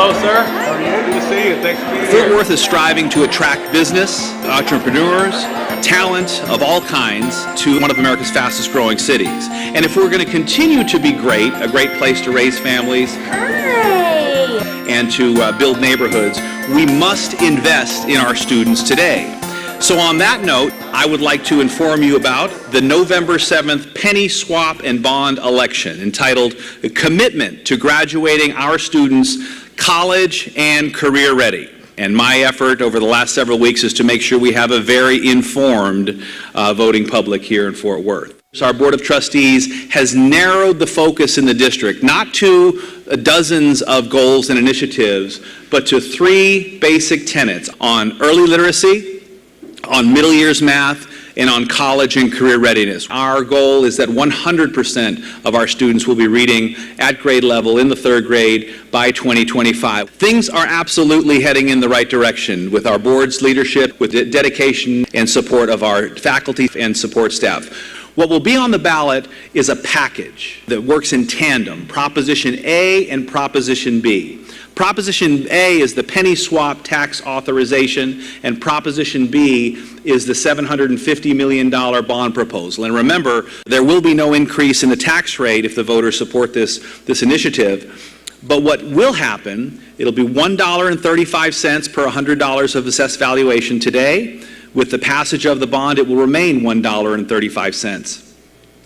Hello, sir. How are you? Good to see you. Thanks for being here. Fort Worth is striving to attract business, entrepreneurs, talent of all kinds to one of America's fastest growing cities. And if we're going to continue to be great, a great place to raise families and to build neighborhoods, we must invest in our students today. So on that note, I would like to inform you about the November 7th penny swap and bond election entitled Commitment to Graduating Our Students College and Career Ready. And my effort over the last several weeks is to make sure we have a very informed voting public here in Fort Worth. Our Board of Trustees has narrowed the focus in the district, not to dozens of goals and initiatives, but to 3 basic tenets: on early literacy, on middle years math, and on college and career readiness. Our goal is that 100% of our students will be reading at grade level in the 3rd grade by 2025. Things are absolutely heading in the right direction with our board's leadership, with the dedication and support of our faculty and support staff. What will be on the ballot is a package that works in tandem, Proposition A and Proposition B. Proposition A is the penny swap tax authorization, and Proposition B is the $750 million bond proposal. And remember, there will be no increase in the tax rate if the voters support this initiative. But what will happen, it'll be $1.35 per $100 of assessed valuation today. With the passage of the bond, it will remain $1.35.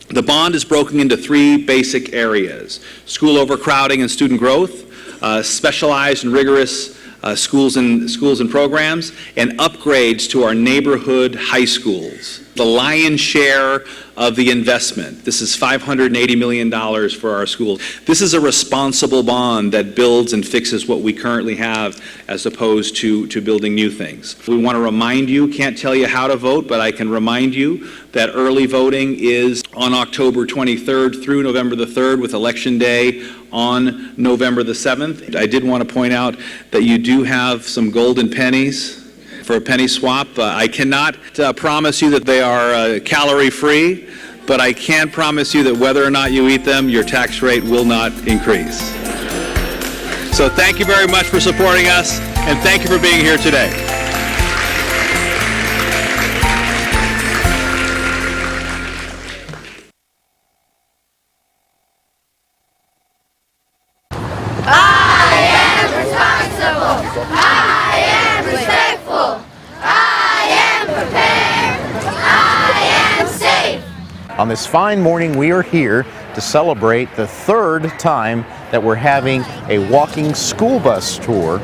The bond is broken into 3 basic areas: school overcrowding and student growth, specialized and rigorous schools and programs, and upgrades to our neighborhood high schools. The lion's share of the investment, this is $580 million for our schools. This is a responsible bond that builds and fixes what we currently have as opposed to building new things. We want to remind you, can't tell you how to vote, but I can remind you that early voting is on October 23rd through November the 3rd, with Election Day on November the 7th. I did want to point out that you do have some golden pennies for a penny swap. I cannot promise you that they are calorie-free, but I can promise you that whether or not you eat them, your tax rate will not increase. So thank you very much for supporting us, and thank you for being here today. On this fine morning, we are here to celebrate the 3rd time that we're having a walking school bus tour.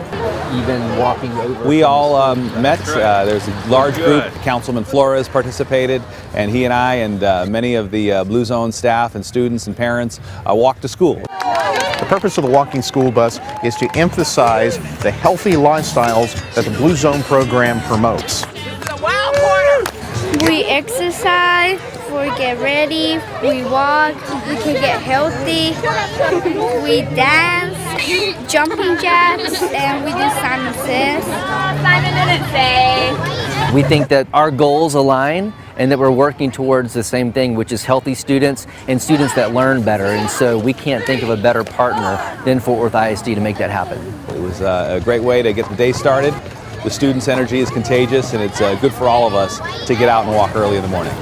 Even walking over. We all met. There's a large group. Councilman Flores participated, and he and I and many of the Blue Zone staff and students and parents walked to school. The purpose of the walking school bus is to emphasize the healthy lifestyles that the Blue Zone program promotes. We exercise, we get ready, we walk, we can get healthy, we dance, jumping jacks, and we do Simon Says. 5 minutes, say. We think that our goals align and that we're working towards the same thing, which is healthy students and students that learn better. And so we can't think of a better partner than Fort Worth ISD to make that happen. It was a great way to get the day started. The students' energy is contagious, and it's good for all of us to get out and walk early in the morning.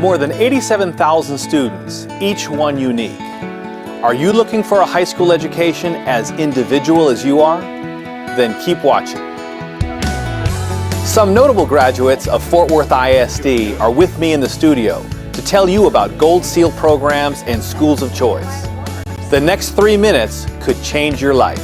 More than 87,000 students, each one unique. Are you looking for a high school education as individual as you are? Then keep watching. Some notable graduates of Fort Worth ISD are with me in the studio to tell you about Gold Seal programs and schools of choice. The next 3 minutes could change your life.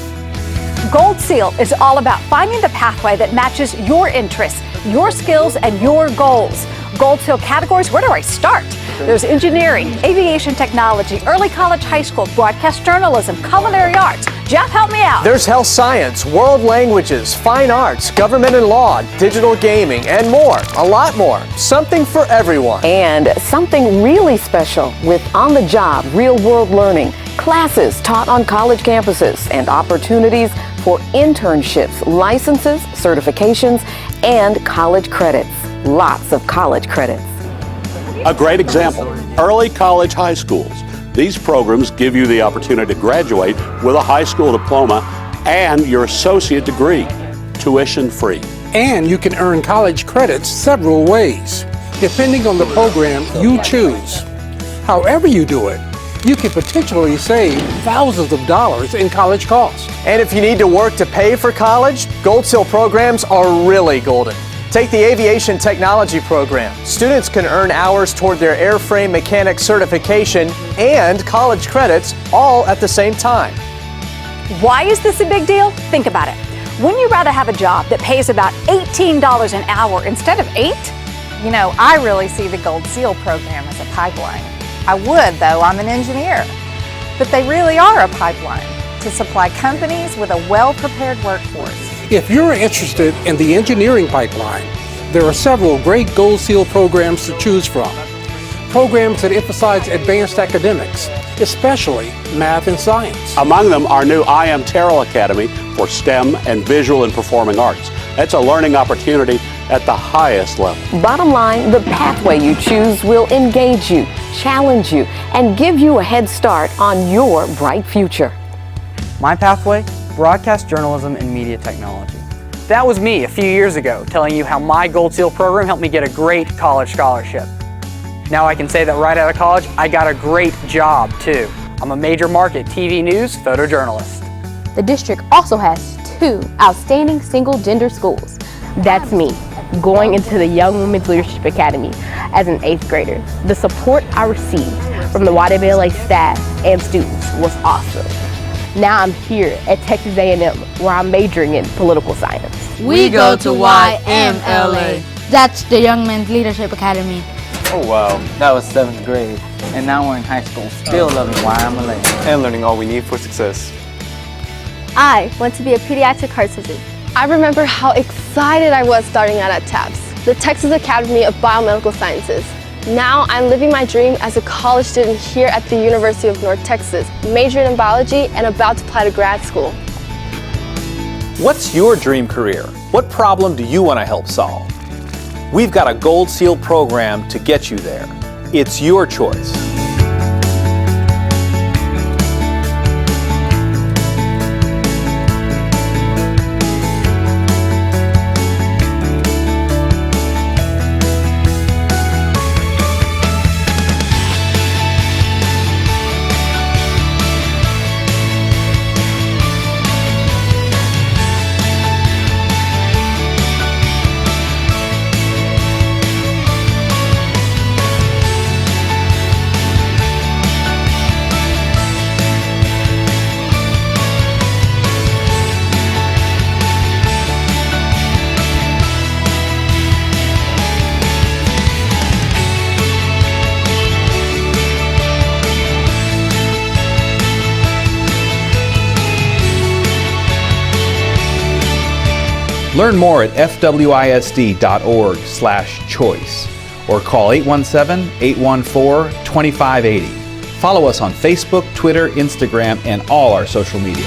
Gold Seal is all about finding the pathway that matches your interests, your skills, and your goals. Gold Seal categories, where do I start? There's engineering, aviation technology, early college, high school, broadcast journalism, culinary arts. Jeff, help me out. There's health science, world languages, fine arts, government and law, digital gaming, and more. A lot more. Something for everyone. And something really special with on-the-job, real-world learning, classes taught on college campuses, and opportunities for internships, licenses, certifications, and college credits. Lots of college credits. A great example, early college high schools. These programs give you the opportunity to graduate with a high school diploma and your associate degree, tuition free. And you can earn college credits several ways, depending on the program you choose. However you do it, you can potentially save thousands of dollars in college costs. And if you need to work to pay for college, Gold Seal programs are really golden. Take the Aviation Technology program. Students can earn hours toward their airframe mechanic certification and college credits all at the same time. Why is this a big deal? Think about it. Wouldn't you rather have a job that pays about $18 an hour instead of $8? You know, I really see the Gold Seal program as a pipeline. I would, though, I'm an engineer. But they really are a pipeline to supply companies with a well-prepared workforce. If you're interested in the engineering pipeline, there are several great Gold Seal programs to choose from. Programs that emphasize advanced academics, especially math and science. Among them, our new I Am Terrell Academy for STEM and Visual and Performing Arts. That's a learning opportunity at the highest level. Bottom line, the pathway you choose will engage you, challenge you, and give you a head start on your bright future. My pathway? Broadcast journalism and media technology. That was me a few years ago, telling you how my Gold Seal program helped me get a great college scholarship. Now I can say that right out of college, I got a great job too. I'm a major market TV news photojournalist. The district also has 2 outstanding single-gender schools. That's me, going into the Young Women's Leadership Academy as an 8th grader. The support I received from the YWLA staff and students was awesome. Now I'm here at Texas A&M, where I'm majoring in political science. We go to YMLA. That's the Young Men's Leadership Academy. Oh wow, that was 7th grade. And now we're in high school, still loving YMLA. And learning all we need for success. I want to be a pediatric heart surgeon. I remember how excited I was starting out at TAPS, the Texas Academy of Biomedical Sciences. Now I'm living my dream as a college student here at the University of North Texas, majoring in biology and about to apply to grad school. What's your dream career? What problem do you want to help solve? We've got a Gold Seal program to get you there. It's your choice. Learn more at fwisd.org/choice or call 817-814-2580. Follow us on Facebook, Twitter, Instagram, and all our social media.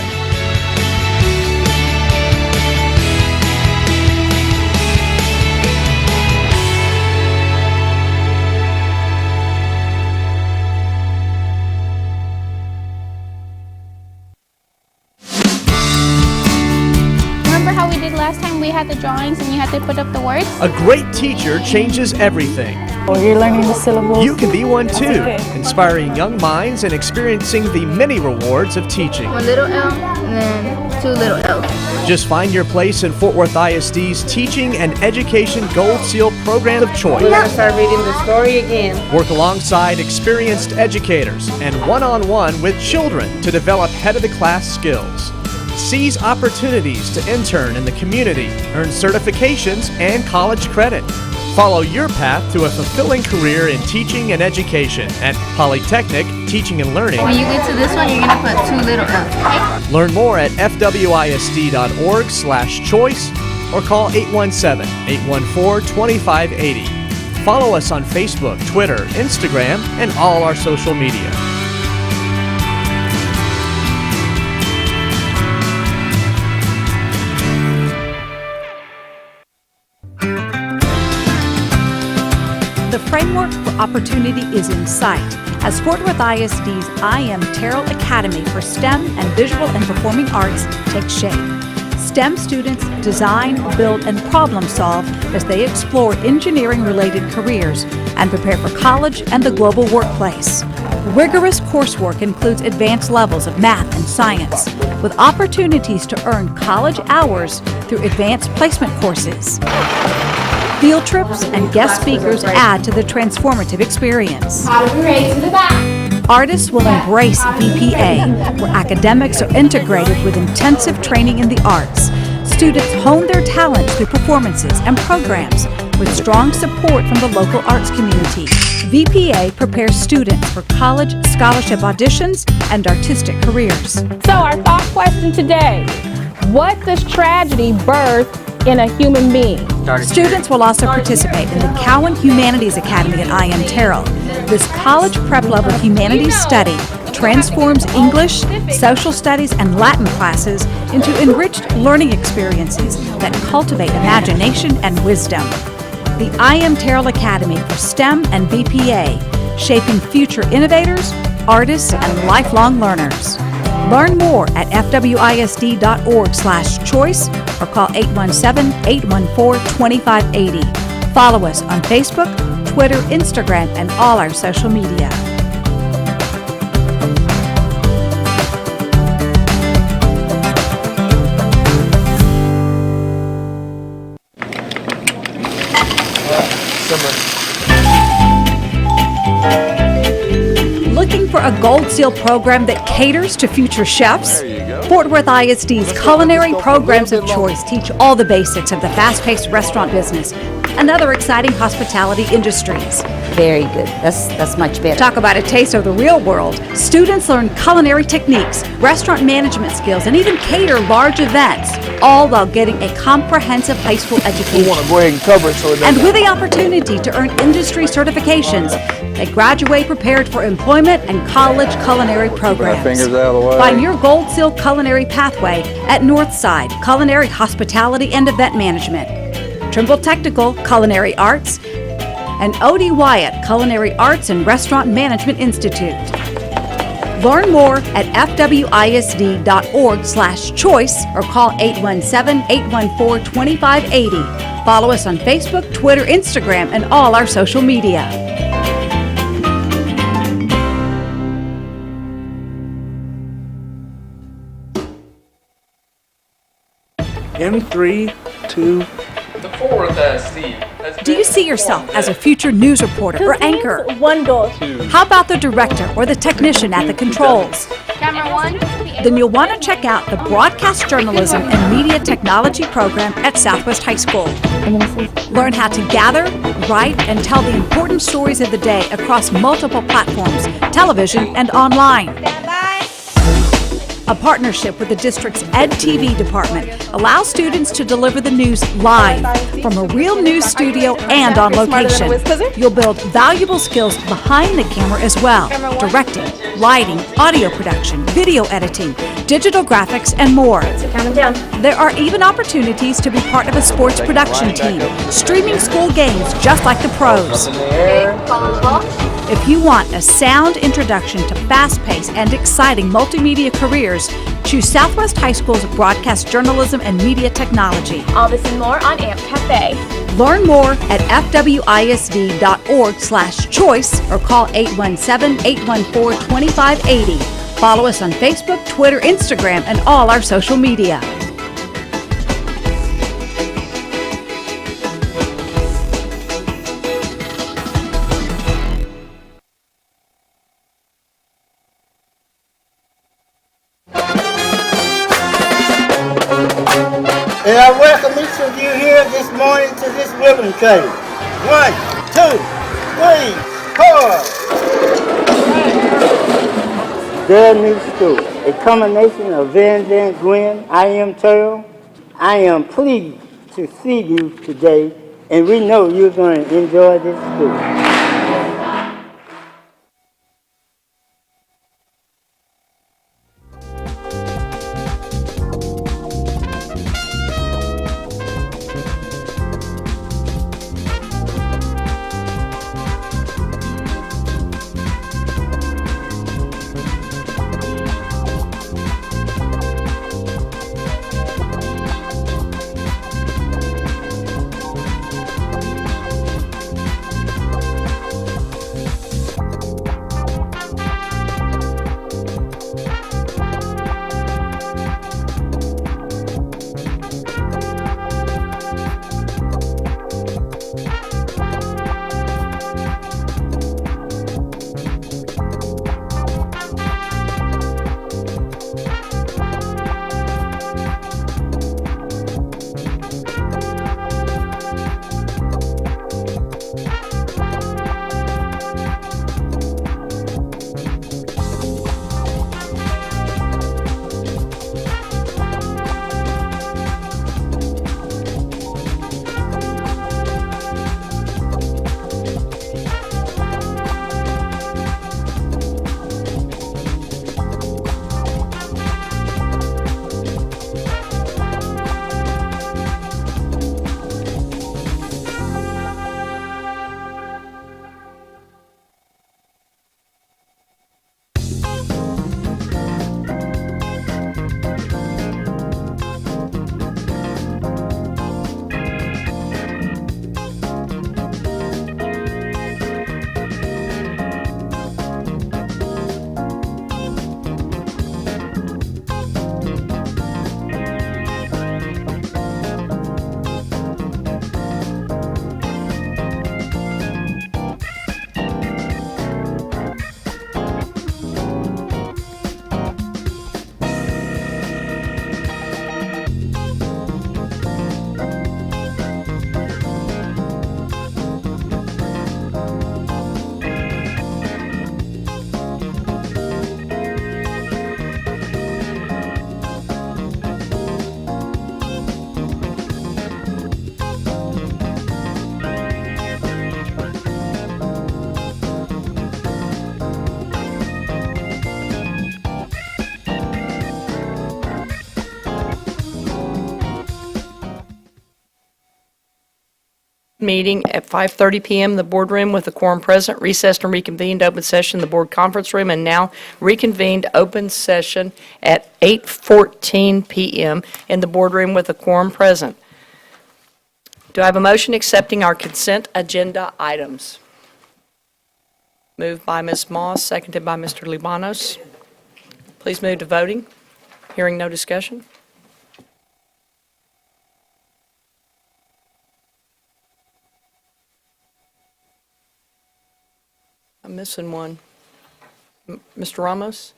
Last time we had the drawings and you had to put up the words. A great teacher changes everything. Oh, you're learning the syllables. You can be one too, Okay. inspiring young minds and experiencing the many rewards of teaching. 1 little L and then 2 little L's. Just find your place in Fort Worth ISD's Teaching and Education Gold Seal program of choice. We're gonna start reading the story again. Work alongside experienced educators and one-on-one with children to develop head-of-the-class skills. Seize opportunities to intern in the community, earn certifications and college credit. Follow your path to a fulfilling career in teaching and education at Polytechnic Teaching and Learning. When you get to this one, you're gonna put 2 little L's, okay? Learn more at fwisd.org/choice or call 817-814-2580. Follow us on Facebook, Twitter, Instagram, and all our social media. the framework for opportunity is in sight as Fort Worth ISD's I Am Terrell Academy for STEM and Visual and Performing Arts takes shape. STEM students design, build, and problem solve as they explore engineering-related careers and prepare for college and the global workplace. Rigorous coursework includes advanced levels of math and science, with opportunities to earn college hours through advanced placement courses. Field trips and guest speakers add to the transformative experience. Artists will embrace VPA, where academics are integrated with intensive training in the arts. Students hone their talents through performances and programs with strong support from the local arts community. VPA prepares students for college scholarship auditions and artistic careers. So our thought question today, what does tragedy birth in a human being? Students will also participate in the Cowan Humanities Academy at I Am Terrell. This college prep level humanities study transforms English, social studies, and Latin classes into enriched learning experiences that cultivate imagination and wisdom. The I Am Terrell Academy for STEM and VPA, shaping future innovators, artists, and lifelong learners. Learn more at fwisd.org/choice or call 817-814-2580. Follow us on Facebook, Twitter, Instagram, and all our social media. Looking for a Gold Seal program that caters to future chefs? Fort Worth ISD's culinary programs of choice teach all the basics of the fast-paced restaurant business and other exciting hospitality industries. Very good. That's much better. Talk about a taste of the real world. Students learn culinary techniques, restaurant management skills, and even cater large events, all while getting a comprehensive high school education. We want to go ahead and cover it so it And with the opportunity to earn industry certifications, they graduate prepared for employment and college culinary programs. fingers out of the way. Find your Gold Seal culinary pathway at Northside Culinary Hospitality and Event Management, Trimble Technical Culinary Arts, and O.D. Wyatt Culinary Arts and Restaurant Management Institute. Learn more at fwisd.org/choice or call 817-814-2580. Follow us on Facebook, Twitter, Instagram, and all our social media. In 3, 2, Do you see yourself as a future news reporter or anchor? One door. How about the director or the technician at the controls? Camera one. Then you'll want to check out the Broadcast Journalism and Media Technology program at Southwest High School. Learn how to gather, write, and tell the important stories of the day across multiple platforms, television and online. A partnership with the district's Ed TV department allows students to deliver the news live from a real news studio and on location. You'll build valuable skills behind the camera as well: directing, lighting, audio production, video editing, digital graphics, and more. There are even opportunities to be part of a sports production team, streaming school games just like the pros. If you want a sound introduction to fast-paced and exciting multimedia careers, choose Southwest High School's Broadcast Journalism and Media Technology. All this and more on AMP Cafe. Learn more at fwisd.org/choice or call 817-814-2580. Follow us on Facebook, Twitter, Instagram, and all our social media. And I welcome each of you here this morning to this ribbon cutting. 1, 2, 3, 4. Dale New School, a combination of Van Gwen, I Am Terrell. I am pleased to see you today, and we know you're going to enjoy this school. meeting at 5:30 p.m. in the boardroom with the quorum present, recessed and reconvened open session in the board conference room, and now reconvened open session at 8:14 p.m. in the boardroom with the quorum present. Do I have a motion accepting our consent agenda items? Moved by Ms. Moss, seconded by Mr. Libanos. Please move to voting. Hearing no discussion. I'm missing one. Mr. Ramos?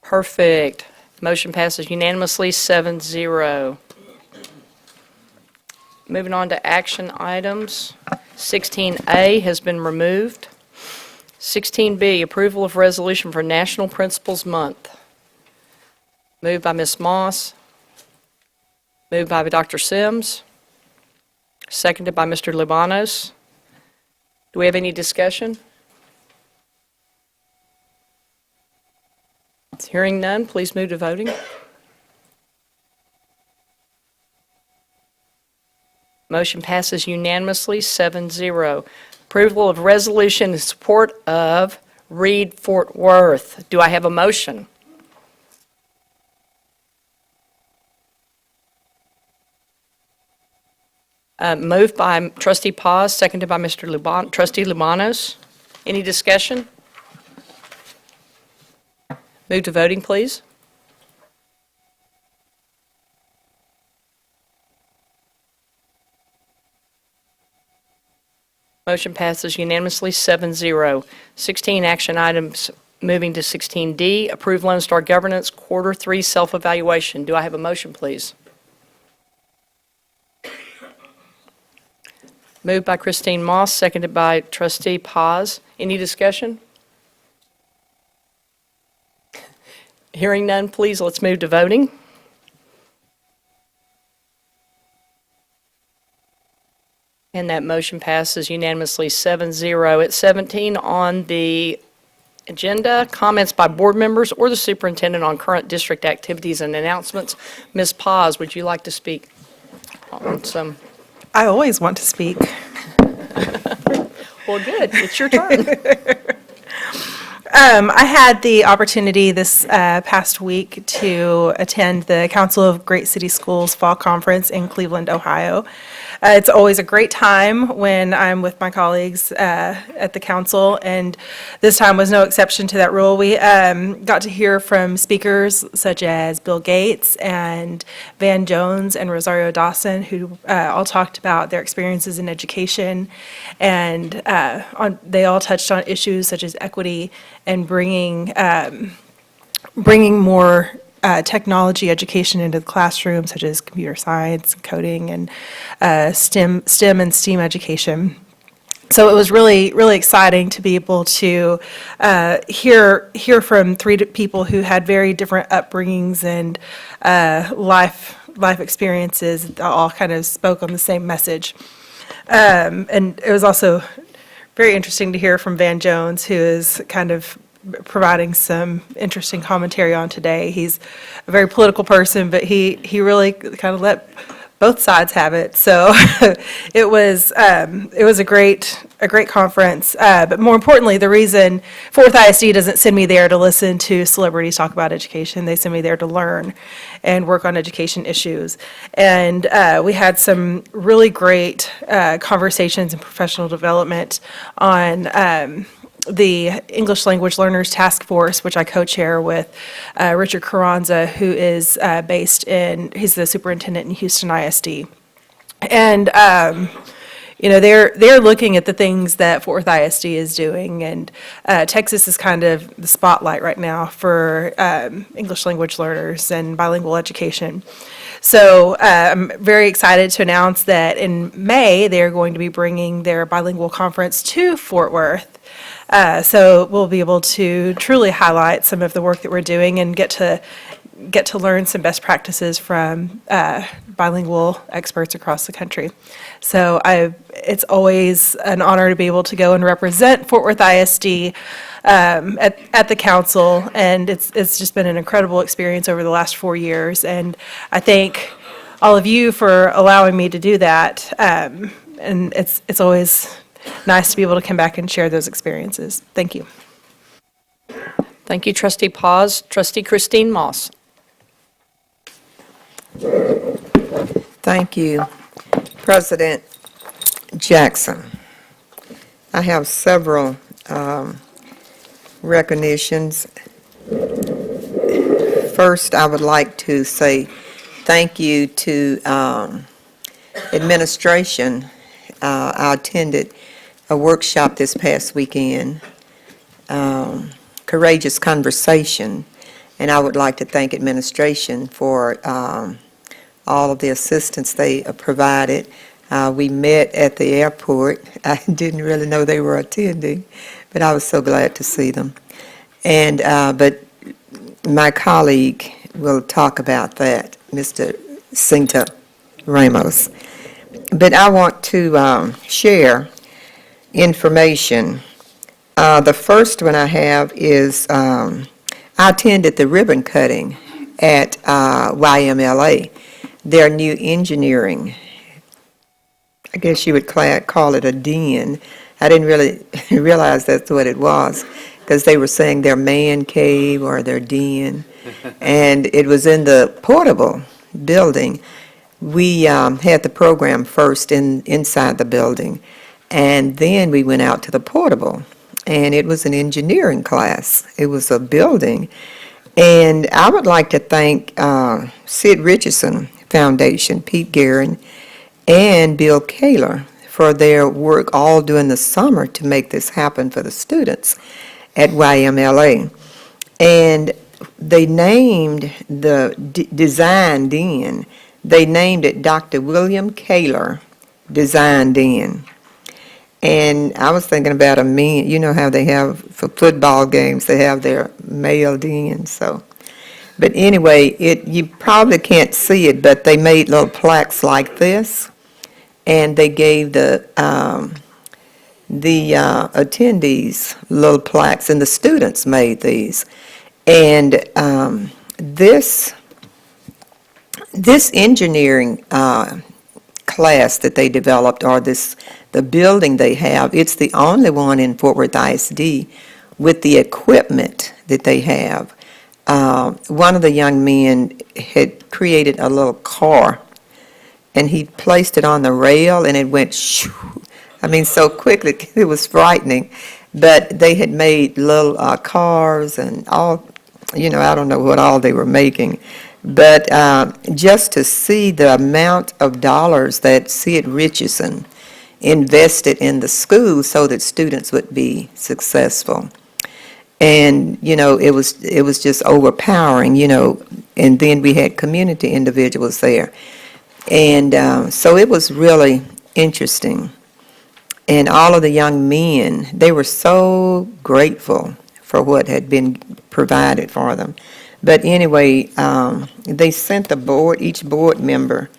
Perfect. Motion passes unanimously, 7-0. Moving on to action items. 16A has been removed. 16B, approval of resolution for National Principals Month. Moved by Ms. Moss. Moved by Dr. Sims. Seconded by Mr. Libanos. Do we have any discussion? Hearing none, please move to voting. Motion passes unanimously, 7-0. Approval of resolution in support of Reed Fort Worth. Do I have a motion? Moved by Trustee Paz, seconded by Trustee Libanos. Any discussion? Move to voting, please. Motion passes unanimously, 7-0. 16 action items. Moving to 16D, approve Lone Star Governance Quarter 3 self-evaluation. Do I have a motion, please? Moved by Christine Moss, seconded by Trustee Paz. Any discussion? Hearing none, please, let's move to voting. And that motion passes unanimously, 7-0. At 17 on the agenda, comments by board members or the superintendent on current district activities and announcements. Ms. Paz, would you like to speak on some? I always want to speak. Well, good. It's your turn. I had the opportunity this past week to attend the Council of Great City Schools Fall Conference in Cleveland, Ohio. It's always a great time when I'm with my colleagues at the council, and this time was no exception to that rule. We got to hear from speakers such as Bill Gates and Van Jones and Rosario Dawson, who all talked about their experiences in education, and they all touched on issues such as equity and bringing more technology education into the classroom, such as computer science, coding, and STEM and STEAM education. So it was really, really exciting to be able to hear from three people who had very different upbringings and life experiences that all kind of spoke on the same message. And it was also very interesting to hear from Van Jones, who is kind of providing some interesting commentary on today. He's a very political person, but he really kind of let both sides have it. So it was a great conference. But more importantly, the reason Fort Worth ISD doesn't send me there to listen to celebrities talk about education. They send me there to learn and work on education issues. And we had some really great conversations and professional development on the English Language Learners Task Force, which I co-chair with Richard Carranza, who is he's the superintendent in Houston ISD. And, they're looking at the things that Fort Worth ISD is doing, and Texas is kind of the spotlight right now for English language learners and bilingual education. So I'm very excited to announce that in May, they're going to be bringing their bilingual conference to Fort Worth. So we'll be able to truly highlight some of the work that we're doing and get to learn some best practices from bilingual experts across the country. So it's always an honor to be able to go and represent Fort Worth ISD at the council, and it's just been an incredible experience over the last 4 years. And I think all of you for allowing me to do that. And it's always nice to be able to come back and share those experiences. Thank you. Thank you, Trustee Paz. Trustee Christine Moss. Thank you, President Jackson. I have several recognitions. First, I would like to say thank you to administration. I attended a workshop this past weekend, Courageous Conversation, and I would like to thank administration for all of the assistance they provided. We met at the airport. I didn't really know they were attending, but I was so glad to see them. And but my colleague will talk about that, Mr. Cinta Ramos. But I want to share information. The first one I have is I attended the ribbon cutting at YMLA, their new engineering, I guess you would call it a den. I didn't really realize that's what it was, because they were saying their man cave or their den, and it was in the portable building. We had the program first inside the building, and then we went out to the portable, and it was an engineering class. It was a building, and I would like to thank Sid Richardson Foundation, Pete Guerin, and Bill Kaler for their work all during the summer to make this happen for the students at YMLA. And they named the design den, they named it Dr. William Kaler Design Den. And I was thinking about a men, you know how they have for football games, they have their male den, so. But anyway, you probably can't see it, but they made little plaques like this, and they gave the attendees little plaques, and the students made these. And this engineering class that they developed, or the building they have, it's the only one in Fort Worth ISD with the equipment that they have. One of the young men had created a little car, and he placed it on the rail, and it went shoo. I mean, so quickly, it was frightening. But they had made little cars and all, you know, I don't know what all they were making. But just to see the amount of dollars that Sid Richardson invested in the school so that students would be successful. And, you know, it was just overpowering, you know, and then we had community individuals there. And so it was really interesting. And all of the young men, they were so grateful for what had been provided for them. But anyway, they sent each board member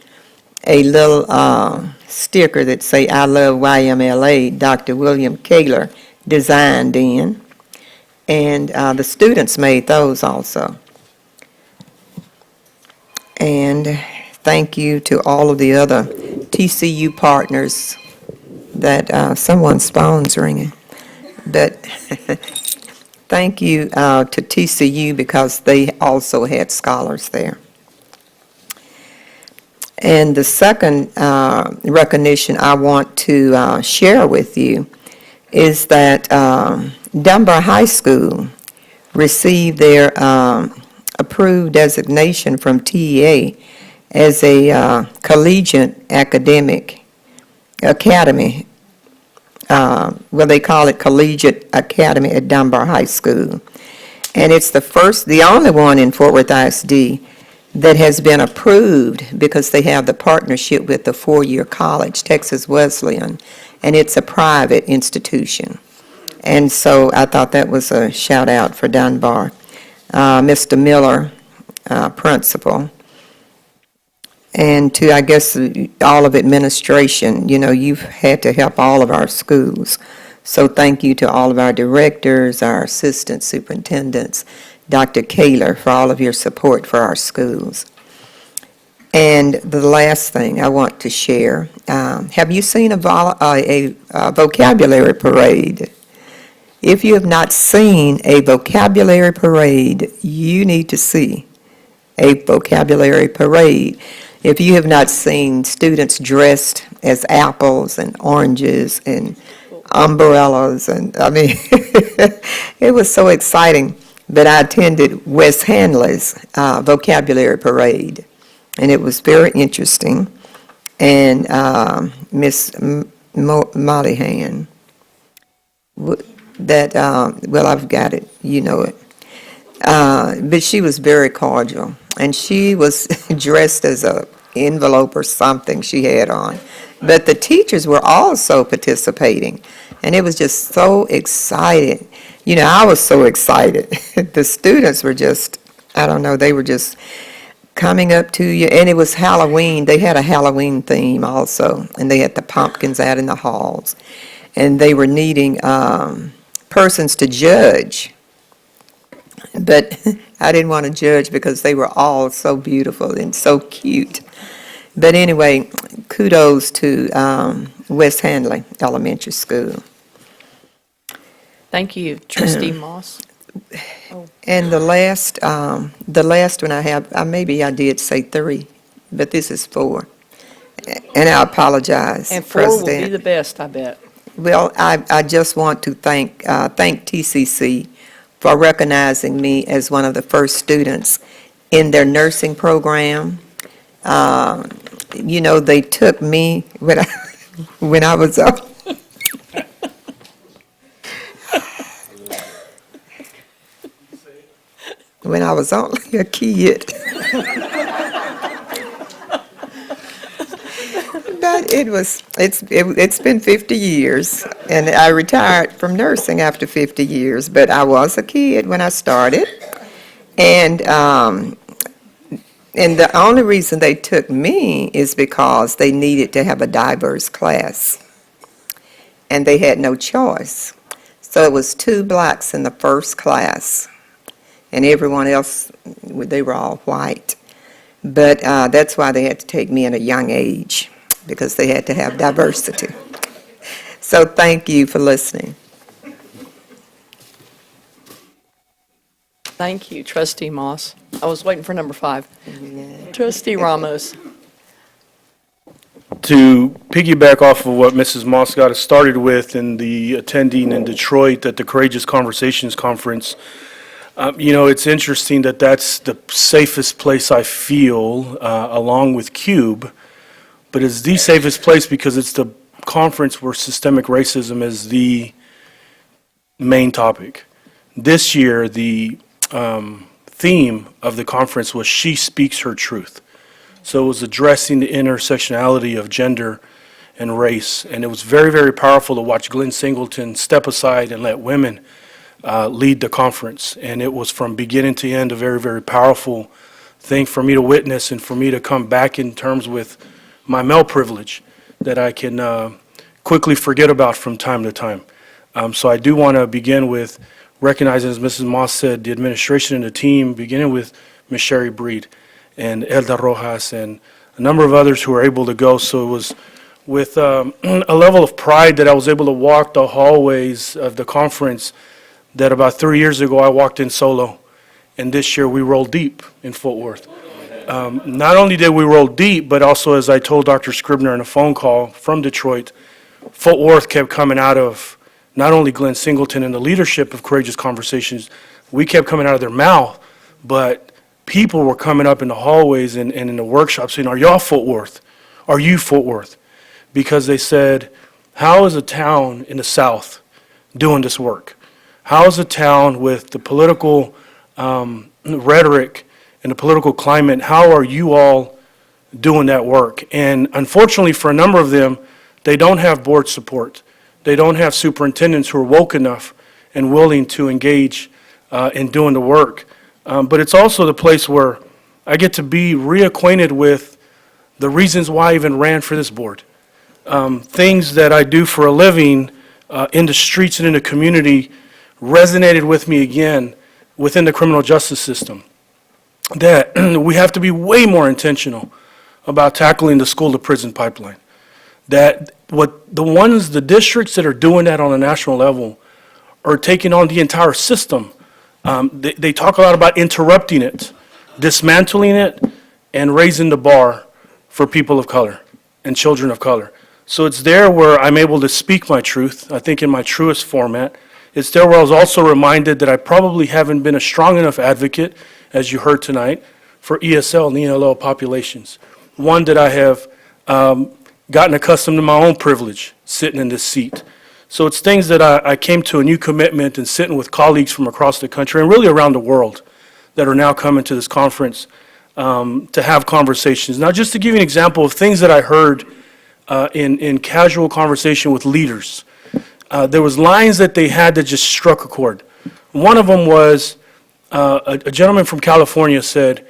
a little sticker that say, "I love YMLA, Dr. William Kaler Design Den." And the students made those also. And thank you to all of the other TCU partners that someone's phone's ringing. But thank you to TCU because they also had scholars there. And the second recognition I want to share with you is that Dunbar High School received their approved designation from TEA as a collegiate academy. Well, they call it Collegiate Academy at Dunbar High School. And it's the only one in Fort Worth ISD that has been approved because they have the partnership with the four-year college, Texas Wesleyan, and it's a private institution. And so I thought that was a shout out for Dunbar. Mr. Miller, principal, and to, I guess, all of administration. You know, you've had to help all of our schools. So thank you to all of our directors, our assistant superintendents, Dr. Kaler, for all of your support for our schools. And the last thing I want to share, have you seen a vocabulary parade? If you have not seen a vocabulary parade, you need to see a vocabulary parade. If you have not seen students dressed as apples and oranges and umbrellas, and I mean, it was so exciting. But I attended Wes Hanley's vocabulary parade, and it was very interesting. And Miss Mollyhan, well, I've got it, you know it. But she was very cordial, and she was dressed as a envelope or something she had on. But the teachers were also participating, and it was just so exciting. You know, I was so excited. The students were just, I don't know, they were just coming up to you, and it was Halloween. They had a Halloween theme also, and they had the pumpkins out in the halls, and they were needing persons to judge. But I didn't want to judge because they were all so beautiful and so cute. But anyway, kudos to West Handley Elementary School. Thank you, Trustee Moss. And the last one I have, maybe I did say 3, but this is 4. And I apologize, And 4 President. will be the best, I bet. Well, I just want to thank TCC for recognizing me as one of the first students in their nursing program. You know, they took me when I was up. When I was only a kid. But it's been 50 years, and I retired from nursing after 50 years, but I was a kid when I started. And the only reason they took me is because they needed to have a diverse class, and they had no choice. So it was 2 blacks in the first class, and everyone else, they were all white. But that's why they had to take me at a young age, because they had to have diversity. So thank you for listening. Thank you, Trustee Moss. I was waiting for number 5. Trustee Ramos. To piggyback off of what Mrs. Moss got us started with in the attending in Detroit at the Courageous Conversations Conference, you know, it's interesting that that's the safest place I feel, along with CUBE, but it's the safest place because it's the conference where systemic racism is the main topic. This year, the theme of the conference was She Speaks Her Truth. So it was addressing the intersectionality of gender and race, and it was very, very powerful to watch Glenn Singleton step aside and let women lead the conference. And it was from beginning to end a very, very powerful thing for me to witness and for me to come back in terms with my male privilege that I can quickly forget about from time to time. So I do want to begin with recognizing, as Mrs. Moss said, the administration and the team, beginning with Ms. Sherry Breed and Elda Rojas and a number of others who were able to go. So it was with a level of pride that I was able to walk the hallways of the conference that about 3 years ago I walked in solo. And this year we rolled deep in Fort Worth. Not only did we roll deep, but also, as I told Dr. Scribner in a phone call from Detroit, Fort Worth kept coming out of not only Glenn Singleton and the leadership of Courageous Conversations, we kept coming out of their mouth, but people were coming up in the hallways and in the workshops saying, "Are y'all Fort Worth? Are you Fort Worth?" Because they said, how is a town in the South doing this work? How is a town with the political rhetoric and the political climate, how are you all doing that work? And unfortunately for a number of them, they don't have board support. They don't have superintendents who are woke enough and willing to engage in doing the work. But it's also the place where I get to be reacquainted with the reasons why I even ran for this board. Things that I do for a living in the streets and in the community resonated with me again within the criminal justice system. That we have to be way more intentional about tackling the school-to-prison pipeline. That the districts that are doing that on a national level are taking on the entire system. They talk a lot about interrupting it, dismantling it, and raising the bar for people of color and children of color. So it's there where I'm able to speak my truth, I think in my truest format. It's there where I was also reminded that I probably haven't been a strong enough advocate, as you heard tonight, for ESL and ELL populations. One, that I have gotten accustomed to my own privilege sitting in this seat. So it's things that I came to a new commitment and sitting with colleagues from across the country and really around the world that are now coming to this conference to have conversations. Now, just to give you an example of things that I heard in casual conversation with leaders, there was lines that they had that just struck a chord. One of them was a gentleman from California said,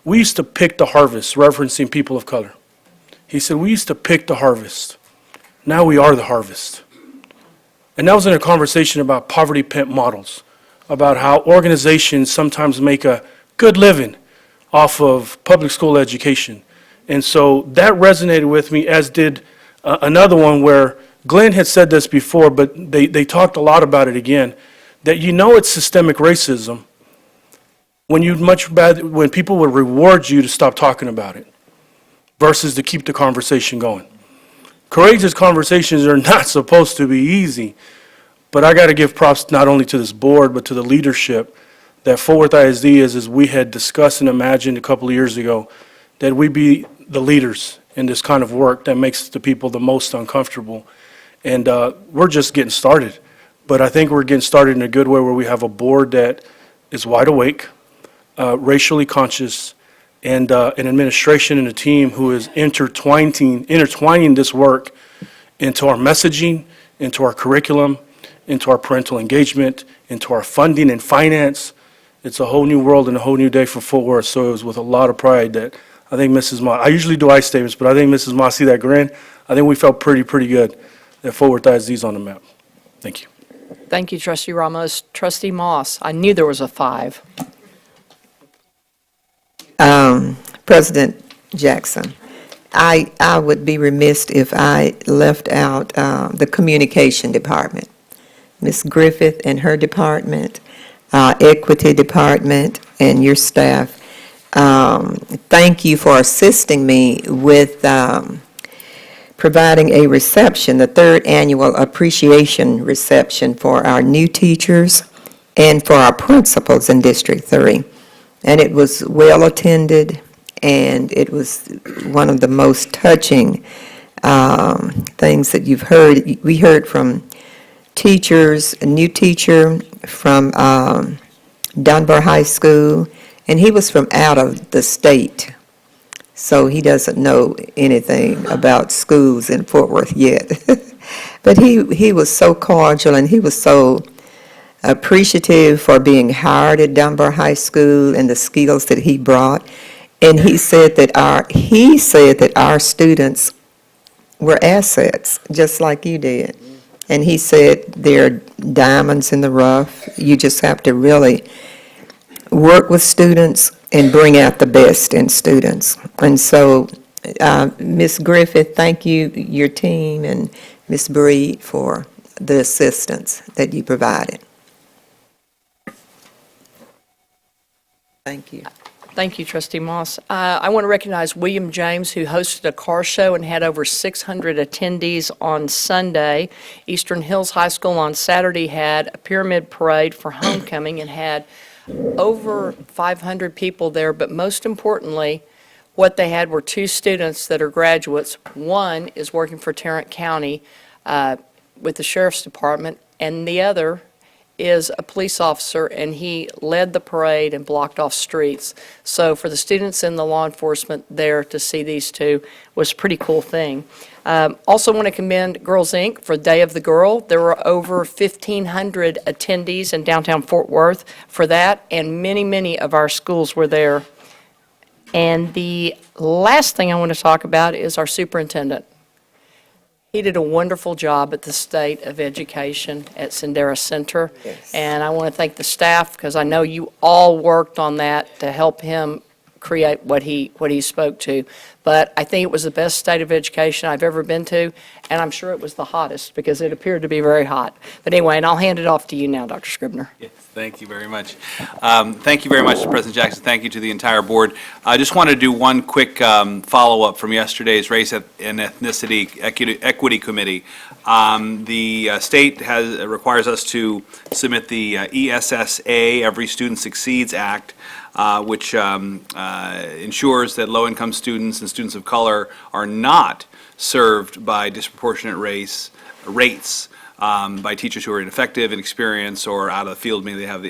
"We used to pick the harvest," referencing people of color. He said, "We used to pick the harvest. Now we are the harvest." And that was in a conversation about poverty pimp models, about how organizations sometimes make a good living off of public school education. And so that resonated with me, as did another one where Glenn had said this before, but they talked a lot about it again, that it's systemic racism when people would reward you to stop talking about it versus to keep the conversation going. Courageous conversations are not supposed to be easy, but I got to give props not only to this board, but to the leadership that Fort Worth ISD as we had discussed and imagined a couple of years ago, that we be the leaders in this kind of work that makes the people the most uncomfortable. And we're just getting started. But I think we're getting started in a good way where we have a board that is wide awake, racially conscious, and an administration and a team who is intertwining this work into our messaging, into our curriculum, into our parental engagement, into our funding and finance. It's a whole new world and a whole new day for Fort Worth. So it was with a lot of pride that I think Mrs. Moss, I usually do I statements, but I think Mrs. Moss, see that grin? I think we felt pretty good that Fort Worth ISD is on the map. Thank you. Thank you, Trustee Ramos. Trustee Moss, I knew there was a 5. President Jackson, I would be remiss if I left out the communication department. Ms. Griffith and her department, equity department, and your staff. Thank you for assisting me with providing a reception, the 3rd annual appreciation reception for our new teachers and for our principals in District 3. And it was well attended, and it was one of the most touching things that you've heard. We heard from teachers, a new teacher from Dunbar High School, and he was from out of the state, so he doesn't know anything about schools in Fort Worth yet. But he was so cordial, and he was so appreciative for being hired at Dunbar High School and the skills that he brought. And he said that our students were assets, just like you did. And he said they're diamonds in the rough. You just have to really work with students and bring out the best in students. And so, Ms. Griffith, thank you, your team, and Ms. Breed for the assistance that you provided. Thank you. Thank you, Trustee Moss. I want to recognize William James, who hosted a car show and had over 600 attendees on Sunday. Eastern Hills High School on Saturday had a pyramid parade for homecoming and had over 500 people there, but most importantly, what they had were 2 students that are graduates. One is working for Tarrant County with the Sheriff's Department, and the other is a police officer, and he led the parade and blocked off streets. So for the students and the law enforcement there to see these 2 was a pretty cool thing. Also want to commend Girls Inc. for Day of the Girl. There were over 1,500 attendees in downtown Fort Worth for that, and many of our schools were there. And the last thing I want to talk about is our superintendent. He did a wonderful job at the State of Education at Sendera Center. Yes. And I want to thank the staff, because I know you all worked on that to help him create what he spoke to. But I think it was the best state of education I've ever been to, and I'm sure it was the hottest because it appeared to be very hot. But anyway, and I'll hand it off to you now, Dr. Scribner. Yes, thank you very much. Thank you very much, President Jackson. Thank you to the entire board. I just want to do one quick follow-up from yesterday's Race and Ethnicity Equity Committee. The state requires us to submit the ESSA, Every Student Succeeds Act, which ensures that low-income students and students of color are not served by disproportionate rates by teachers who are ineffective, inexperienced, or out of the field. Maybe they have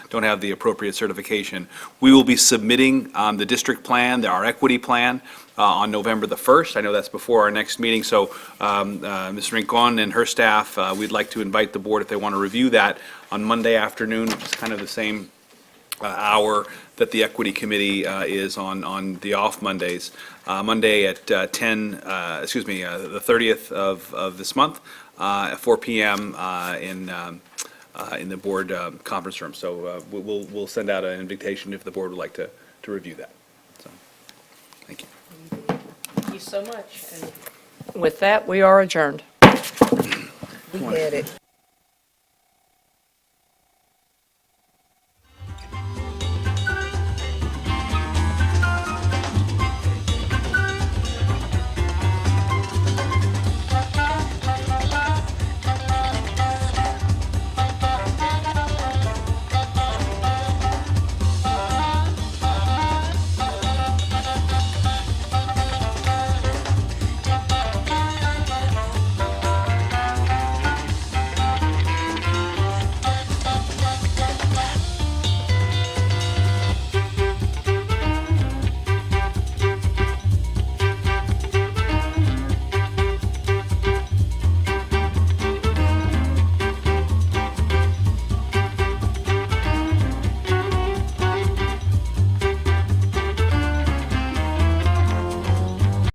don't have the appropriate certification. We will be submitting the district plan, our equity plan, on November the 1st. I know that's before our next meeting, so Ms. Rincon and her staff, we'd like to invite the board if they want to review that on Monday afternoon, which is kind of the same hour that the Equity Committee is on the off Mondays. Monday at the 30th of this month at 4 p.m. in the board conference room. So we'll send out an invitation if the board would like to review that. So, thank you. Thank you so much. And with that, we are adjourned. We had it.